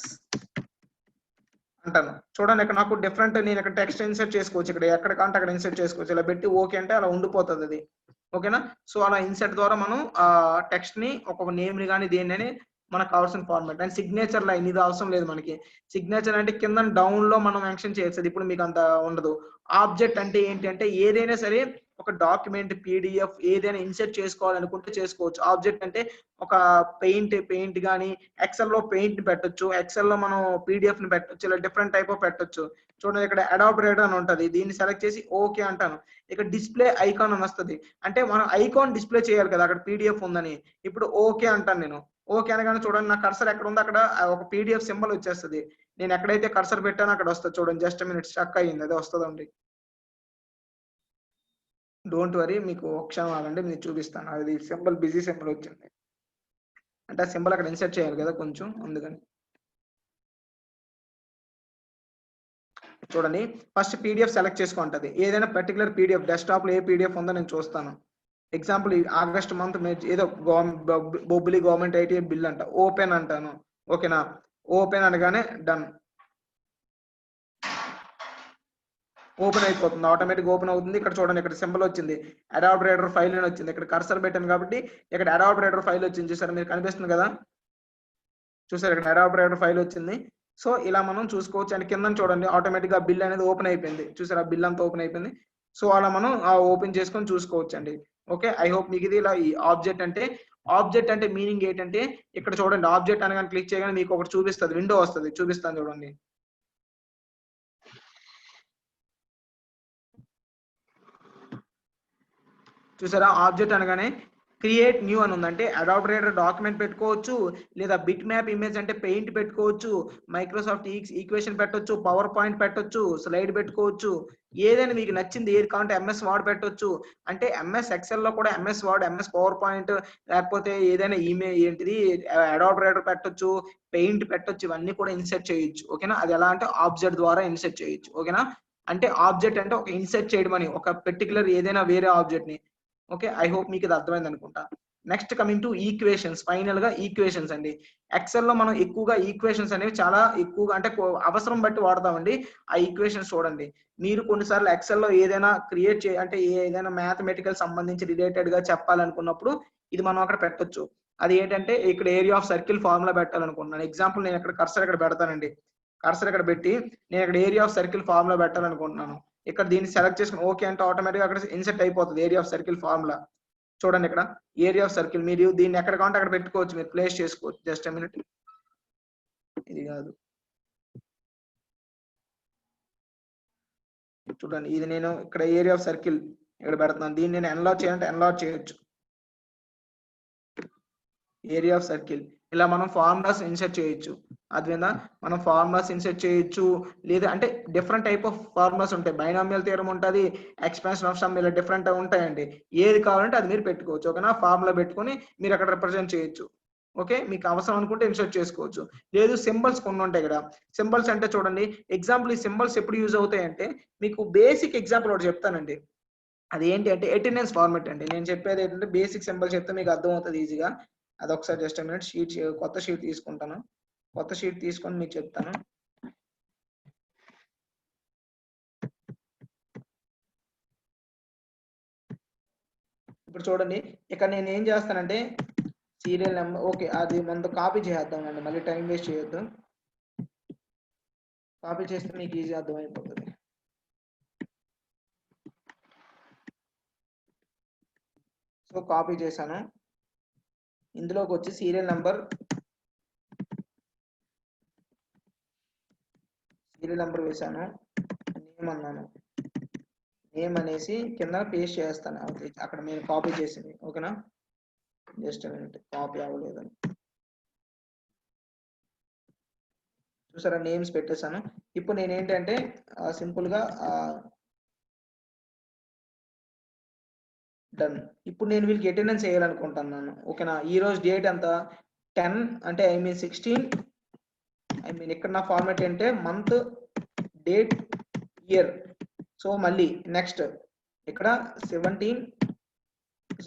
అంటాను. చూడండి, ఇక్కడ నాకు డిఫరెంట్, నేను ఇక్కడ టెక్స్ట్ ఇన్సర్ట్ చేసుకోవచ్చు, ఇక్కడ ఎక్కడ కంటే అక్కడ ఇన్సర్ట్ చేసుకోవచ్చు. ఇలా పెట్టి ఓకే అంటే అలా ఉండిపోతుంది అది. ఓకేనా, సో అలా ఇన్సర్ట్ ద్వారా మనం ఆ టెక్స్ట్ ని ఒక నేమ్ ని కానీ దేన్ని మనకు కావాల్సిన ఫార్మాట్. అండ్ సిగ్నేచర్ లైన్ ఇది అవసరం లేదు మనకి. సిగ్నేచర్ అంటే కింద డౌన్ లో మనం మెన్షన్ చేయొచ్చు, ఇప్పుడు మీకు అంత ఉండదు. ఆబ్జెక్ట్ అంటే ఏంటి అంటే ఏదైనా సరే ఒక డాక్యుమెంట్ పీడిఎఫ్ ఏదైనా ఇన్సర్ట్ చేసుకోవాలనుకుంటే చేసుకోవచ్చు. ఆబ్జెక్ట్ అంటే ఒక పెయింట్ కానీ ఎక్సెల్ లో పెయింట్ పెట్టొచ్చు, ఎక్సెల్ లో మనం పీడిఎఫ్ ని పెట్టొచ్చు, ఇలా డిఫరెంట్ టైప్ ఆఫ్ పెట్టొచ్చు. చూడండి, ఇక్కడ అడాప్ట్ రేడర్ అని ఉంటుంది, దీన్ని సెలెక్ట్ చేసి ఓకే అంటాను. ఇక్కడ డిస్ప్లే ఐకాన్ అని వస్తుంది, అంటే మనం ఐకాన్ డిస్ప్లే చేయాలి కదా అక్కడ పీడిఎఫ్ ఉందని. ఇప్పుడు ఓకే అంటాను నేను. ఓకే అనగానే చూడండి, నా కర్సర్ ఎక్కడ ఉందో అక్కడ ఒక పీడిఎఫ్ సింబల్ వచ్చేస్తుంది. నేను ఎక్కడైతే కర్సర్ పెట్టానో అక్కడ వస్తుంది. చూడండి, జస్ట్ మినిట్ స్టక్ అయ్యింది, అదే వస్తుందండి. డోంట్ వరీ, మీకు ఒక క్షణం ఆగండి, మీకు చూపిస్తాను. అది సింబల్ బిజీ సింబల్ వచ్చింది, అంటే ఆ సింబల్ అక్కడ ఇన్సర్ట్ చేయాలి కదా కొంచెం, అందుకని. చూడండి, ఫస్ట్ పీడిఎఫ్ సెలెక్ట్ చేసుకుంటది, ఏదైనా పర్టికులర్ పీడిఎఫ్ డెస్క్టాప్ లో ఏ పీడిఎఫ్ ఉందో నేను చూస్తాను. ఎగ్జాంపుల్ ఆగస్ట్ మంత్ ఏదో బొబ్బిలి గవర్నమెంట్ ఐటీ బిల్ అంట, ఓపెన్ అంటాను. ఓకేనా, ఓపెన్ అనగానే డన్, ఓపెన్ అయిపోతుంది, ఆటోమేటిక్ ఓపెన్ అవుతుంది. ఇక్కడ చూడండి, ఇక్కడ సింబల్ వచ్చింది, అడాప్ట్ రైడర్ ఫైల్ అని వచ్చింది. ఇక్కడ కర్సర్ పెట్టాను కాబట్టి ఇక్కడ అడాప్ట్ రైడర్ ఫైల్ వచ్చింది. చూసారు, మీరు కనిపిస్తుంది కదా, చూసారు ఇక్కడ అడాప్ట్ రైడర్ ఫైల్ వచ్చింది. సో ఇలా మనం చూసుకోవచ్చు. అండ్ కింద చూడండి, ఆటోమేటిక్ గా బిల్ అనేది ఓపెన్ అయిపోయింది. చూసారు, ఆ బిల్ అంతా ఓపెన్ అయిపోయింది. సో అలా మనం ఓపెన్ చేసుకొని చూసుకోవచ్చు అండి. ఓకే, ఐ హోప్ మీకు ఇది ఇలా. ఈ ఆబ్జెక్ట్ అంటే మీనింగ్ ఏంటంటే ఇక్కడ చూడండి, ఆబ్జెక్ట్ అనగానే క్లిక్ చేయగానే మీకు ఒకటి చూపిస్తుంది, విండో వస్తుంది, చూపిస్తాను చూడండి. చూసారా, ఆబ్జెక్ట్ అనగానే క్రియేట్ న్యూ అని ఉందంటే అడాప్ట్ రైడర్ డాక్యుమెంట్ పెట్టుకోవచ్చు, లేదా బిట్ మ్యాప్ ఇమేజ్ అంటే పెయింట్ పెట్టుకోవచ్చు, మైక్రోసాఫ్ట్ ఈక్వేషన్ పెట్టొచ్చు, పవర్ పాయింట్ పెట్టొచ్చు, స్లైడ్ పెట్టుకోవచ్చు, ఏదైనా మీకు నచ్చింది ఏది కావాలంటే ఎంఎస్ వర్డ్ పెట్టొచ్చు. అంటే ఎంఎస్ ఎక్సెల్ లో కూడా MS word, MS power point, లేకపోతే ఏదైనా ఈమెయిల్ ఏంటిది అడాప్ట్ రైడర్ పెట్టొచ్చు, పెయింట్ పెట్టొచ్చు, ఇవన్నీ కూడా ఇన్సర్ట్ చేయొచ్చు. ఓకేనా, అది ఎలా అంటే ఆబ్జెక్ట్ ద్వారా ఇన్సర్ట్ చేయొచ్చు. ఓకేనా, అంటే ఆబ్జెక్ట్ అంటే ఒక ఇన్సర్ట్ చేయడం అని ఒక పర్టికులర్ ఏదైనా వేరే ఆబ్జెక్ట్ ని. ఓకే, ఐ హోప్ మీకు ఇది అర్థమైంది అనుకుంటా. Next coming to equations. Final గా ఈక్వేషన్స్ అండి. ఎక్సెల్ లో మనం ఎక్కువగా ఈక్వేషన్స్ అనేవి చాలా ఎక్కువగా అంటే అవసరం బట్టి వాడతామండి. ఆ ఈక్వేషన్స్ చూడండి, మీరు కొన్నిసార్లు ఎక్సెల్ లో ఏదైనా క్రియేట్ అంటే ఏదైనా మ్యాథమెటికల్ సంబంధించి రిలేటెడ్ గా చెప్పాలనుకున్నప్పుడు ఇది మనం అక్కడ పెట్టొచ్చు. అది ఏంటంటే ఇక్కడ ఏరియా ఆఫ్ సర్కిల్ ఫార్ములా పెట్టాలనుకుంటున్నాను. ఎగ్జాంపుల్ నేను ఇక్కడ కర్సర్ ఇక్కడ పెడతానండి, కర్సర్ ఇక్కడ పెట్టి నేను ఇక్కడ ఏరియా ఆఫ్ సర్కిల్ ఫార్ములా పెట్టాలనుకుంటున్నాను. ఇక్కడ దీన్ని సెలెక్ట్ చేసుకుని ఓకే అంటే ఆటోమేటిక్ అక్కడ ఇన్సెట్ అయిపోతుంది ఏరియా ఆఫ్ సర్కిల్ ఫార్ములా. చూడండి, ఇక్కడ ఏరియా ఆఫ్ సర్కిల్ మీరు దీన్ని ఎక్కడ కావాలంటే అక్కడ పెట్టుకోవచ్చు, మీరు ప్లేస్ చేసుకోవచ్చు. జస్ట్ మినిట్, ఇది కాదు, చూడండి, ఇది నేను ఇక్కడ ఏరియా ఆఫ్ సర్కిల్ ఇక్కడ పెడుతున్నాను. దీన్ని నేను ఎన్లార్జ్ చేయాలంటే ఎన్లార్జ్ చేయొచ్చు, ఏరియా ఆఫ్ సర్కిల్. ఇలా మనం ఫార్ములాస్ ఇన్సర్ట్ చేయొచ్చు. అదేవిధంగా మనం ఫార్ములాస్ ఇన్సర్ట్ చేయొచ్చు, లేదా అంటే డిఫరెంట్ టైప్ ఆఫ్ ఫార్ములాస్ ఉంటాయి. బైనామియల్ థియరం ఉంటుంది, ఎక్స్పాన్షన్ ఆఫ్ సమ్, ఇలా డిఫరెంట్ ఉంటాయండి. ఏది కావాలంటే అది మీరు పెట్టుకోవచ్చు. ఓకేనా, ఫార్ములా పెట్టుకొని మీరు అక్కడ రిప్రజెంట్ చేయొచ్చు. ఓకే, మీకు అవసరం అనుకుంటే ఇన్సర్ట్ చేసుకోవచ్చు. లేదు సింబల్స్ కొన్ని ఉంటాయి కదా, సింబల్స్ అంటే చూడండి ఎగ్జాంపుల్ ఈ సింబల్స్ ఎప్పుడు యూజ్ అవుతాయి అంటే మీకు బేసిక్ ఎగ్జాంపుల్ ఒకటి చెప్తానండి. అది ఏంటి అంటే అటెండెన్స్ ఫార్మాట్ అండి. నేను చెప్పేది ఏంటంటే బేసిక్ సింబల్ చెప్తే మీకు అర్థమవుతుంది ఈజీగా. అదొకసారి జస్ట్ మినిట్ కొత్త షీట్ తీసుకుంటాను. కొత్త షీట్ తీసుకొని మీకు చెప్తాను. ఇప్పుడు చూడండి ఇక్కడ నేను ఏం చేస్తానంటే సీరియల్ నెంబర్ ఓకే, అది ముందు కాపీ చేద్దామండి, మళ్ళీ టైం వేస్ట్ చేయొద్దు. కాపీ చేస్తే మీకు ఈజీ అర్థమైపోతుంది. సో కాపీ చేశాను, ఇందులోకి వచ్చి సీరియల్ నెంబర్ వేసాను, నేమ్ అన్నాను, నేమ్ అనేసి కింద పేస్ట్ చేస్తాను. అక్కడ నేను కాపీ చేసింది ఓకేనా, జస్ట్ మినిట్, కాపీ అవ్వలేదని చూసారా, నేమ్స్ పెట్టేశాను. ఇప్పుడు నేను ఏంటంటే సింపుల్ గా డన్. ఇప్పుడు నేను వీళ్ళకి అటెండెన్స్ వేయాలనుకుంటున్నాను ఓకేనా. ఈ రోజు డేట్ ఎంత 10 అంటే ఐ మీన్ 16 ఐ మీన్ ఇక్కడ నా ఫార్మాట్ ఏంటంటే మంత్ డేట్ ఇయర్. సో మళ్ళీ నెక్స్ట్ ఇక్కడ 17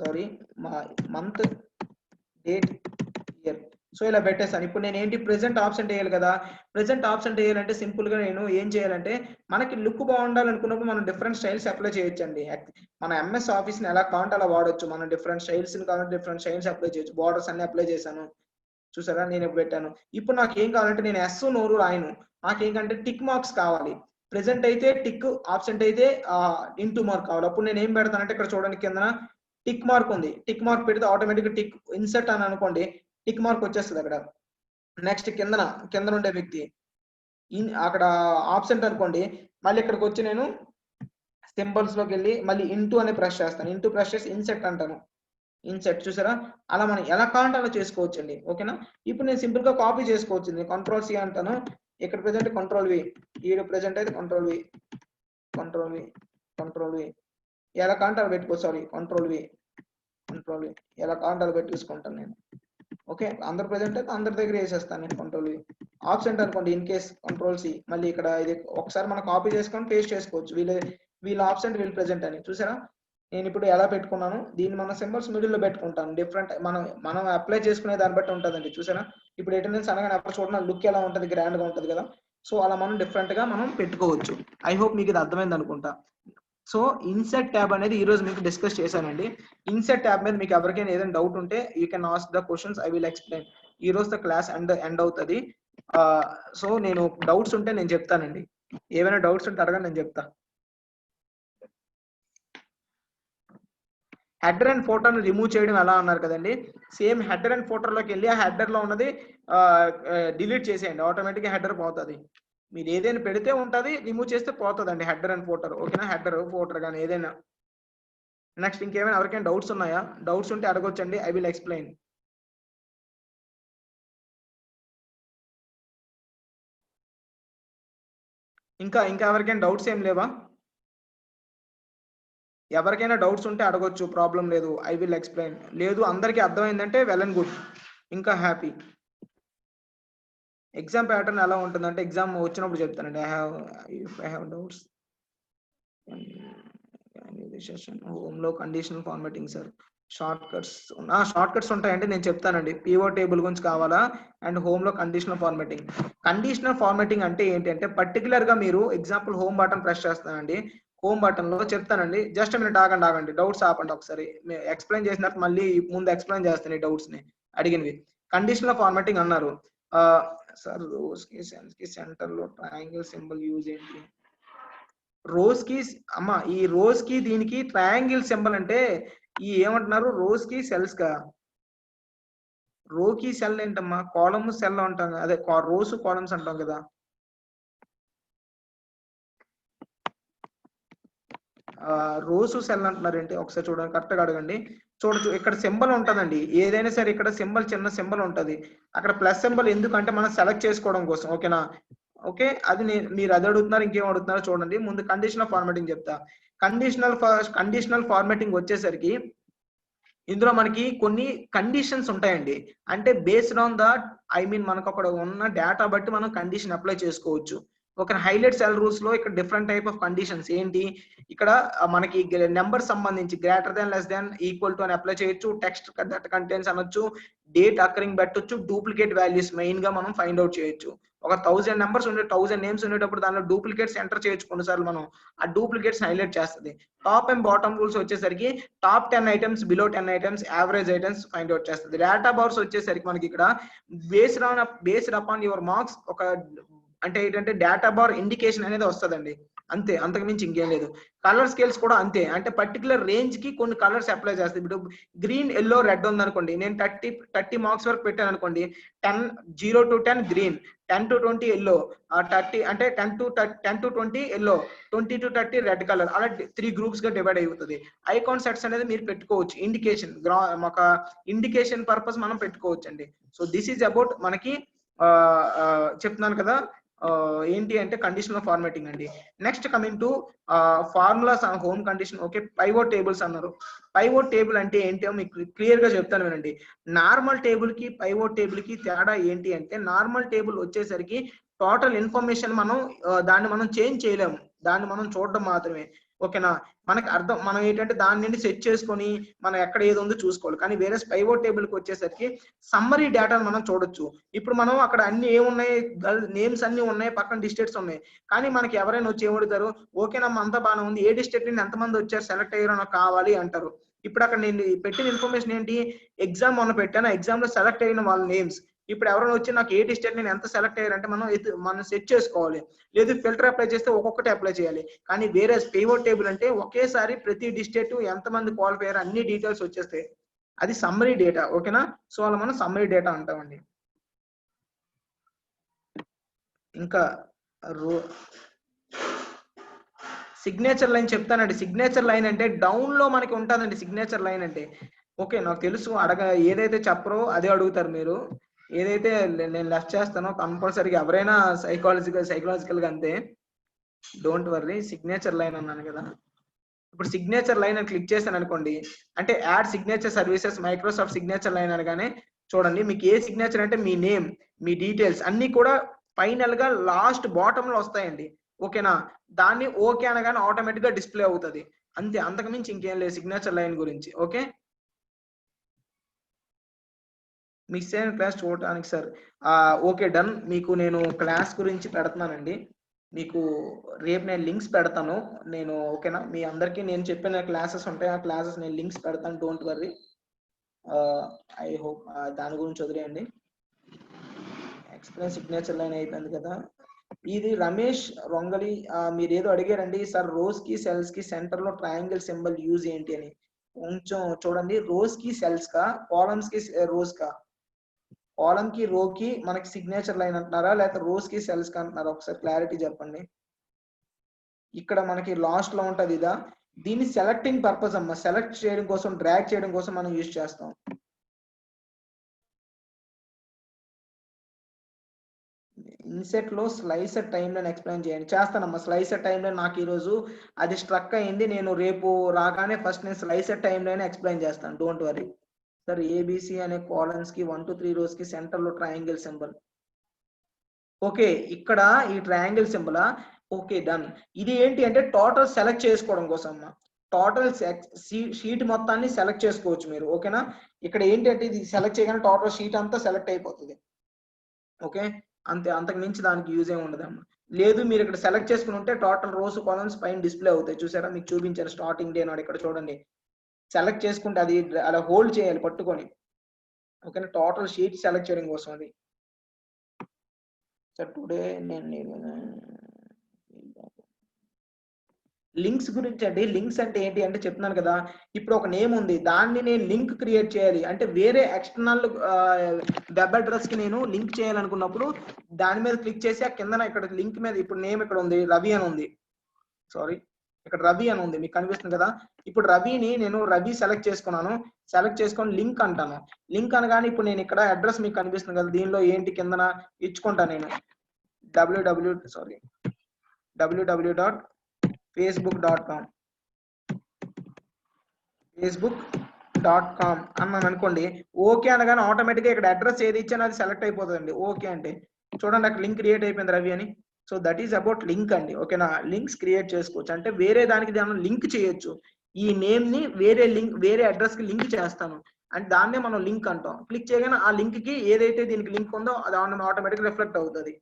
sorry month date year. So ఇలా పెట్టేస్తాను. ఇప్పుడు నేను ఏంటి ప్రెసెంట్ ఆబ్సెంట్ వేయాలి కదా, ప్రెసెంట్ ఆబ్సెంట్ వేయాలంటే సింపుల్ గా నేను ఏం చేయాలంటే మనకి లుక్ బాగుండాలనుకున్నప్పుడు మనం డిఫరెంట్ స్టైల్స్ అప్లై చేయొచ్చండి. మన ఎంఎస్ ఆఫీస్ ని ఎలా కావాలంటే అలా వాడొచ్చు. మనం డిఫరెంట్ స్టైల్స్ కావాలంటే డిఫరెంట్ స్టైల్స్ అప్లై చేయొచ్చు. బార్డర్స్ అన్ని అప్లై చేశాను చూసారా, నేను పెట్టాను. ఇప్పుడు నాకు ఏం కావాలంటే నేను ఎస్ నోరు రాయను, నాకేంటంటే టిక్ మార్క్స్ కావాలి. ప్రెసెంట్ అయితే టిక్, ఆబ్సెంట్ అయితే ఇంటూ మార్క్ కావాలి. అప్పుడు నేను ఏం పెడతానంటే ఇక్కడ చూడండి కింద టిక్ మార్క్ ఉంది, టిక్ మార్క్ పెడితే ఆటోమేటిక్ టిక్ ఇన్సర్ట్ అని అనుకోండి, టిక్ మార్క్ వచ్చేస్తుంది అక్కడ. నెక్స్ట్ కింద ఉండే వ్యక్తి అక్కడ ఆబ్సెంట్ అనుకోండి, మళ్ళీ ఇక్కడికి వచ్చి నేను సింబల్స్ లోకి వెళ్ళి మళ్ళీ ఇంటూ అని ప్రెస్ చేస్తాను, ఇంటూ ప్రెస్ చేసి ఇన్సెట్ అంటాను, ఇన్సెట్ చూసారా. అలా మనం ఎలా కావాలంటే అలా చేసుకోవచ్చు అండి ఓకేనా. ఇప్పుడు నేను సింపుల్ గా కాపీ చేసుకోవచ్చు, నేను కంట్రోల్ సి అంటాను, ఇక్కడ ప్రెసెంట్ కంట్రోల్ వి, ఈడ ప్రెసెంట్ అయితే కంట్రోల్ వి, ఎలా కావాలంటే అలా పెట్టుకో, సారీ కంట్రోల్ వి ఎలా కావాలంటే అలా పెట్టేసుకుంటాను నేను ఓకే. అందరు ప్రెసెంట్ అయితే అందరి దగ్గర వేసేస్తాను నేను కంట్రోల్ వి. ఆబ్సెంట్ అనుకోండి ఇన్ కేస్ కంట్రోల్ సి, మళ్ళీ ఇక్కడ ఇది ఒకసారి మనం కాపీ చేసుకొని పేస్ట్ చేసుకోవచ్చు, వీళ్ళు ఆబ్సెంట్ వీళ్ళు ప్రెసెంట్ అని చూసారా. నేను ఇప్పుడు ఎలా పెట్టుకున్నాను, దీన్ని మన సింబల్స్ మిడిల్ లో పెట్టుకుంటాను. డిఫరెంట్ మనం అప్లై చేసుకునే దాన్ని బట్టి ఉంటుందండి చూసారా. ఇప్పుడు అటెండెన్స్ అనగానే అప్పుడు చూడండి లుక్ ఎలా ఉంటుంది, గ్రాండ్ గా ఉంటుంది కదా. సో అలా మనం డిఫరెంట్ గా మనం పెట్టుకోవచ్చు. ఐ హోప్ మీకు ఇది అర్థమైంది అనుకుంటా. సో ఇన్సర్ట్ ట్యాబ్ అనేది ఈ రోజు మీకు డిస్కస్ చేశానండి. ఇన్సర్ట్ ట్యాబ్ మీద మీకు ఎవరికైనా ఏదైనా డౌట్ ఉంటే you can ask the questions, I will explain. ఈ రోజు క్లాస్ ఎండ్ అవుతుంది. సో నేను డౌట్స్ ఉంటే నేను చెప్తానండి, ఏమైనా డౌట్స్ ఉంటే అడగండి, నేను చెప్తా. హెడర్ అండ్ ఫోటోని రిమూవ్ చేయడం ఎలా అన్నారు కదండి, సేమ్ హెడర్ అండ్ ఫోటోలోకి వెళ్ళి ఆ హెడర్ లో ఉన్నది డిలీట్ చేసేయండి, ఆటోమేటిక్ గా హెడర్ పోతుంది. మీరు ఏదైనా పెడితే ఉంటుంది, రిమూవ్ చేస్తే పోతుందండి హెడర్ అండ్ ఫోటో ఓకేనా, హెడర్ ఫోటో కానీ ఏదైనా. నెక్స్ట్ ఇంకేమైనా ఎవరికైనా డౌట్స్ ఉన్నాయా, డౌట్స్ ఉంటే అడగొచ్చండి, ఐ విల్ ఎక్స్ప్లెయిన్. ఇంకా ఎవరికైనా డౌట్స్ ఏం లేవా, ఎవరికైనా డౌట్స్ ఉంటే అడగొచ్చు, ప్రాబ్లం లేదు, ఐ విల్ ఎక్స్ప్లెయిన్. లేదు అందరికీ అర్థమైందంటే వెల్ అండ్ గుడ్, ఇంకా హ్యాపీ. ఎగ్జామ్ ప్యాటర్న్ ఎలా ఉంటుందంటే ఎగ్జామ్ వచ్చినప్పుడు చెప్తానండి. ఐ హ్యావ్ డౌట్స్ హోమ్ లో conditional formatting sir, short cuts ఉంటాయంటే నేను చెప్తానండి. పివో టేబుల్ గురించి కావాలా అండ్ హోమ్ లో కండిషనల్ ఫార్మాటింగ్ అంటే ఏంటంటే పర్టికులర్ గా మీరు ఎగ్జాంపుల్ హోమ్ బటన్ ప్రెస్ చేస్తానండి, హోమ్ బటన్ లో చెప్తానండి, జస్ట్ మినిట్ ఆగండి, డౌట్స్ ఆపండి ఒకసారి, ఎక్స్ప్లెయిన్ చేసినట్టు మళ్ళీ ముందు ఎక్స్ప్లెయిన్ చేస్తాను ఈ డౌట్స్ ని అడిగినవి. కండిషనల్ ఫార్మాటింగ్ అన్నారు సార్, రోస్ కి సెల్స్ కి సెంటర్ లో ట్రయాంగిల్ సింబల్ యూజ్ ఏంటి, రోజ్ కి అమ్మా, ఈ రోజ్ కి దీనికి ట్రయాంగిల్ సింబల్ అంటే ఈ ఏమంటున్నారు, రోజ్ కి సెల్స్ కా, రో కి సెల్ ఏంటమ్మా, కాలమ్ సెల్ అంటాం, అదే రోస్ కాలమ్స్ అంటాం కదా. రోస్ సెల్ అంటున్నారు ఏంటి, ఒకసారి చూడండి, కరెక్ట్ గా అడగండి. చూడొచ్చు ఇక్కడ సింబల్ ఉంటదండి, ఏదైనా సరే ఇక్కడ సింబల్ చిన్న సింబల్ ఉంటది, అక్కడ ప్లస్ సింబల్ ఎందుకంటే మనం సెలెక్ట్ చేసుకోవడం కోసం ఓకేనా. ఓకే అది మీరు అది అడుగుతున్నారు, ఇంకేం అడుగుతున్నారో చూడండి. ముందు కండిషనల్ ఫార్మాటింగ్ చెప్తా. కండిషనల్ ఫార్మాటింగ్ వచ్చేసరికి ఇందులో మనకి కొన్ని కండిషన్స్ ఉంటాయండి. అంటే బేస్డ్ ఆన్ ద మనకు అక్కడ ఉన్న డేటా బట్టి మనం కండిషన్ అప్లై చేసుకోవచ్చు. ఒక హైలైట్ సెల్ రూల్స్ లో ఇక్కడ డిఫరెంట్ టైప్ ఆఫ్ కండిషన్స్ ఏంటి, ఇక్కడ మనకి నెంబర్ సంబంధించి greater than less than equal to అని అప్లై చేయొచ్చు, టెక్స్ట్ దట్ కంటెంట్స్ అనొచ్చు, డేట్ అకరింగ్ పెట్టొచ్చు, డూప్లికేట్ వాల్యూస్ మెయిన్ గా మనం ఫైండ్ అవుట్ చేయొచ్చు. ఒక 1000 నెంబర్స్ ఉండే 1000 నేమ్స్ ఉండేటప్పుడు దానిలో డూప్లికేట్స్ ఎంటర్ చేయొచ్చు కొన్నిసార్లు మనం, ఆ డూప్లికేట్స్ హైలైట్ చేస్తుంది. టాప్ అండ్ బాటమ్ రూల్స్ వచ్చేసరికి top 10 items, below 10 items, average items find out చేస్తుంది. డేటా బార్స్ వచ్చేసరికి మనకి ఇక్కడ బేస్డ్ అపాన్ యువర్ మార్క్స్ ఒక అంటే ఏంటంటే డేటా బార్ ఇండికేషన్ అనేది వస్తుందండి, అంతే, అంతకు మించి ఇంకేం లేదు. కలర్ స్కేల్స్ కూడా అంతే, అంటే పర్టికులర్ రేంజ్ కి కొన్ని కలర్స్ అప్లై చేస్తాయి. ఇప్పుడు గ్రీన్, ఎల్లో, రెడ్ ఉంది అనుకోండి, నేను 30 మార్క్స్ వరకు పెట్టాను అనుకోండి, 0 to 10 గ్రీన్, 10 to 20 ఎల్లో, 30 అంటే 10 to 20 yellow, 20 to 30 red colour, అలా 3 గ్రూప్స్ గా డివైడ్ అవుతుంది. ఐకాన్ సెట్స్ అనేది మీరు పెట్టుకోవచ్చు, ఇండికేషన్ ఒక ఇండికేషన్ పర్పస్ మనం పెట్టుకోవచ్చు అండి. సో దిస్ ఈజ్ అబౌట్ మనకి చెప్తున్నాను కదా ఏంటి అంటే కండిషనల్ ఫార్మాటింగ్ అండి. Next coming to formulas and home condition. Okay, pivot tables అన్నారు. పైవోట్ టేబుల్ అంటే ఏంటో మీకు క్లియర్ గా చెప్తాను వినండి. నార్మల్ టేబుల్ కి పైవోట్ టేబుల్ కి తేడా ఏంటి అంటే, నార్మల్ టేబుల్ వచ్చేసరికి టోటల్ ఇన్ఫర్మేషన్ మనం దాన్ని మనం చేంజ్ చేయలేము, దాన్ని మనం చూడడం మాత్రమే. ఓకేనా, మనకి అర్థం మనం ఏంటంటే దాని నుండి సెట్ చేసుకొని మనం ఎక్కడ ఏది ఉందో చూసుకోవాలి. కానీ వేరే పైవోట్ టేబుల్ కి వచ్చేసరికి సమ్మరీ డేటాను మనం చూడొచ్చు. ఇప్పుడు మనం అక్కడ అన్ని ఏమున్నాయి, నేమ్స్ అన్ని ఉన్నాయి, పక్కన డిస్ట్రిక్ట్స్ ఉన్నాయి, కానీ మనకి ఎవరైనా వచ్చి ఏమడుగుతారు, ఓకేనమ్మా అంతా బాగానే ఉంది, ఏ డిస్ట్రిక్ట్ నుండి ఎంతమంది వచ్చారు సెలెక్ట్ అయ్యారో నాకు కావాలి అంటారు. ఇప్పుడు అక్కడ నేను పెట్టిన ఇన్ఫర్మేషన్ ఏంటి, ఎగ్జామ్ మొన్న పెట్టాను, ఎగ్జామ్ లో సెలెక్ట్ అయిన వాళ్ళ నేమ్స్. ఇప్పుడు ఎవరైనా వచ్చి నాకు ఏ డిస్ట్రిక్ట్ నేను ఎంత సెలెక్ట్ అయ్యారంటే మనం సెట్ చేసుకోవాలి, లేదు ఫిల్టర్ అప్లై చేస్తే ఒక్కొక్కటి అప్లై చేయాలి. కానీ వేరే పైవోట్ టేబుల్ అంటే ఒకేసారి ప్రతి డిస్ట్రిక్ట్ ఎంతమంది క్వాలిఫై అయ్యారు అన్ని డీటెయిల్స్ వచ్చేస్తాయి, అది సమ్మరీ డేటా. ఓకేనా, సో అలా మనం సమ్మరీ డేటా అంటామండి. ఇంకా సిగ్నేచర్ లైన్ చెప్తానండి. సిగ్నేచర్ లైన్ అంటే డౌన్ లో మనకి ఉంటుందండి సిగ్నేచర్ లైన్ అంటే. ఓకే, నాకు తెలుసు ఏదైతే చెప్పరో అదే అడుగుతారు మీరు. ఏదైతే నేను లెఫ్ట్ చేస్తానో కంపల్సరీగా ఎవరైనా సైకలాజికల్ గా అంతే, డోంట్ వర్రీ. సిగ్నేచర్ లైన్ అన్నాను కదా, ఇప్పుడు సిగ్నేచర్ లైన్ అని క్లిక్ చేశాను అనుకోండి, అంటే add signature services Microsoft signature line అనగానే చూడండి మీకు ఏ సిగ్నేచర్ అంటే మీ నేమ్, మీ డీటెయిల్స్ అన్ని కూడా ఫైనల్ గా లాస్ట్ బాటమ్ లో వస్తాయండి. ఓకేనా, దాన్ని ఓకే అనగానే ఆటోమేటిక్ గా డిస్ప్లే అవుతుంది, అంతే, అంతకు మించి ఇంకేం లేదు సిగ్నేచర్ లైన్ గురించి. ఓకే, మిస్ అయిన క్లాస్ చూడటానికి సార్ ఓకే డన్. మీకు నేను క్లాస్ గురించి పెడుతున్నానండి, మీకు రేపు నేను లింక్స్ పెడతాను నేను. ఓకేనా, మీ అందరికీ నేను చెప్పిన క్లాసెస్ ఉంటాయి, ఆ క్లాసెస్ నేను లింక్స్ పెడతాను, డోంట్ వర్రీ. ఐ హోప్ దాని గురించి వదిలేయండి. ఎక్స్ప్లెయిన్ సిగ్నేచర్ లైన్ అయిపోయింది కదా. ఇది రమేష్ రొంగలి మీరు ఏదో అడిగారండి సార్, రోస్ కి సెల్స్ కి సెంటర్ లో ట్రయాంగిల్ సింబల్ యూజ్ ఏంటి అని. కొంచెం చూడండి, రోస్ కి సెల్స్ కా, కాలమ్స్ కి రోస్ కా, కాలమ్ కి రో కి మనకి సిగ్నేచర్ లైన్ అంటున్నారా, లేకపోతే రోస్ కి సెల్స్ కి అంటున్నారా, ఒకసారి క్లారిటీ చెప్పండి. ఇక్కడ మనకి లాస్ట్ లో ఉంటది ఇదా, దీన్ని సెలెక్టింగ్ పర్పస్ అమ్మా, సెలెక్ట్ చేయడం కోసం, డ్రాగ్ చేయడం కోసం మనం యూజ్ చేస్తాం. ఇన్సెట్ లో స్లైసర్ టైం లైన్ ఎక్స్ప్లెయిన్ చేయండి. చేస్తానమ్మా, స్లైసర్ టైం లైన్ నాకు ఈరోజు అది స్ట్రక్ అయింది, నేను రేపు రాగానే ఫస్ట్ నేను స్లైసర్ టైం లైన్ ఎక్స్ప్లెయిన్ చేస్తాను, డోంట్ వరీ. సార్ ఏబిసి అనే కాలమ్స్ కి 1 to 3 రోస్ కి సెంటర్ లో ట్రయాంగిల్ సింబల్. ఓకే, ఇక్కడ ఈ ట్రయాంగిల్ సింబల్. Okay done. ఇది ఏంటి అంటే టోటల్ సెలెక్ట్ చేసుకోవడం కోసం అమ్మా, టోటల్ షీట్ మొత్తాన్ని సెలెక్ట్ చేసుకోవచ్చు మీరు. ఓకేనా, ఇక్కడ ఏంటంటే ఇది సెలెక్ట్ చేయగానే టోటల్ షీట్ అంతా సెలెక్ట్ అయిపోతుంది. ఓకే, అంతే, అంతకు మించి దానికి యూజ్ ఏమి ఉండదమ్మా. లేదు మీరు ఇక్కడ సెలెక్ట్ చేసుకుని ఉంటే టోటల్ రోస్ కాలమ్స్ పైన డిస్ప్లే అవుతాయి, చూసారా, మీకు చూపించారు స్టార్టింగ్ డే నాడు. ఇక్కడ చూడండి, సెలెక్ట్ చేసుకుంటే అది అలా హోల్డ్ చేయాలి పట్టుకొని. ఓకేనా, టోటల్ షీట్ సెలెక్ట్ చేయడం కోసం అది. సార్ టుడే నేను లింక్స్ గురించి అండి. లింక్స్ అంటే ఏంటి అంటే చెప్తున్నాను కదా, ఇప్పుడు ఒక నేమ్ ఉంది, దాన్ని నేను లింక్ క్రియేట్ చేయాలి అంటే వేరే ఎక్స్టర్నల్ వెబ్ అడ్రస్ కి నేను లింక్ చేయాలనుకున్నప్పుడు దాని మీద క్లిక్ చేసి ఆ కింద ఇక్కడ లింక్ మీద, ఇప్పుడు నేమ్ ఇక్కడ ఉంది రవి అని ఉంది, సారీ ఇక్కడ రవి అని ఉంది మీకు కనిపిస్తుంది కదా. ఇప్పుడు రవిని నేను రవి సెలెక్ట్ చేసుకున్నాను, సెలెక్ట్ చేసుకొని లింక్ అంటాను. లింక్ అనగానే ఇప్పుడు నేను ఇక్కడ అడ్రస్ మీకు కనిపిస్తుంది కదా, దీనిలో ఏంటి కిందన ఇచ్చుకుంటాను నేను www.facebook.com, facebook .com అన్నాను అనుకోండి. ఓకే అనగానే ఆటోమేటిక్గా ఇక్కడ అడ్రస్ ఏది ఇచ్చానో అది సెలెక్ట్ అయిపోతుందండి. ఓకే అంటే చూడండి అక్కడ లింక్ క్రియేట్ అయిపోయింది రవి అని. So that is about link అండి. ఓకేనా, లింక్స్ క్రియేట్ చేసుకోవచ్చు అంటే వేరే దానికి దాన్ని లింక్ చేయొచ్చు. ఈ నేమ్ ని వేరే అడ్రస్ కి లింక్ చేస్తాను అంటే దాన్నే మనం లింక్ అంటాం. క్లిక్ చేయగానే ఆ లింక్ కి ఏదైతే దీనికి లింక్ ఉందో అది ఆటోమేటిక్ రిఫ్లెక్ట్ అవుతుంది.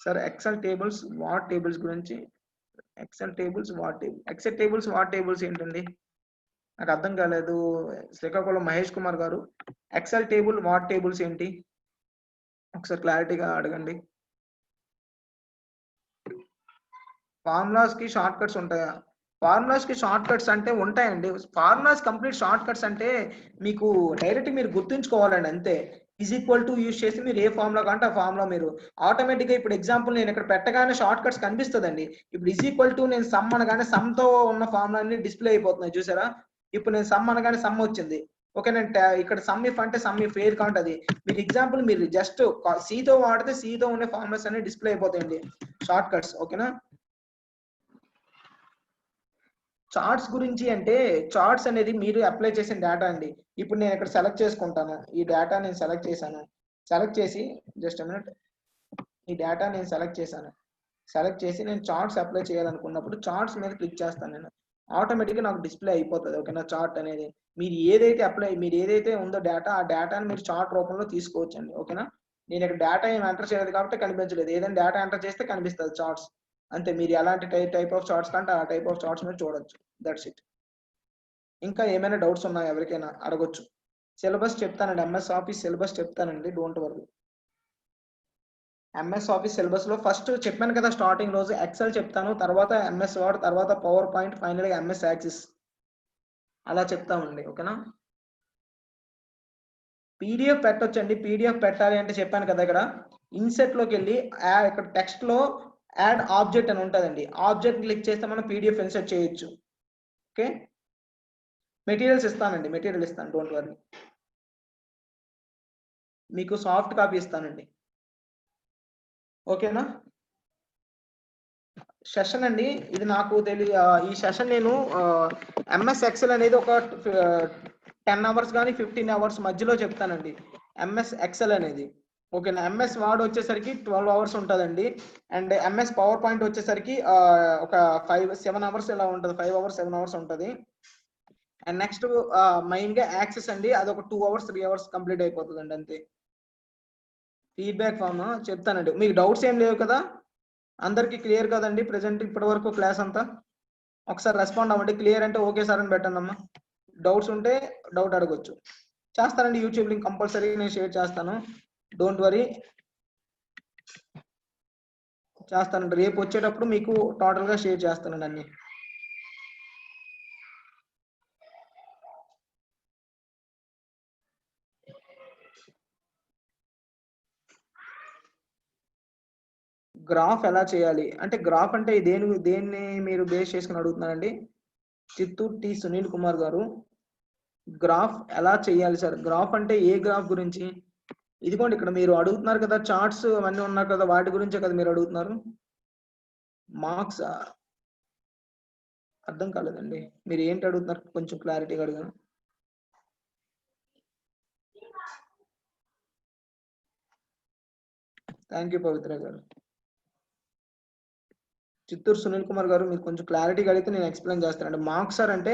Sir Excel tables what tables గురించి, ఎక్సెల్ టేబుల్స్ వాట్ టేబుల్స్ ఏంటండి నాకు అర్థం కాలేదు. శ్రీకాకుళం మహేష్ కుమార్ గారు, ఎక్సెల్ టేబుల్ వాట్ టేబుల్స్ ఏంటి ఒకసారి క్లారిటీగా అడగండి. ఫార్ములాస్ కి షార్ట్ కట్స్ ఉంటాయా? ఫార్ములాస్ కి షార్ట్ కట్స్ అంటే ఉంటాయండి. ఫార్ములాస్ కంప్లీట్ షార్ట్ కట్స్ అంటే మీకు డైరెక్ట్ మీరు గుర్తుంచుకోవాలండి అంతే. ఈజ్ ఈక్వల్ టు యూజ్ చేసి మీరు ఏ ఫార్ములా కంటే ఆ ఫార్ములా మీరు ఆటోమేటిక్గా ఇప్పుడు ఎగ్జాంపుల్ నేను ఇక్కడ పెట్టగానే షార్ట్ కట్స్ కనిపిస్తుందండి. ఇప్పుడు ఈజ్ ఈక్వల్ టు నేను సమ్ అనగానే సమ్ తో ఉన్న ఫార్ములా అన్ని డిస్ప్లే అయిపోతున్నాయి చూసారా. ఇప్పుడు నేను సమ్ అనగానే సమ్ వచ్చింది. ఓకే, నేను ఇక్కడ సమ్ ఇఫ్ అంటే సమ్ ఇఫ్ ఏది కాంటే అది మీరు ఎగ్జాంపుల్ మీరు జస్ట్ తో వాడితే తో ఉండే ఫార్ములాస్ అన్ని డిస్ప్లే అయిపోతాయండి షార్ట్ కట్స్. ఓకేనా, చార్ట్స్ గురించి అంటే చార్ట్స్ అనేది మీరు అప్లై చేసిన డేటా అండి. ఇప్పుడు నేను ఇక్కడ సెలెక్ట్ చేసుకుంటాను. ఈ డేటా నేను సెలెక్ట్ చేశాను. సెలెక్ట్ చేసి జస్ట్ మినిట్, ఈ డేటా నేను సెలెక్ట్ చేశాను. సెలెక్ట్ చేసి నేను చార్ట్స్ అప్లై చేయాలనుకున్నప్పుడు చార్ట్స్ మీద క్లిక్ చేస్తాను. నేను ఆటోమేటిక్గా నాకు డిస్ప్లే అయిపోతుంది. ఓకేనా, చార్ట్ అనేది మీరు ఏదైతే ఉందో డేటా ఆ డేటాని మీరు చార్ట్ రూపంలో తీసుకోవచ్చండి. ఓకేనా, నేను ఇక్కడ డేటా ఏం ఎంటర్ చేయలేదు కాబట్టి కనిపించలేదు. ఏదైనా డేటా ఎంటర్ చేస్తే కనిపిస్తుంది చార్ట్స్. అంతే, మీరు ఎలాంటి టైప్ ఆఫ్ చార్ట్స్ కంటే ఆ టైప్ ఆఫ్ చార్ట్స్ మీరు చూడొచ్చు. That's it. ఇంకా ఏమైనా డౌట్స్ ఉన్నాయా ఎవరికైనా అడగొచ్చు. సిలబస్ చెప్తానండి, ఎంఎస్ ఆఫీస్ సిలబస్ చెప్తానండి, don't worry. MS office syllabus లో ఫస్ట్ చెప్పాను కదా స్టార్టింగ్ రోజు ఎక్సెల్ చెప్తాను, తర్వాత ఎంఎస్ వర్డ్, తర్వాత పవర్ పాయింట్, ఫైనల్ గా ఎంఎస్ యాక్సిస్ అలా చెప్తామండి. ఓకేనా, పీడిఎఫ్ పెట్టొచ్చండి. పీడిఎఫ్ పెట్టాలి అంటే చెప్పాను కదా ఇక్కడ ఇన్సెట్ లోకి వెళ్ళి ఇక్కడ టెక్స్ట్ లో యాడ్ ఆబ్జెక్ట్ అని ఉంటుందండి. ఆబ్జెక్ట్ క్లిక్ చేస్తే మనం పీడిఎఫ్ ఇన్సెట్ చేయొచ్చు. ఓకే, మెటీరియల్స్ ఇస్తానండి, మెటీరియల్ ఇస్తాను, డోంట్ వరీ. మీకు సాఫ్ట్ కాపీ ఇస్తానండి. ఓకేనా, సెషన్ అండి ఇది నాకు ఈ సెషన్ నేను ఎంఎస్ ఎక్సెల్ అనేది ఒక 10 అవర్స్ కానీ 15 అవర్స్ మధ్యలో చెప్తానండి ఎంఎస్ ఎక్సెల్ అనేది. ఓకేనా, ఎంఎస్ వర్డ్ వచ్చేసరికి 12 అవర్స్ ఉంటుందండి. అండ్ ఎంఎస్ పవర్ పాయింట్ వచ్చేసరికి ఒక 5-7 అవర్స్ ఇలా ఉంటుంది, 5 అవర్స్ 7 అవర్స్ ఉంటుంది. అండ్ నెక్స్ట్ మెయిన్ గా యాక్సెస్ అండి, అది ఒక 2 అవర్స్ 3 అవర్స్ కంప్లీట్ అయిపోతుందండి అంతే. ఫీడ్బ్యాక్ ఫామ్ చెప్తానండి. మీకు డౌట్స్ ఏం లేవు కదా, అందరికి క్లియర్ కదండి ప్రెసెంట్ ఇప్పటి వరకు క్లాస్ అంతా? ఒకసారి రెస్పాండ్ అవ్వండి. క్లియర్ అంటే ఓకే సార్ అని పెట్టండి అమ్మా. డౌట్స్ ఉంటే డౌట్ అడగొచ్చు. చేస్తానండి, యూట్యూబ్ లింక్ కంపల్సరీ నేను షేర్ చేస్తాను, డోంట్ వరీ. చేస్తానండి, రేపు వచ్చేటప్పుడు మీకు టోటల్ గా షేర్ చేస్తానండి అన్ని. గ్రాఫ్ ఎలా చేయాలి అంటే, గ్రాఫ్ అంటే దేన్ని మీరు బేస్ చేసుకుని అడుగుతున్నారండి? చిత్తూరు టి సునీల్ కుమార్ గారు, గ్రాఫ్ ఎలా చేయాలి సార్? గ్రాఫ్ అంటే ఏ గ్రాఫ్ గురించి? ఇదిగోండి ఇక్కడ మీరు అడుగుతున్నారు కదా చార్ట్స్ అవన్నీ ఉన్నారు కదా, వాటి గురించే కదా మీరు అడుగుతున్నారు. మార్క్స్ అర్థం కాలేదండి, మీరు ఏంటి అడుగుతున్నారు కొంచెం క్లారిటీగా అడగను. థ్యాంక్ యూ పవిత్ర గారు. చిత్తూరు సునీల్ కుమార్ గారు, మీరు కొంచెం క్లారిటీగా అడిగితే నేను ఎక్స్ప్లెయిన్ చేస్తానండి. మార్క్స్ సార్ అంటే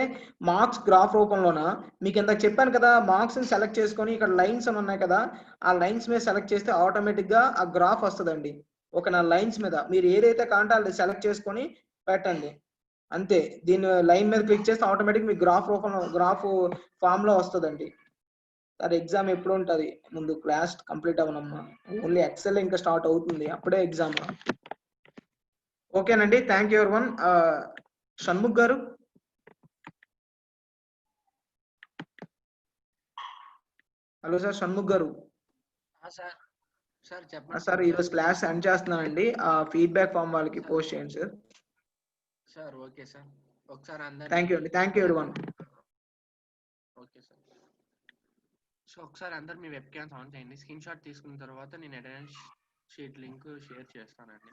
మార్క్స్ గ్రాఫ్ రూపంలోన మీకు ఇందాక చెప్పాను కదా, మార్క్స్ ని సెలెక్ట్ చేసుకొని ఇక్కడ లైన్స్ అని ఉన్నాయి కదా, ఆ లైన్స్ మీద సెలెక్ట్ చేస్తే ఆటోమేటిక్ గా ఆ గ్రాఫ్ వస్తుందండి. ఒక నా లైన్స్ మీద మీరు ఏదైతే కాంటే అది సెలెక్ట్ చేసుకొని పెట్టండి అంతే. దీన్ని లైన్ మీద క్లిక్ చేస్తే ఆటోమేటిక్ మీకు గ్రాఫ్ రూపంలో గ్రాఫ్ ఫామ్ లో వస్తుందండి. సార్ ఎగ్జామ్ ఎప్పుడు ఉంటుంది? ముందు క్లాస్ కంప్లీట్ అవ్వనమ్మా, ఓన్లీ ఎక్సెల్ ఇంకా స్టార్ట్ అవుతుంది, అప్పుడే ఎగ్జామ్. ఓకేనండి, థ్యాంక్ యూ ఎవరివన్. షణ్ముఖ్ గారు, హలో సార్ షణ్ముఖ్ గారు. సార్ ఈరోజు క్లాస్ ఎండ్ చేస్తున్నానండి, ఫీడ్బ్యాక్ ఫామ్ వాళ్ళకి పోస్ట్ చేయండి సార్. సార్ ఓకే సార్, ఒకసారి అందరూ థ్యాంక్ యూ అండి, thank you everyone. Okay sir. So ఒకసారి అందరు మీ వెబ్ క్యామ్స్ ఆన్ చేయండి. స్క్రీన్ షాట్ తీసుకున్న తర్వాత నేను అటెండెన్స్ షీట్ లింక్ షేర్ చేస్తానండి.